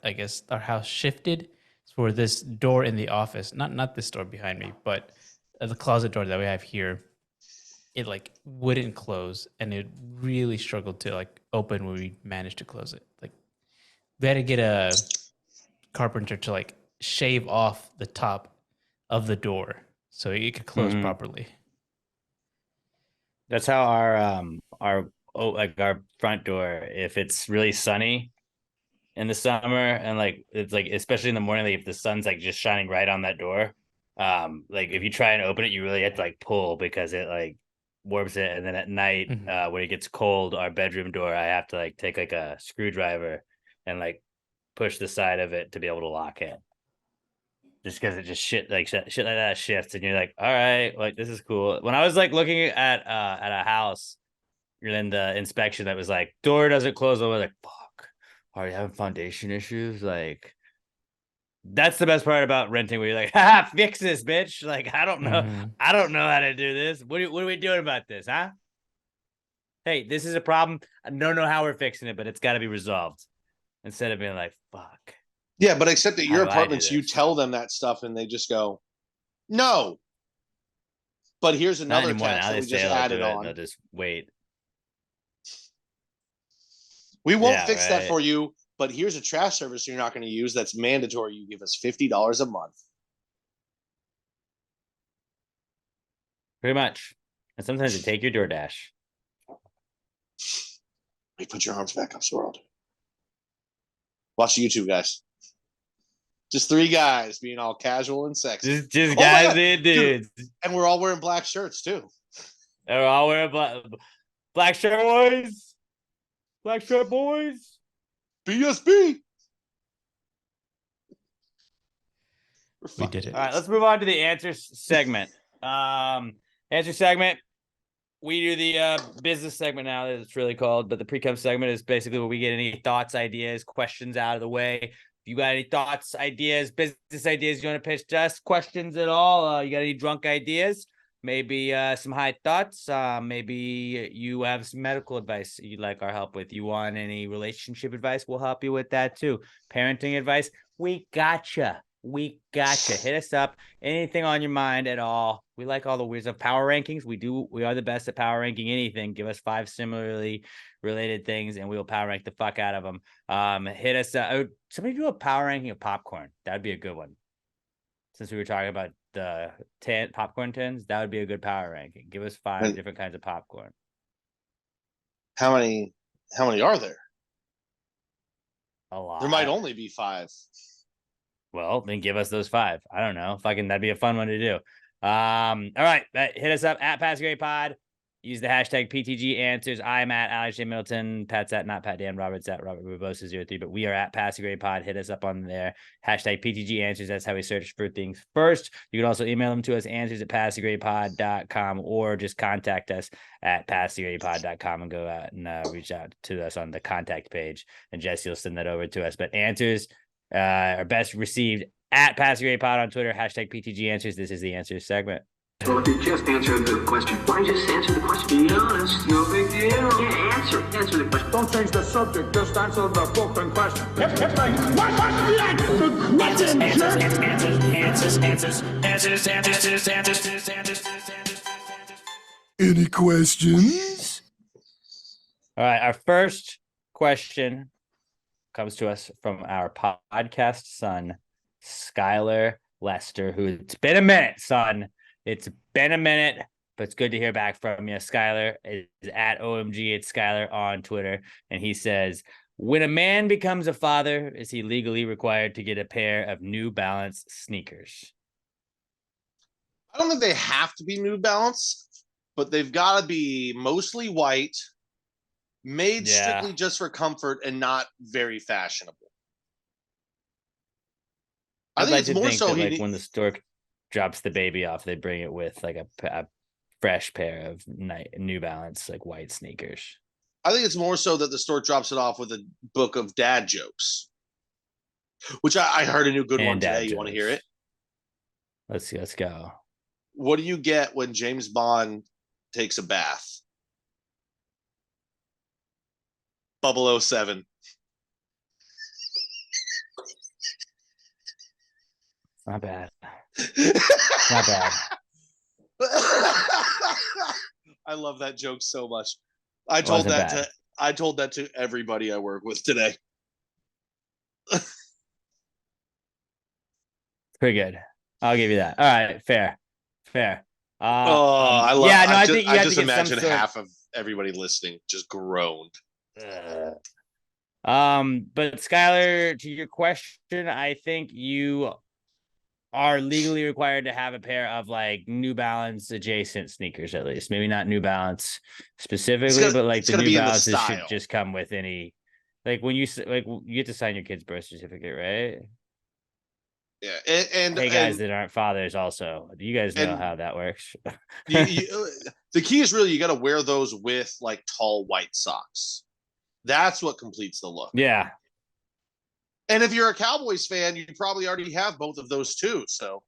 I guess our house shifted for this door in the office, not this door behind me, but the closet door that we have here. It like wouldn't close, and it really struggled to like open when we managed to close it. Like we had to get a carpenter to like shave off the top of the door so it could close Mhm. properly. That's how our front door, if it's really sunny in the summer and like it's like especially in the morning, like if the sun's like just shining right on that door, like if you try and open it, you really have to like pull because it like warps it. And then at night, Mhm. when it gets cold, our bedroom door, I have to like take like a screwdriver and like push the side of it to be able to lock it. Just because it just shit like that shifts, and you're like, all right, like this is cool. When I was like looking at a house, you're in the inspection that was like door doesn't close. I was like, fuck, are you having foundation issues? Like, that's the best part about renting, where you're like, ha, fix this, bitch. Like, I don't know, Mhm. I don't know how to do this. What are we doing about this, huh? Hey, this is a problem. I don't know how we're fixing it, but it's got to be resolved. Instead of being like, fuck. Yeah, but except at How your do I do apartments, you this? tell them that stuff and they just go, no. But here's Not another anymore. tax Now that they we say just they'll added do it. on. They'll just wait. We won't Yeah, fix that right. for you, but here's a trash service you're not going to use that's mandatory. You give us $50 a month. Pretty much. And sometimes they take your DoorDash. Hey, put your arms back up, Swirl. Watch YouTube, guys. Just three guys being all casual and sexy. Just Oh my guys God, and dude. dudes. And we're all wearing black shirts, too. They're all wearing black shirt boys. Black shirt boys. BSB. We did it. All right, let's move on to the answers segment. Answer segment. We do the business segment now that it's really called, but the Precome segment is basically where we get any thoughts, ideas, questions out of the way. If you got any thoughts, ideas, business ideas you want to pitch to us, questions at all, you got any drunk ideas, maybe some high thoughts, maybe you have some medical advice you'd like our help with. You want any relationship advice, we'll help you with that too. Parenting advice, we gotcha. We gotcha. Hit us up. Anything on your mind at all. We like all the weird stuff. Power rankings. We are the best at power ranking anything. Give us 5 similarly related things and we'll power rank the fuck out of them. Hit us up. Somebody do a power ranking of popcorn. That'd be a good one. Since we were talking about the popcorn tins, that would be a good power ranking. Give us 5 different kinds of popcorn. How many are there? A lot. There might only be 5. Well, then give us those 5. I don't know. That'd be a fun one to do. All right. Hit us up at Pass Grade Pod. Use the hashtag PTG Answers. I'm at Alex J. Middleton. Pat's at not Pat Dan. Robert's at Robert Rubosa03. But we are at Pass Grade Pod. Hit us up on there. Hashtag PTG Answers. That's how we search for things first. You can also email them to us, answers at passthegradepod.com, or just contact us at passthegradepod.com and go out and reach out to us on the contact page. And Jesse will send that over to us. But answers are best received at Pass Grade Pod on Twitter. Hashtag PTG Answers. This is the Answers segment. Well, if you just answered the question, why don't you just answer the question? Be honest, no big deal. Yeah, answer the question. Don't change the subject, just answer the fucking question. Any questions? All right, our first question comes to us from our podcast son, Skylar Lester, who it's been a minute, son. It's been a minute, but it's good to hear back from you. Skylar is at OMG. It's Skylar on Twitter. And he says, when a man becomes a father, is he legally required to get a pair of New Balance sneakers? I don't think they have to be New Balance, but they've got to be mostly white, made strictly just for comfort and not very fashionable. I think it's more so that, when the store drops the baby off, they bring it with like a fresh pair of New Balance, like white sneakers. I think it's more so that the store drops it off with a book of dad jokes, which I heard a new good one today. You want to hear it? Let's go. What do you get when James Bond takes a bath? 007. Not bad. Not bad. I love that joke so much. I told that to everybody I work with today. Pretty good. I'll give you that. All right, fair. I love. Yeah, no, I just imagine half of everybody listening just groaned. But Skylar, to your question, I think you are legally required to have a pair of like New Balance adjacent sneakers, at least. Maybe not New Balance specifically, but like the New Balances should just come with any. Like when you get to sign your kid's birth certificate, right? Yeah, and hey guys that aren't fathers, also, do you guys know how that works? The key is really you got to wear those with like tall white socks. That's what completes the look. Yeah. And if you're a Cowboys fan, you probably already have both of those too. So,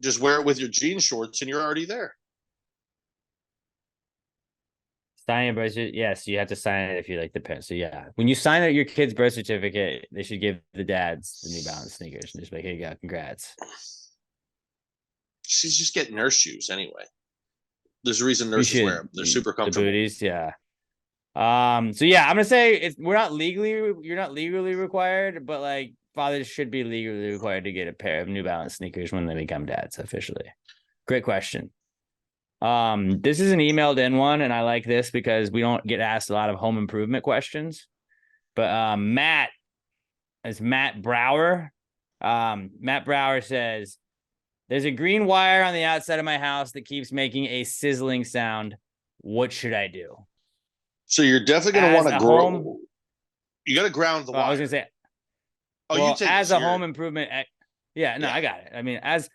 just wear it with your jean shorts and you're already there. Sign your birth certificate. Yes, you have to sign it if you're like the parent. So yeah, when you sign out your kid's birth certificate, they should give the dads the New Balance sneakers and just be like, here you go, congrats. She's just getting nurse shoes anyway. There's a reason You nurses should- wear them. They're super The comfortable. booties, yeah. So yeah, I'm gonna say you're not legally required, but like fathers should be legally required to get a pair of New Balance sneakers when they become dads officially. Great question. This is an emailed in one, and I like this because we don't get asked a lot of home improvement questions. But Matt Brower. Matt Brower says, "There's a green wire on the outside of my house that keeps making a sizzling sound. What should I do?" So you're definitely going to As want to a grow. home- You got to ground the Well, wire. I was gonna say, oh, well, you take as this, a you're- home improvement, yeah, no, Yeah. I got it. I mean, as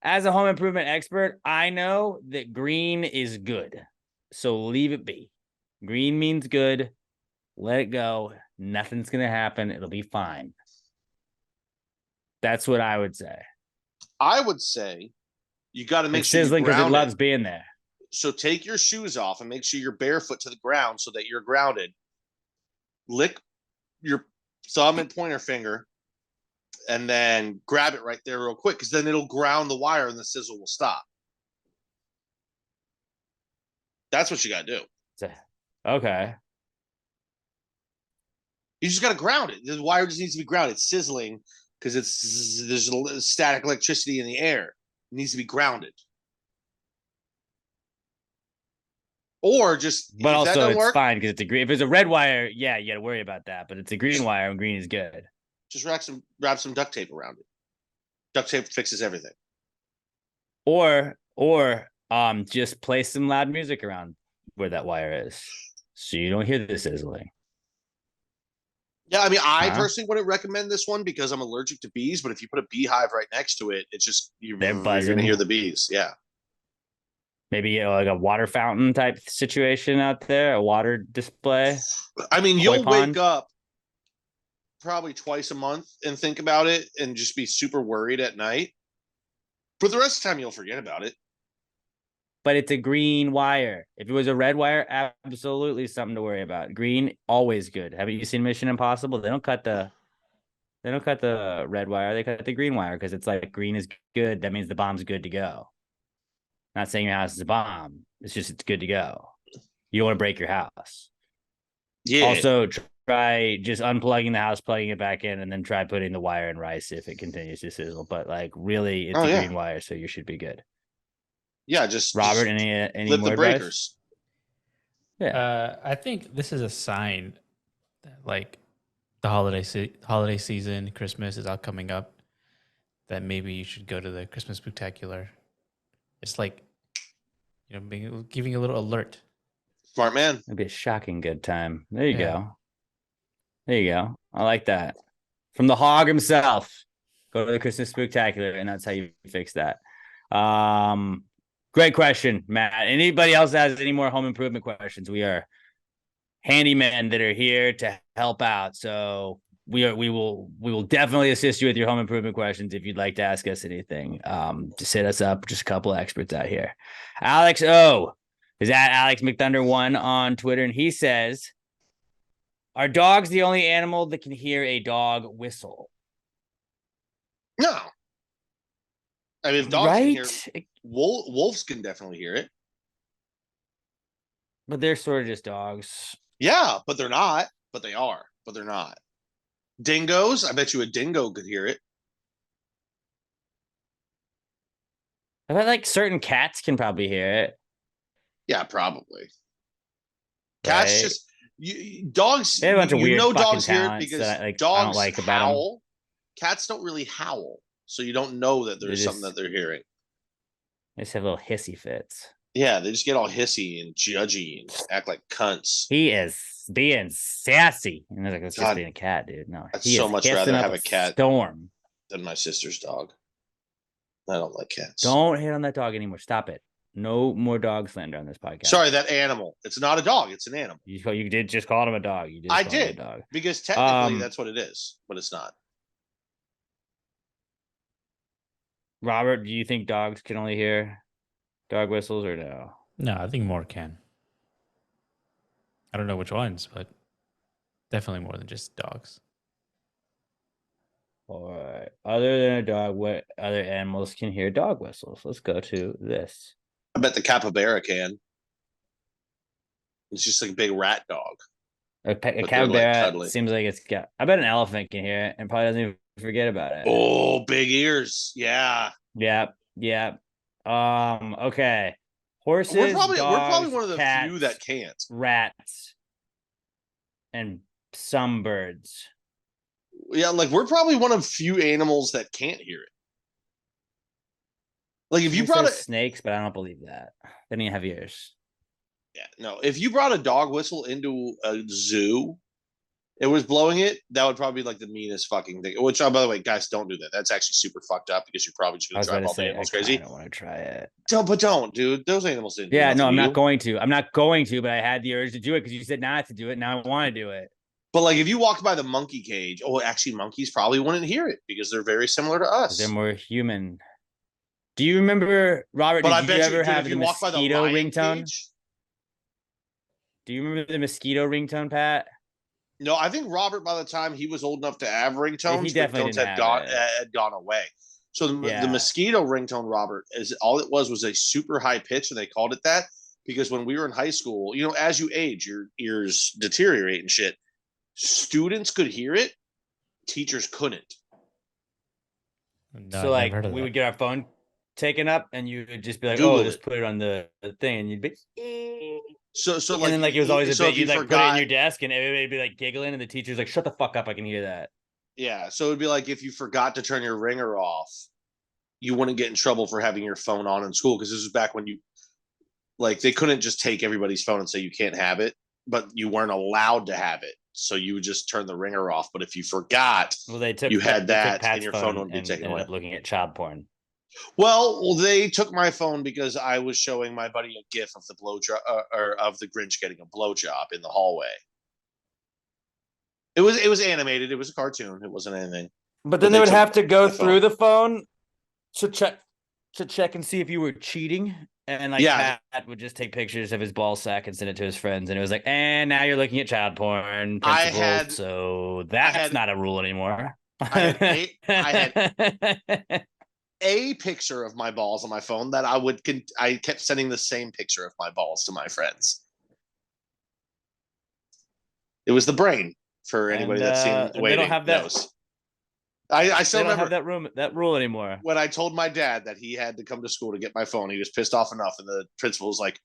a home improvement expert, I know that green is good, so leave it be. Green means good. Let it go. Nothing's gonna happen. It'll be fine. That's what I would say. I would say you got to make It's sure you sizzling because it ground loves it. being there. So take your shoes off and make sure you're barefoot to the ground so that you're grounded. Lick your thumb and pointer finger and then grab it right there real quick because then it'll ground the wire and the sizzle will stop. That's what you got to do. Okay. You just got to ground it. The wire just needs to be grounded. It's sizzling because there's static electricity in the air. It needs to be grounded. Or just, But if that also, don't it's work, fine because it's a green. If it's a red wire, yeah, you got to worry about that. But it's a green wire, and green is good. just wrap some duct tape around it. Duct tape fixes everything. Or just play some loud music around where that wire is, so you don't hear the sizzling. Yeah, I mean, I Huh? personally wouldn't recommend this one because I'm allergic to bees. But if you put a beehive right next to it, it's just They're you're buzzing. gonna hear the bees. Yeah, Maybe like a water fountain type situation out there, a water display. I mean, Koi you'll pond? wake up probably twice a month and think about it, and just be super worried at night. For the rest of the time, you'll forget about it. But it's a green wire. If it was a red wire, absolutely something to worry about. Green, always good. Haven't you seen Mission Impossible? They don't cut the red wire. They cut the green wire because it's like green is good. That means the bomb's good to go. Not saying your house is a bomb. It's just it's good to go. You don't want to break your house. Yeah. Also, try just unplugging the house, plugging it back in, and then try putting the wire in rice if it continues to sizzle. But like, really, it's a green wire, so you should be good. Yeah, just Robert, just any flip more the advice? breakers. Yeah. I think this is a sign that like the holiday season, Christmas is all coming up. That maybe you should go to the Christmas spectacular. It's like, giving a little alert. Smart man. It'd be a shocking good time. There you Yeah. go. There you go. I like that. From the hog himself. Go to the Christmas spectacular, and that's how you fix that. Great question, Matt. Anybody else has any more home improvement questions? We are handymen that are here to help out. So we will definitely assist you with your home improvement questions if you'd like to ask us anything. Just hit us up. Just a couple of experts out here. Alex O is at Alex McThunder1 on Twitter, and he says, "Are dogs the only animal that can hear a dog whistle?" No. I mean, if dogs can hear, Right? wolves can definitely hear it. But they're sort of just dogs. Yeah, but they're not. But they are. But they're not. Dingoes, I bet you a dingo could hear it. I bet like certain cats can probably hear it. Yeah, probably. Cats Right? just dogs. They have a bunch of you weird know fucking dogs hear it talents because that I don't dogs like about 'em. howl. Cats don't really howl, so you don't know that there's something just- that they're hearing. They just have little hissy fits. Yeah, they just get all hissy and judgy and act like cunts. He is being sassy. And I was like, that's just God, being a cat, dude. No, I'd he so is much hissing rather up have a cat. storm. Than my sister's dog. I don't like cats. Don't hit on that dog anymore. Stop it. No more dog slander on this podcast. Sorry, that animal. It's not a dog. It's an animal. You did just call him a dog. You did. I call him a did. dog. Because technically Um, that's what it is, but it's not. Robert, do you think dogs can only hear dog whistles or no? No, I think more can. I don't know which ones, but definitely more than just dogs. Or other than a dog, what other animals can hear dog whistles? Let's go to this. I bet the capybara can. It's just like a big rat dog. A But they're, like, capybara cuddly. seems like it's got. I bet an elephant can hear it and probably doesn't even forget about it. Oh, big ears. Yeah. Yep. Yep. Okay. Horses. We're probably dogs, one of the cats, few that can't. rats, and some birds. Yeah, like we're probably one of few animals that can't hear it. Like if you Someone brought says a snakes, but I don't believe that. They don't even have ears. yeah, no, if you brought a dog whistle into a zoo, it was blowing it, that would probably be like the meanest fucking thing. Which, by the way, guys, don't do that. That's actually super fucked up because you're probably just I gonna was about drive to all the say, I animals crazy. don't want to try it. Don't, dude. Those animals didn't. Yeah, do no, nothing I'm to not you. going to. I'm not going to, but I had the urge to do it because you said not to do it. Now I want to do it. But like, if you walked by the monkey cage, actually, monkeys probably wouldn't hear it because they're very similar to us. They're more human. Do you remember, Robert? But I Did you bet ever dude, have if the you walk by the mosquito lion ringtone? cage, Do you remember the mosquito ringtone, Pat? no, I think Robert, by the time he was old enough to have ringtones, He definitely ringtones didn't had gone away. So the mosquito ringtone, Robert, is all it was a super high pitch, and they called it that because when we were in high school, as you age, your ears deteriorate and shit. Students could hear it, teachers couldn't. No, So I've never heard like of we that. would get our phone taken up, and you would just be like, Google "Oh, just it. put it on the thing," and you'd be. So And then like it was always a so bit. if You'd you like put it in forgot, your desk, and everybody'd be like giggling, and the teacher's like, "Shut the fuck up! I can hear that." yeah. So it'd be like if you forgot to turn your ringer off, you wouldn't get in trouble for having your phone on in school because this was back when they couldn't just take everybody's phone and say you can't have it, but you weren't allowed to have it. So you would just turn the ringer off. But if you forgot, Well, they took you had they took that, Pat's and your phone phone would be and taken ended away. up looking at child porn. Well, they took my phone because I was showing my buddy a GIF of the blowjob or of the Grinch getting a blowjob in the hallway. It was animated. It was a cartoon. It wasn't anything. But then they they would took have to go my through phone. the phone to check and see if you were cheating. And like Yeah. Pat would just take pictures of his ball sack and send it to his friends, and it was like, and now you're looking at child porn I principles, had- so that's not a rule anymore. I had a picture of my balls on my phone that I kept sending the same picture of my balls to my friends. It was the brain for anybody that's seen and they Waiting don't have that. knows. I still They don't remember have that rule anymore. when I told my dad that he had to come to school to get my phone. He was pissed off enough, and the principal was like,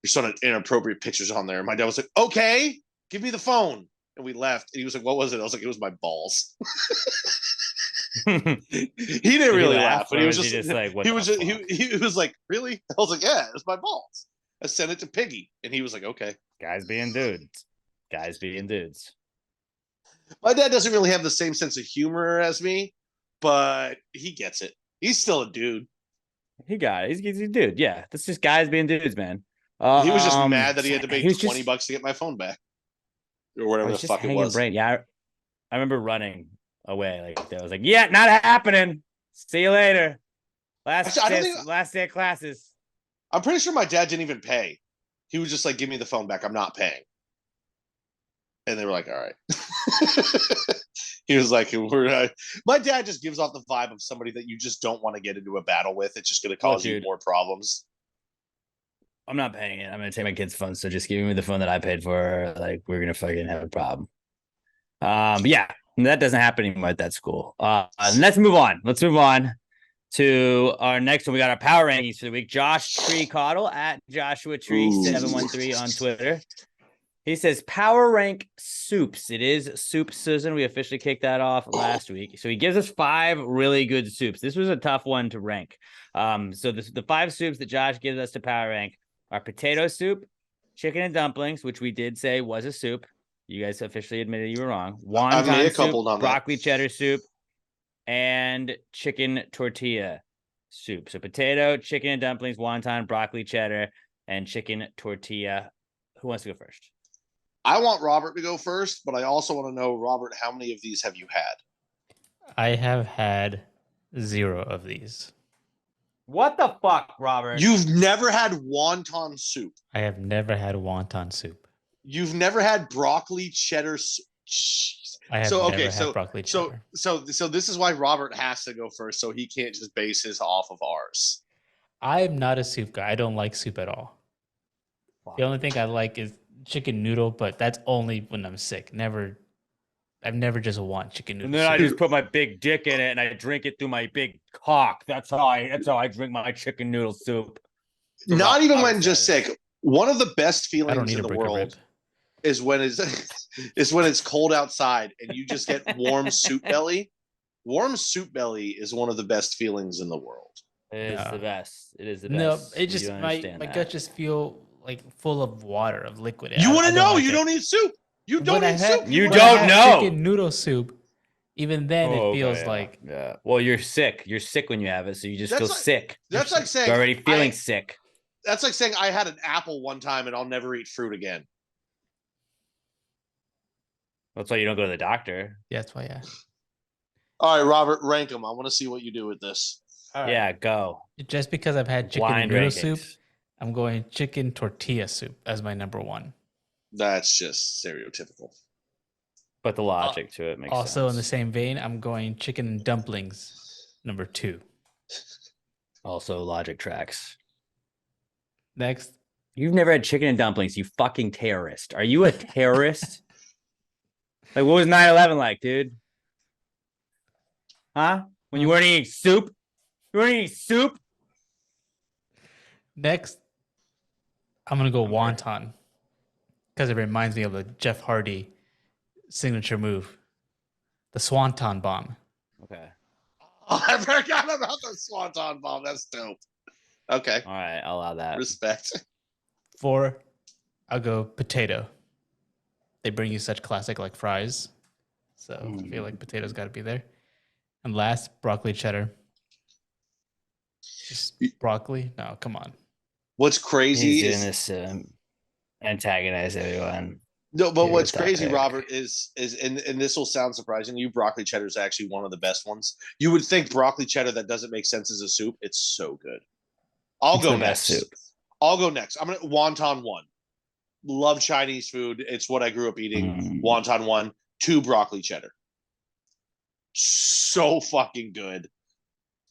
"There's some inappropriate pictures on there." And my dad was like, "Okay, give me the phone." And we left. And he was like, "What was it?" I was like, "It was my balls." He didn't really laugh, but he was just like, what he the was fuck? he was like, "Really?" I was like, "Yeah, it was my balls." I sent it to Piggy, and he was like, "Okay." Guys being dudes. Guys being dudes. My dad doesn't really have the same sense of humor as me, but he gets it. He's still a dude. He got it. He's a dude. Yeah, that's just guys being dudes, man. He was just mad that he had to pay he was $20 to get my phone back, or whatever the fuck it hanging was. brain. Yeah, I remember running away like that. I was like, "Yeah, not happening. See you later." Last Actually, I don't last day of classes. I'm pretty sure my dad didn't even pay. He was just like, "Give me the phone back. I'm not paying." And they were like, "All right." He was like, my dad just gives off the vibe of somebody that you just don't want to get into a battle with. It's just going to cause you dude. more problems. I'm not paying it. I'm gonna take my kid's phone. So just give me the phone that I paid for. Like we're gonna fucking have a problem. But yeah, that doesn't happen anymore at that school. Let's move on. Let's move on to our next one. We got our power rankings for the week. Josh Tree Coddle at Joshua Tree 713 on Twitter. He says power rank soups. It is soup season. We officially kicked that off last week. So he gives us 5 really good soups. This was a tough one to rank. So the 5 soups that Josh gives us to power rank are potato soup, chicken and dumplings, which we did say was a soup. You guys officially admitted you were wrong. Wonton soup, broccoli cheddar soup, and chicken tortilla soup. So potato, chicken and dumplings, wonton, broccoli cheddar, and chicken tortilla. Who wants to go first? I want Robert to go first, but I also want to know, Robert, how many of these have you had? I have had 0 of these. What the fuck, Robert? You've never had wonton soup. I have never had wonton soup. You've never had broccoli cheddar soup. I have So never okay, had so broccoli so cheddar. so this is why Robert has to go first, so he can't just base his off of ours. I'm not a soup guy. I don't like soup at all. The only thing I like is chicken noodle, but that's only when I'm sick. I've never just want chicken noodle And then I soup. just put my big dick in it and I drink it through my big cock. That's how I drink my chicken noodle soup. That's Not what even Robert when just says. sick. One of the best I don't feelings need in to the break a rib. world is when it's cold outside and you just get warm soup belly. Warm soup belly is one of the best feelings in the world. It is No. the best. It is the No, best. it You just don't my understand that. gut just feel like full of water, of liquid. You I want to don't know? like You it. don't need soup. You don't When I need had- soup. You when wanna- I don't had know. chicken noodle soup. Even then, Oh, it okay, feels yeah, like yeah. Well, you're sick. You're sick when you have it, so you just That's feel like- sick. That's like saying You're already feeling I- sick. That's like saying I had an apple one time and I'll never eat fruit again. That's why you don't go to the doctor. yeah, that's why. Yeah. All right, Robert, rank them. I want to see what you do with this. All right. Yeah, go. Just because I've had chicken Blind and noodle soup, rankings. I'm going chicken tortilla soup as my number one. That's just stereotypical. But the logic to it makes Also, sense. in the same vein, I'm going chicken and dumplings, number two. Also, logic tracks. Next, You've never had chicken and dumplings, you fucking terrorist. Are you a terrorist? Like, what was 9/11 like, dude? Huh? When you weren't eating soup? You weren't eating soup? next, I'm gonna go wonton because it reminds me of the Jeff Hardy signature move, the Swanton bomb. Okay. Oh, I forgot about the Swanton bomb. That's dope. Okay. All right, I'll allow that. Respect. 4, I'll go potato. They bring you such classic like fries, so I feel like potatoes got to be there. And last, broccoli cheddar. Just broccoli? No, come on. What's crazy He's doing is this antagonize everyone. no, but Yeah, what's with that crazy, pick. Robert, is and this will sound surprising to you. Broccoli cheddar is actually one of the best ones. You would think broccoli cheddar that doesn't make sense as a soup. It's so good. I'll It's go the best next. soup. I'll go next. I'm gonna wonton 1. Love Chinese food. It's what I grew up eating. Wonton 1, 2 broccoli cheddar. So fucking good.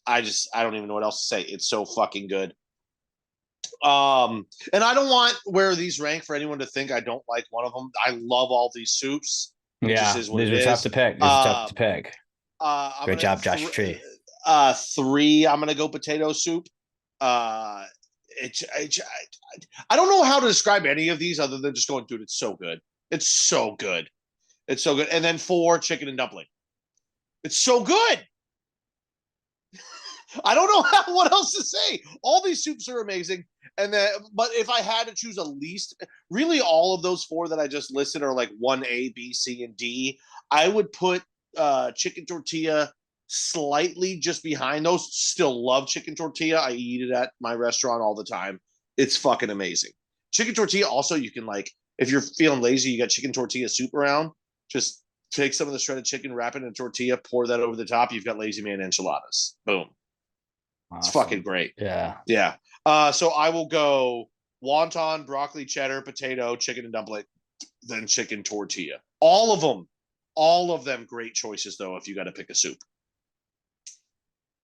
I don't even know what else to say. It's so fucking good. And I don't want where these rank for anyone to think I don't like one of them. I love all these soups. It Yeah, just is what these it are tough is. to pick. These are tough to pick. I'm Great gonna job, Josh Tree. 3. I'm gonna go potato soup. I don't know how to describe any of these other than just going, dude, it's so good. It's so good. It's so good. And then 4, chicken and dumpling. It's so good. I don't know what else to say. All these soups are amazing. And then, but if I had to choose a least, really all of those 4 that I just listed are like 1A, B, C, and D. I would put chicken tortilla slightly just behind those. Still love chicken tortilla. I eat it at my restaurant all the time. It's fucking amazing. Chicken tortilla also, you can like, if you're feeling lazy, you got chicken tortilla soup around, just take some of the shredded chicken, wrap it in a tortilla, pour that over the top. You've got lazy man enchiladas. Boom. It's fucking great. Yeah. Yeah. So I will go wonton, broccoli, cheddar, potato, chicken and dumpling, then chicken tortilla. All of them great choices though if you got to pick a soup.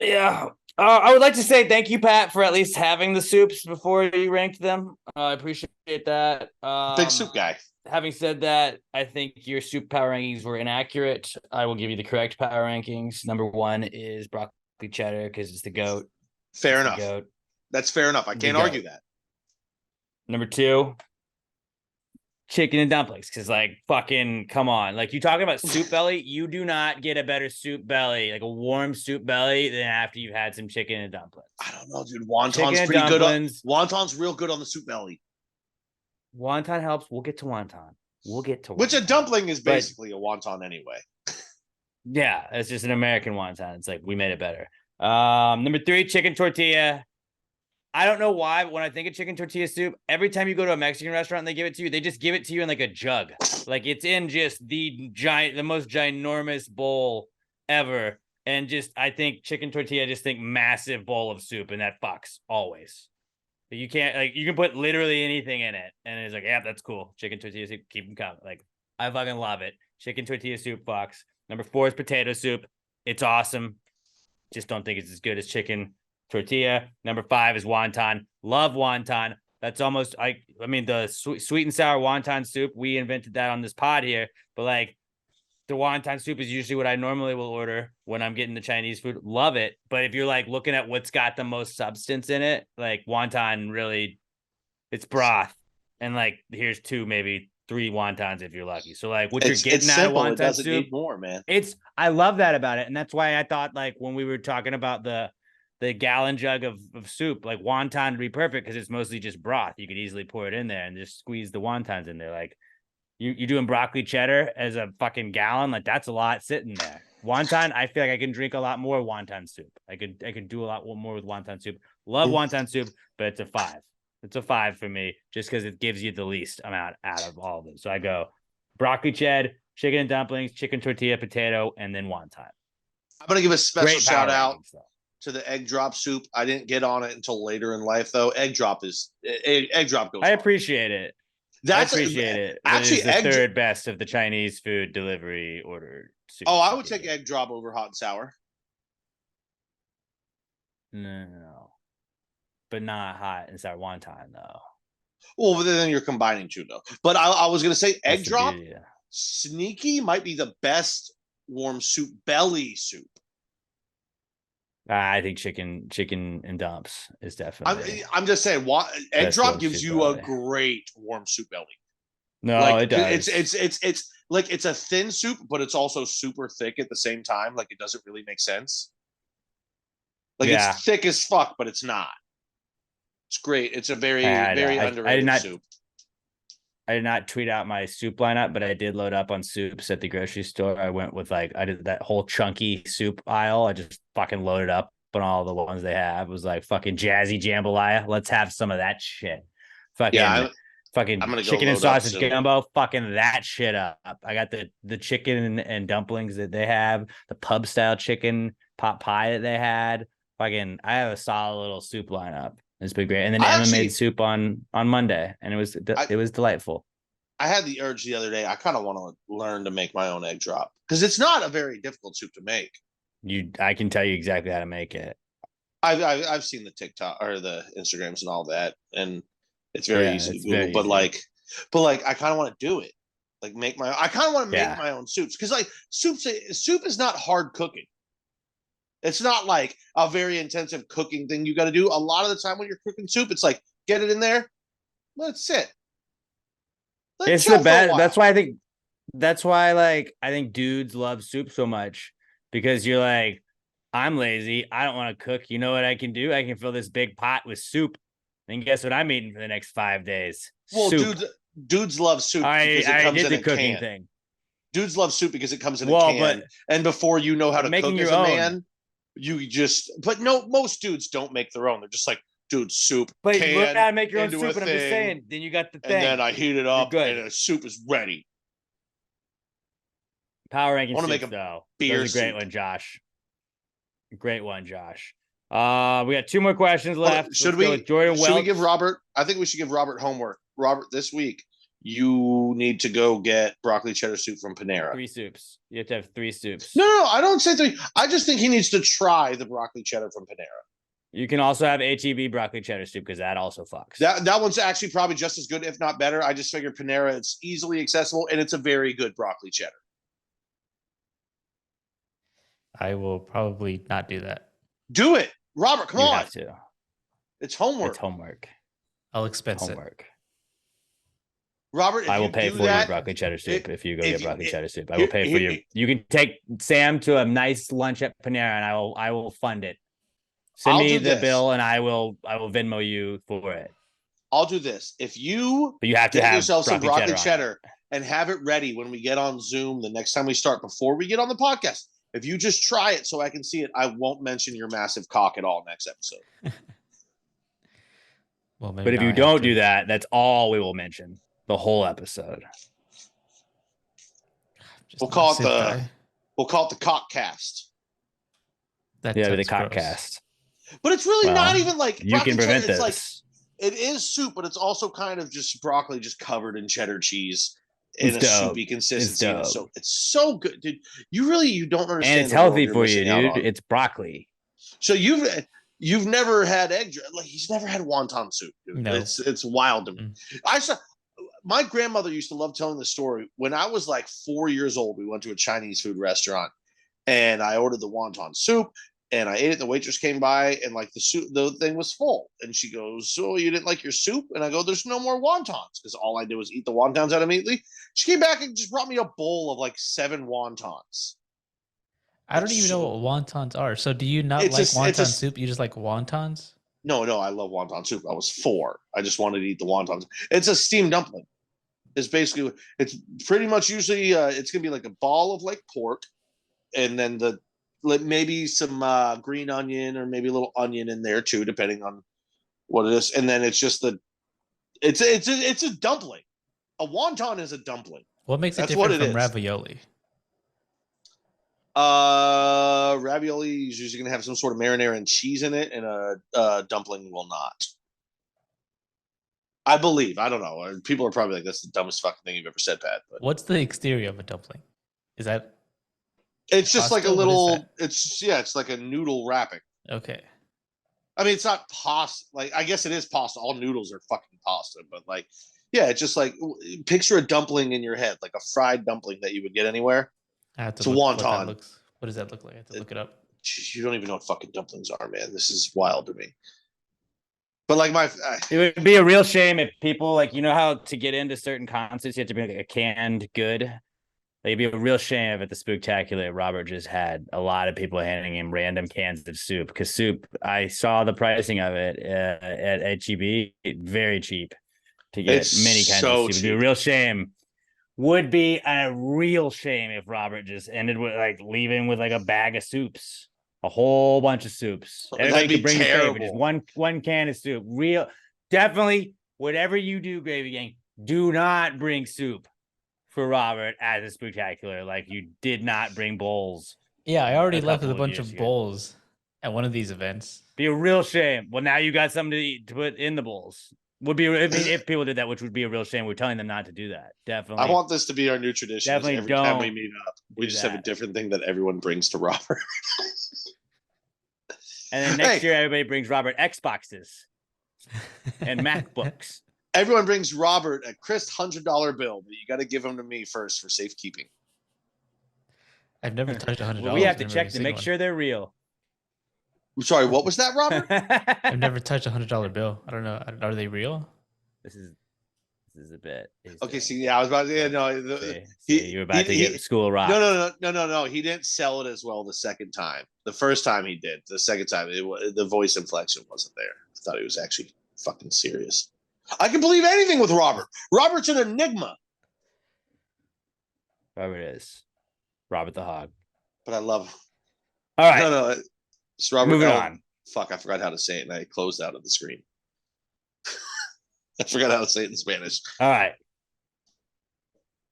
Yeah. I would like to say thank you, Pat, for at least having the soups before you ranked them. I appreciate that. Big soup guy. Having said that, I think your soup power rankings were inaccurate. I will give you the correct power rankings. Number 1 is broccoli cheddar because it's the goat. Fair It's the enough. goat. That's fair enough. I can't goat. argue that. Number 2, chicken and dumplings. Because, like, fucking, come on. Like, you talking about soup belly? You do not get a better soup belly, like a warm soup belly, than after you've had some chicken and dumplings. I don't know, dude. Wonton's Chicken and pretty good. dumplings. Wonton's real good on the soup belly. Wonton helps. We'll get to wonton. Which a wonton. dumpling is But- basically a wonton anyway. Yeah, it's just an American wonton. It's like we made it better. Number 3, chicken tortilla. I don't know why, but when I think of chicken tortilla soup, every time you go to a Mexican restaurant and they give it to you, they just give it to you in like a jug. Like it's in just the most ginormous bowl ever. And just, I think chicken tortilla, just think massive bowl of soup, and that fucks always. You can't, like, you can put literally anything in it. And it's like, yeah, that's cool. Chicken tortilla soup, keep them coming. Like, I fucking love it. Chicken tortilla soup fucks. Number 4 is potato soup. It's awesome. Just don't think it's as good as chicken tortilla. Number 5 is wonton. Love wonton. That's almost I mean the sweet and sour wonton soup. We invented that on this pod here, but like the wonton soup is usually what I normally will order when I'm getting the Chinese food. Love it, but if you're like looking at what's got the most substance in it, like wonton really, it's broth, and like here's 2 maybe 3 wontons if you're lucky. So like what you're getting out of wonton it doesn't soup, need more, man. I love that about it, and that's why I thought like when we were talking about the gallon jug of soup, like wonton would be perfect because it's mostly just broth. You could easily pour it in there and just squeeze the wontons in there. Like you doing broccoli cheddar as a fucking gallon, like that's a lot sitting there. Wonton, I feel like I can drink a lot more wonton soup. I could do a lot more with wonton soup. Love wonton soup, but it's a 5. It's a 5 for me just because it gives you the least amount out of all of them. So I go broccoli cheddar, chicken and dumplings, chicken tortilla, potato, and then wonton. I'm gonna give a special shout out rankings, to the egg drop soup. I didn't get on it until later in life, though. Egg drop goes. I appreciate it. I appreciate it. Actually, it's the third best of the Chinese food delivery order soup. Oh, I would take egg drop over hot and sour. No, but not hot and sour wonton though. Well, but then you're combining 2 though. But I was gonna say egg That's the drop. beauty, yeah. Sneaky might be the best warm soup, belly soup. I think chicken and dumps is definitely. I'm just saying, egg Best drop warm gives soup you a belly. great warm soup belly. No, Like, it does. It's like it's a thin soup, but it's also super thick at the same time. Like it doesn't really make sense. Like Yeah. it's thick as fuck, but it's not. It's great. It's a very I underrated did not, soup. I did not tweet out my soup lineup, but I did load up on soups at the grocery store. I went with I did that whole chunky soup aisle. I just fucking loaded up on all the ones they have. It was like fucking jazzy jambalaya. Let's have some of that shit. Fucking fucking I'm gonna go chicken and load up sausage soon. gumbo. Fucking that shit up. I got the chicken and dumplings that they have. The pub style chicken pot pie that they had. Fucking, I have a solid little soup lineup. It's been great. And then Emma made soup on Monday, and it was delightful. I had the urge the other day. I kind of want to learn to make my own egg drop because it's not a very difficult soup to make. I can tell you exactly how to make it. I've seen the TikTok or the Instagrams and all that, and it's very easy to Google. But like, I kind of want to do it. Like I kind of want to make my own soups because like soup is not hard cooking. It's not like a very intensive cooking thing you got to do. A lot of the time when you're cooking soup, it's like, get it in there, let it sit. It's the best. That's why I think dudes love soup so much because you're like, I'm lazy. I don't want to cook. You know what I can do? I can fill this big pot with soup. And guess what I'm eating for the next 5 days? Well, soup. dudes love soup because it comes in a cooking can. Thing. Dudes love soup because it comes in a can. And before you know how to cook as a man, most dudes don't make their own. They're just like, dude, soup. But you learn how to make your own soup, and I'm just saying, then you got the thing. And then I heat it up, and the soup is ready. Power ranking soups, make though. That was a great one, Josh. Great one, Josh. We got 2 more questions left. Should we give Robert? I think we should give Robert homework. Robert, this week you need to go get broccoli cheddar soup from Panera. 3 soups. You have to have 3 soups. No, I don't say 3. I just think he needs to try the broccoli cheddar from Panera. You can also have HEB broccoli cheddar soup because that also fucks. That one's actually probably just as good, if not better. I just figured Panera, it's easily accessible and it's a very good broccoli cheddar. I will probably not do that. Do it. Robert, come on. You have to. It's homework. It's homework. I'll expense it. Robert, I will pay for your broccoli cheddar soup if you go get broccoli cheddar soup. I will pay for your. You can take Sam to a nice lunch at Panera, and I will fund it. Send me the bill, and I will Venmo you for it. I'll do this. If you have to have yourself some broccoli cheddar and have it ready when we get on Zoom the next time we start, before we get on the podcast. If you just try it so I can see it, I won't mention your massive cock at all next episode. Well, but if you don't do that, that's all we will mention the whole episode. We'll call it the cock cast. The cock cast. But it's really not even like you can prevent this. Like, it is soup, but it's also kind of just broccoli just covered in cheddar cheese. in It's a dope. soupy consistency. It's So it's so good, dude. You don't understand. And it's the world healthy you're for you, missing out dude. on. It's broccoli. So you've never had egg like he's never had wonton soup, dude. No. It's wild to me. I saw my grandmother used to love telling the story. When I was like 4 years old, we went to a Chinese food restaurant and I ordered the wonton soup and I ate it. The waitress came by and like the thing was full. And she goes, "So you didn't like your soup?" And I go, "There's no more wontons," because all I did was eat the wontons out immediately. She came back and just brought me a bowl of like 7 wontons. I don't even know what wontons are. So do you not It's like a- wonton it's a- soup? You just like wontons? No, I love wonton soup. I was 4. I just wanted to eat the wontons. It's a steamed dumpling. It's basically it's pretty much usually it's gonna be like a ball of like pork, and then maybe some green onion or maybe a little onion in there too, depending on what it is. And then it's just it's a dumpling. A wonton is a dumpling. What makes it That's what different it from is. ravioli? Ravioli is usually gonna have some sort of marinara and cheese in it, and a dumpling will not. I believe. I don't know. People are probably like, "That's the dumbest fucking thing you've ever said, Pat." But What's the exterior of a dumpling? Is that it's just like a pasta? What is little. that? It's like a noodle wrapping. okay? I mean, it's not pasta. Like, I guess it is pasta. All noodles are fucking pasta, but like, yeah, it's just like picture a dumpling in your head, like a fried dumpling that you would get anywhere. I have to It's a look what that wonton. looks. What does that look like? I have to look it up. You don't even know what fucking dumplings are, man. This is wild to me. But like It would be a real shame if people like, you know how to get into certain concerts, you have to be like a canned good. Like, it'd be a real shame if at the Spooktacular, Robert just had a lot of people handing him random cans of soup, because soup, I saw the pricing of it at HEB, very cheap to get It's many kinds so of soup. It'd be a cheap. real shame. Would be a real shame if Robert just ended with like leaving with like a bag of soups. A whole bunch of soups. That'd Everybody be could bring your favorite. Just terrible. one can of soup. Definitely, whatever you do, Gravy Gang, do not bring soup for Robert at the Spooktacular. Like, you did not bring bowls. Yeah, I already A left with a couple of bunch years of ago. bowls at one of these events. Be a real shame. Well, now you got something to eat to put in the bowls. Would be if people did that, which would be a real shame. We're telling them not to do that. Definitely. I want this to be our new tradition. is Definitely every time we don't meet up, we do just have a that. different thing that everyone brings to Robert. And then next Hey. year, everybody brings Robert Xboxes and MacBooks. Everyone brings Robert a crisp $100 bill, but you got to give them to me first for safekeeping. I've never touched $100. Well, we have to Never check even to seen make one. sure they're real. I'm sorry, what was that, Robert? I've never touched $100 bill. I don't know. Are they real? This is a bit. Okay, see, yeah, I was about to. Yeah, no, See, you're about to get school rocked. No. He didn't sell it as well the second time. The first time he did. The second time, the voice inflection wasn't there. I thought he was actually fucking serious. I can believe anything with Robert. Robert's an enigma. Robert is Robert the Hog. But I love him. All right, No, it's Robert. moving oh, on. Fuck, I forgot how to say it, and I closed out of the screen. I forgot how to say it in Spanish. All right.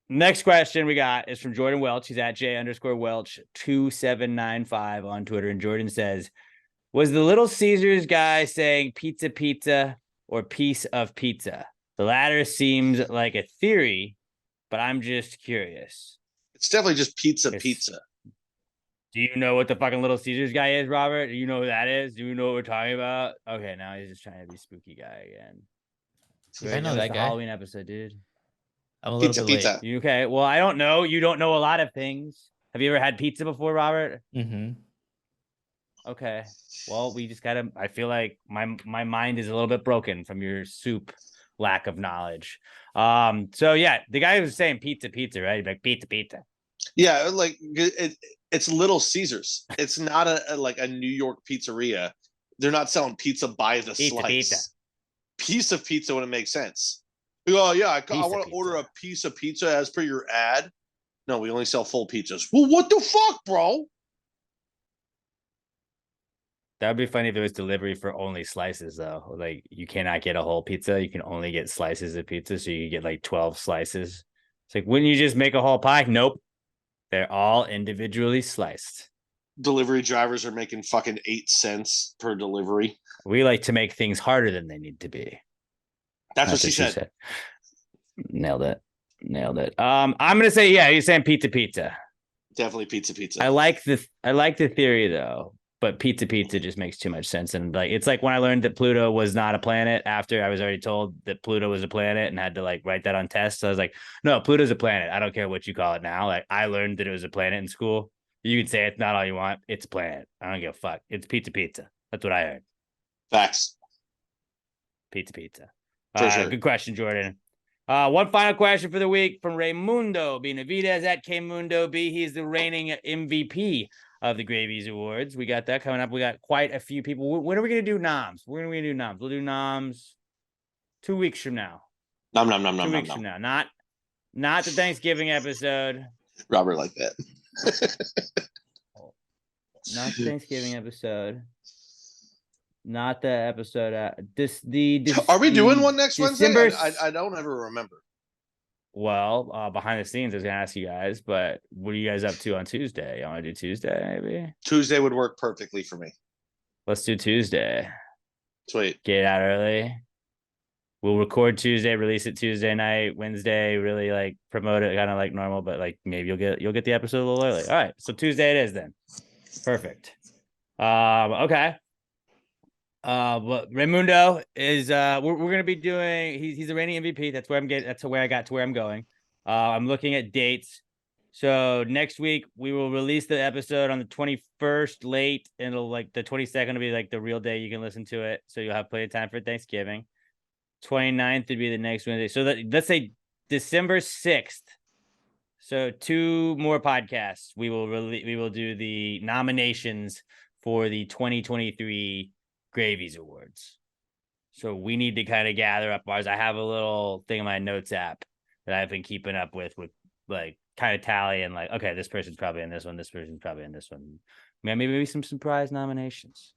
Next question we got is from Jordan Welch. He's at J_Welch2795 on Twitter. And Jordan says, was the Little Caesars guy saying pizza or piece of pizza? The latter seems like a theory, but I'm just curious. It's definitely just pizza. Do you know what the fucking Little Caesars guy is, Robert? Do you know who that is? Do you know what we're talking about? Okay, now he's just trying to be spooky guy again. I know It's that the guy. Halloween episode, dude. I'm a little bit late. You okay? Well, I don't know. You don't know a lot of things. Have you ever had pizza before, Robert? Mm-hmm. Okay. Well, we just gotta. I feel like my mind is a little bit broken from your soup lack of knowledge. So yeah, the guy was saying pizza, right? Like pizza. Yeah, like it's Little Caesars. It's not a like a New York pizzeria. They're not selling pizza by the slice. Piece of pizza wouldn't make sense. Oh yeah, I want to order a piece of pizza as per your ad. No, we only sell full pizzas. Well, what the fuck, bro? That would be funny if it was delivery for only slices, though. Like, you cannot get a whole pizza. You can only get slices of pizza. So you get like 12 slices. It's like, wouldn't you just make a whole pie? Nope. They're all individually sliced. Delivery drivers are making fucking 8 cents per delivery. We like to make things harder than they need to be. That's what she said. Nailed it. Nailed it. I'm gonna say, yeah, you're saying pizza. Definitely pizza. I like the theory though, but pizza just makes too much sense. And like it's like when I learned that Pluto was not a planet after I was already told that Pluto was a planet and had to like write that on tests. So I was like, no, Pluto's a planet. I don't care what you call it now. Like I learned that it was a planet in school. You can say it's not all you want. It's a planet. I don't give a fuck. It's pizza. That's what I heard. Facts. Pizza. For sure. Good question, Jordan. One final question for the week from Raymundo Benavidez at Kmundo B. He's the reigning MVP of the Gravies Awards. We got that coming up. We got quite a few people. When are we going to do noms? When are we going to do noms? We'll do noms 2 weeks from now. Nom. 2 weeks from now. Not the Thanksgiving episode. Robert like that. Not the Thanksgiving episode. Not the episode. Are we doing one next December... Wednesday? I don't ever remember. Well, behind the scenes, I was gonna ask you guys, but what are you guys up to on Tuesday? You want to do Tuesday, maybe? Tuesday would work perfectly for me. Let's do Tuesday. Sweet. Get it out early. We'll record Tuesday, release it Tuesday night, Wednesday, really like promote it kind of like normal, but like maybe you'll get the episode a little early. All right, so Tuesday it is then. Perfect. Okay. But Raymundo is we're gonna be doing. He's a reigning MVP. That's where I got to where I'm going. I'm looking at dates. So next week we will release the episode on the 21st late, and it'll like the 22nd will be like the real day you can listen to it. So you'll have plenty of time for Thanksgiving. 29th would be the next Wednesday. So let's say December 6th. So 2 more podcasts. We will do the nominations for the 2023 Gravies Awards. So we need to kind of gather up ours. I have a little thing in my notes app that I've been keeping up with like kind of tally and like, okay, this person's probably in this one. This person's probably in this one. Maybe some surprise nominations.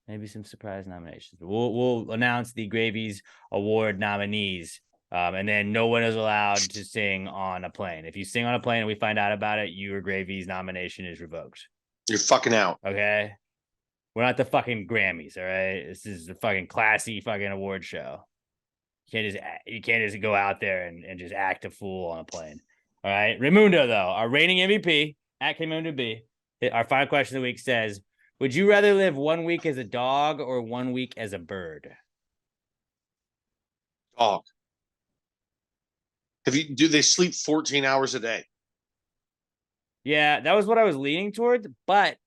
We'll announce the Gravies Award nominees. And then no one is allowed to sing on a plane. If you sing on a plane and we find out about it, your Gravies nomination is revoked. You're fucking out. Okay. We're not the fucking Grammys, all right? This is the fucking classy fucking award show. You can't just go out there and just act a fool on a plane. All right. Raymundo, though, our reigning MVP at Kmundo B. Our final question of the week says, would you rather live 1 week as a dog or 1 week as a bird? Dog. Do they sleep 14 hours a day? Yeah, that was what I was leaning towards, but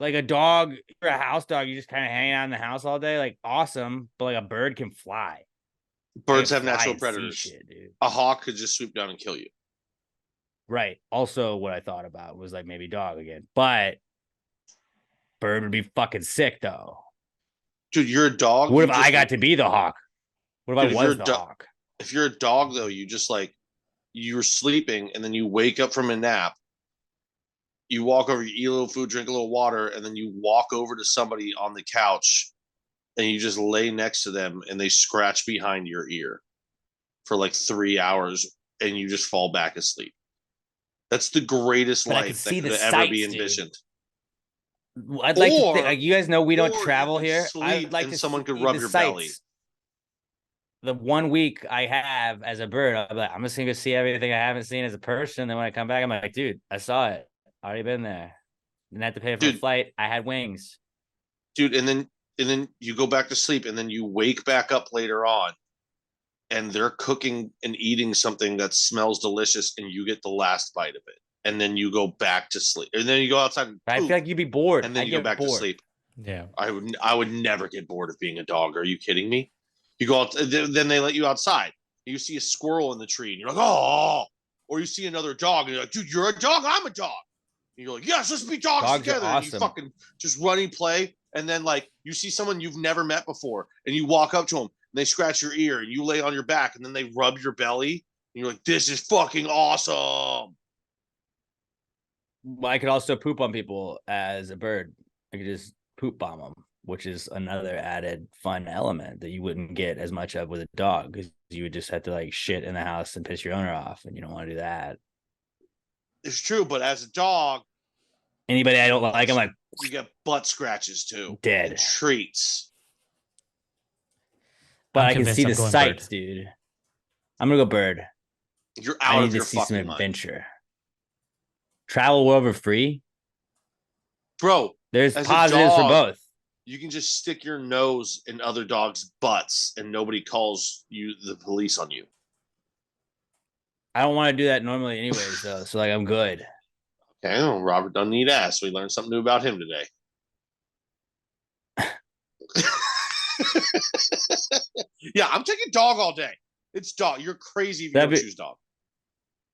like a dog, you're a house dog, you just kind of hang out in the house all day, like awesome, but like a bird can fly. Birds have natural predators. Shit, dude. A hawk could just swoop down and kill you. Right. Also, what I thought about was like maybe dog again, but bird would be fucking sick though. Dude, you're a dog. What if I got to be the hawk? What if I was the hawk? If you're a dog though, you just like you're sleeping and then you wake up from a nap. You walk over, you eat a little food, drink a little water, and then you walk over to somebody on the couch and you just lay next to them and they scratch behind your ear for like 3 hours and you just fall back asleep. That's the greatest life that could ever be envisioned. Dude. I'd like to think, you guys know we don't travel here. I'd like to someone could rub your belly. The 1 week I have as a bird, I'm just gonna go see everything I haven't seen as a person. Then when I come back, I'm like, dude, I saw it. Already been there. Didn't have to pay for a flight. I had wings. Dude, and then you go back to sleep and then you wake back up later on and they're cooking and eating something that smells delicious and you get the last bite of it. And then you go back to sleep. And then you go outside and I feel like you'd be bored. And then you go back to sleep. Yeah. I would never get bored of being a dog. Are you kidding me? You go out, then they let you outside. You see a squirrel in the tree and you're like, oh, or you see another dog and you're like, dude, you're a dog, I'm a dog. And you're like, yes, let's be dogs together. Awesome. And you fucking just running play. And then like you see someone you've never met before and you walk up to them and they scratch your ear and you lay on your back and then they rub your belly. And you're like, this is fucking awesome. I could also poop on people as a bird. I could just poop bomb them, which is another added fun element that you wouldn't get as much of with a dog because you would just have to like shit in the house and piss your owner off, and you don't want to do that. It's true, but as a dog, anybody I don't like, I'm like, you get butt scratches too. Dead. And treats. But I can see the sights, dude. I'm gonna go bird. You're I out need of to your see some fucking mind. adventure. Travel world for free. Bro, There's as a positives for dog, both. you can just stick your nose in other dogs' butts and nobody calls the police on you. I don't want to do that normally, anyways. Though, so like I'm good. Okay, well, Robert doesn't need ass. We learned something new about him today. Yeah, I'm taking dog all day. It's dog. You're crazy if you don't choose dog.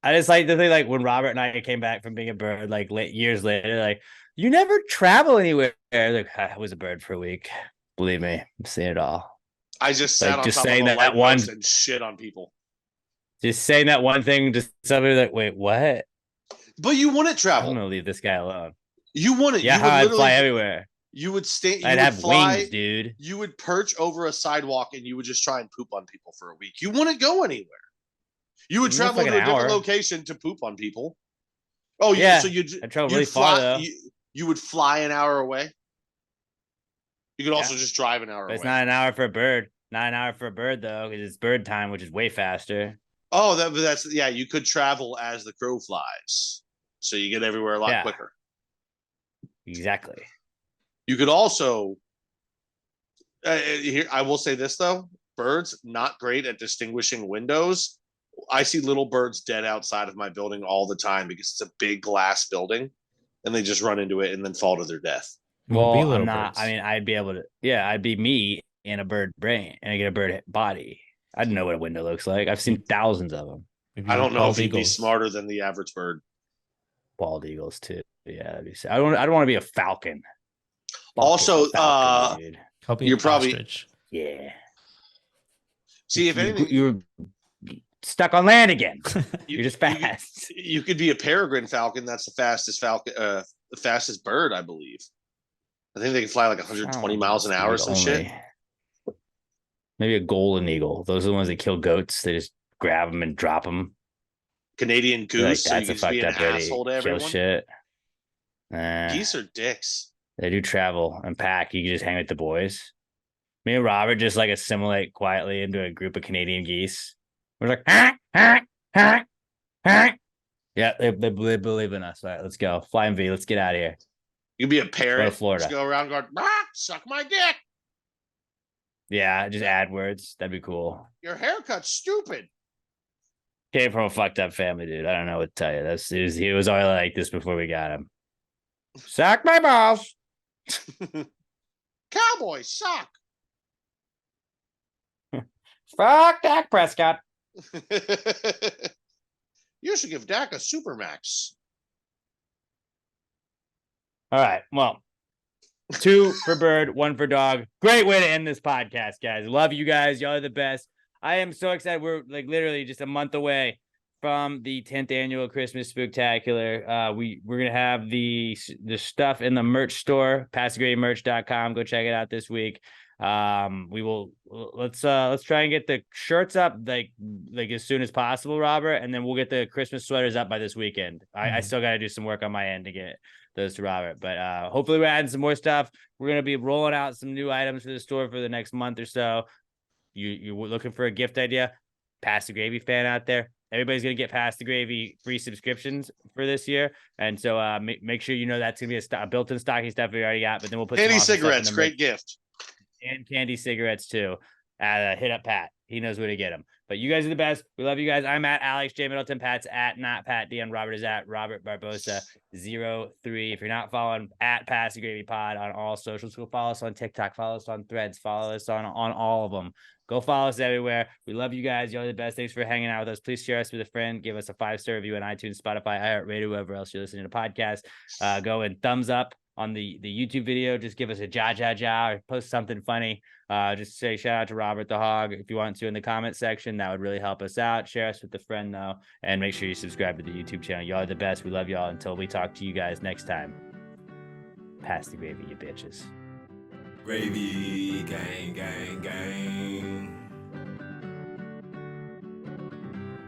I just like the thing, like when Robert and I came back from being a bird, like years later, like you never travel anywhere. Like I was a bird for a week. Believe me, I'm seeing it all. I just sat like, on just top saying of a that light one post and shit on people. Just saying that one thing to somebody like, wait, what? But you wouldn't I'm travel. gonna leave this guy alone. You wouldn't. Yeah, you would I'd fly everywhere. You would stay. I'd have wings, dude. You would perch over a sidewalk and you would just try and poop on people for a week. You wouldn't go anywhere. You would travel like to a different hour. location to poop on people. Oh, yeah. So I travel really far though. You would fly an hour away. You could also just drive an hour away. It's not an hour for a bird. Not an hour for a bird though, because it's bird time, which is way faster. Oh, that's yeah. You could travel as the crow flies, so you get everywhere a lot quicker. Exactly. You could also. Here, I will say this though: birds not great at distinguishing windows. I see little birds dead outside of my building all the time because it's a big glass building, and they just run into it and then fall to their death. Well, I'm not. I mean, I'd be able to. Yeah, I'd be me in a bird brain, and I get a bird body. I don't know what a window looks like. I've seen thousands of them. Maybe I don't know if bald you'd be eagles. smarter than the average bird. Bald eagles too. Yeah, that'd be. I don't want to be a falcon. Also, dude. You're probably ostrich. Yeah. See, if anything, you're stuck on land again. You're just fast. You could be a peregrine falcon. That's the fastest falcon, the fastest bird, I believe. I think they can fly like 120 miles an hour or some shit. Maybe a golden eagle. Those are the ones that kill goats. They just grab them and drop them. Canadian goose. Like, so you can be an asshole to everyone. Shit. Geese are dicks. They do travel and pack. You can just hang with the boys. Me and Robert just like assimilate quietly into a group of Canadian geese. We're like, yeah, they believe in us. All right, let's go. Flying V, let's get out of here. You can be a parrot. Go to Florida. Just go around going, suck my dick. Yeah, just add words. That'd be cool. Your haircut's stupid. Came from a fucked up family, dude. I don't know what to tell you. He was already like this before we got him. Suck my balls. Cowboys suck. Fuck Dak Prescott. You should give Dak a Supermax. All right. Well, 2 for bird, 1 for dog. Great way to end this podcast, guys. Love you guys. Y'all are the best. I am so excited. We're like literally just a month away from the 10th annual Christmas Spooktacular. We're gonna have the stuff in the merch store, PassiveGravyMerch.com. Go check it out this week. We will let's try and get the shirts up like as soon as possible, Robert, and then we'll get the Christmas sweaters up by this weekend. I still got to do some work on my end to get those to Robert, but hopefully we're adding some more stuff. We're gonna be rolling out some new items for the store for the next month or so. You're looking for a gift idea? Pass the Gravy fan out there. Everybody's gonna get Pass the Gravy free subscriptions for this year, and so make sure you know that's gonna be a built-in stocking stuff we already got. But then we'll put candy cigarettes, great gift, and candy cigarettes too. Hit up Pat; he knows where to get them. But you guys are the best. We love you guys. I'm at Alex J Middleton. Pat's at not Pat D, and Robert is at Robert Barbosa 03. If you're not following at Pass the Gravy Pod on all socials, go follow us on TikTok, follow us on Threads, follow us on all of them. Go follow us everywhere. We love you guys. You're the best. Thanks for hanging out with us. Please share us with a friend. Give us a 5-star review on iTunes, Spotify, iHeartRadio, wherever else you're listening to podcasts. Go and thumbs up on the YouTube video. Just give us a ja or post something funny. Just say shout out to Robert the Hog if you want to in the comment section. That would really help us out. Share us with a friend though, and make sure you subscribe to the YouTube channel. Y'all are the best. We love y'all. Until we talk to you guys next time. Pass the gravy, you bitches. Gravy, gang, gang, gang.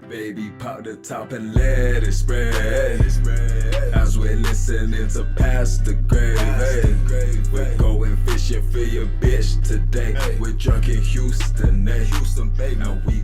Baby, pop the top and let it spread. As we're listening to Pass the Gravy. We're going fishing for your bitch today. We're drunk in Houston, Houston, baby. And we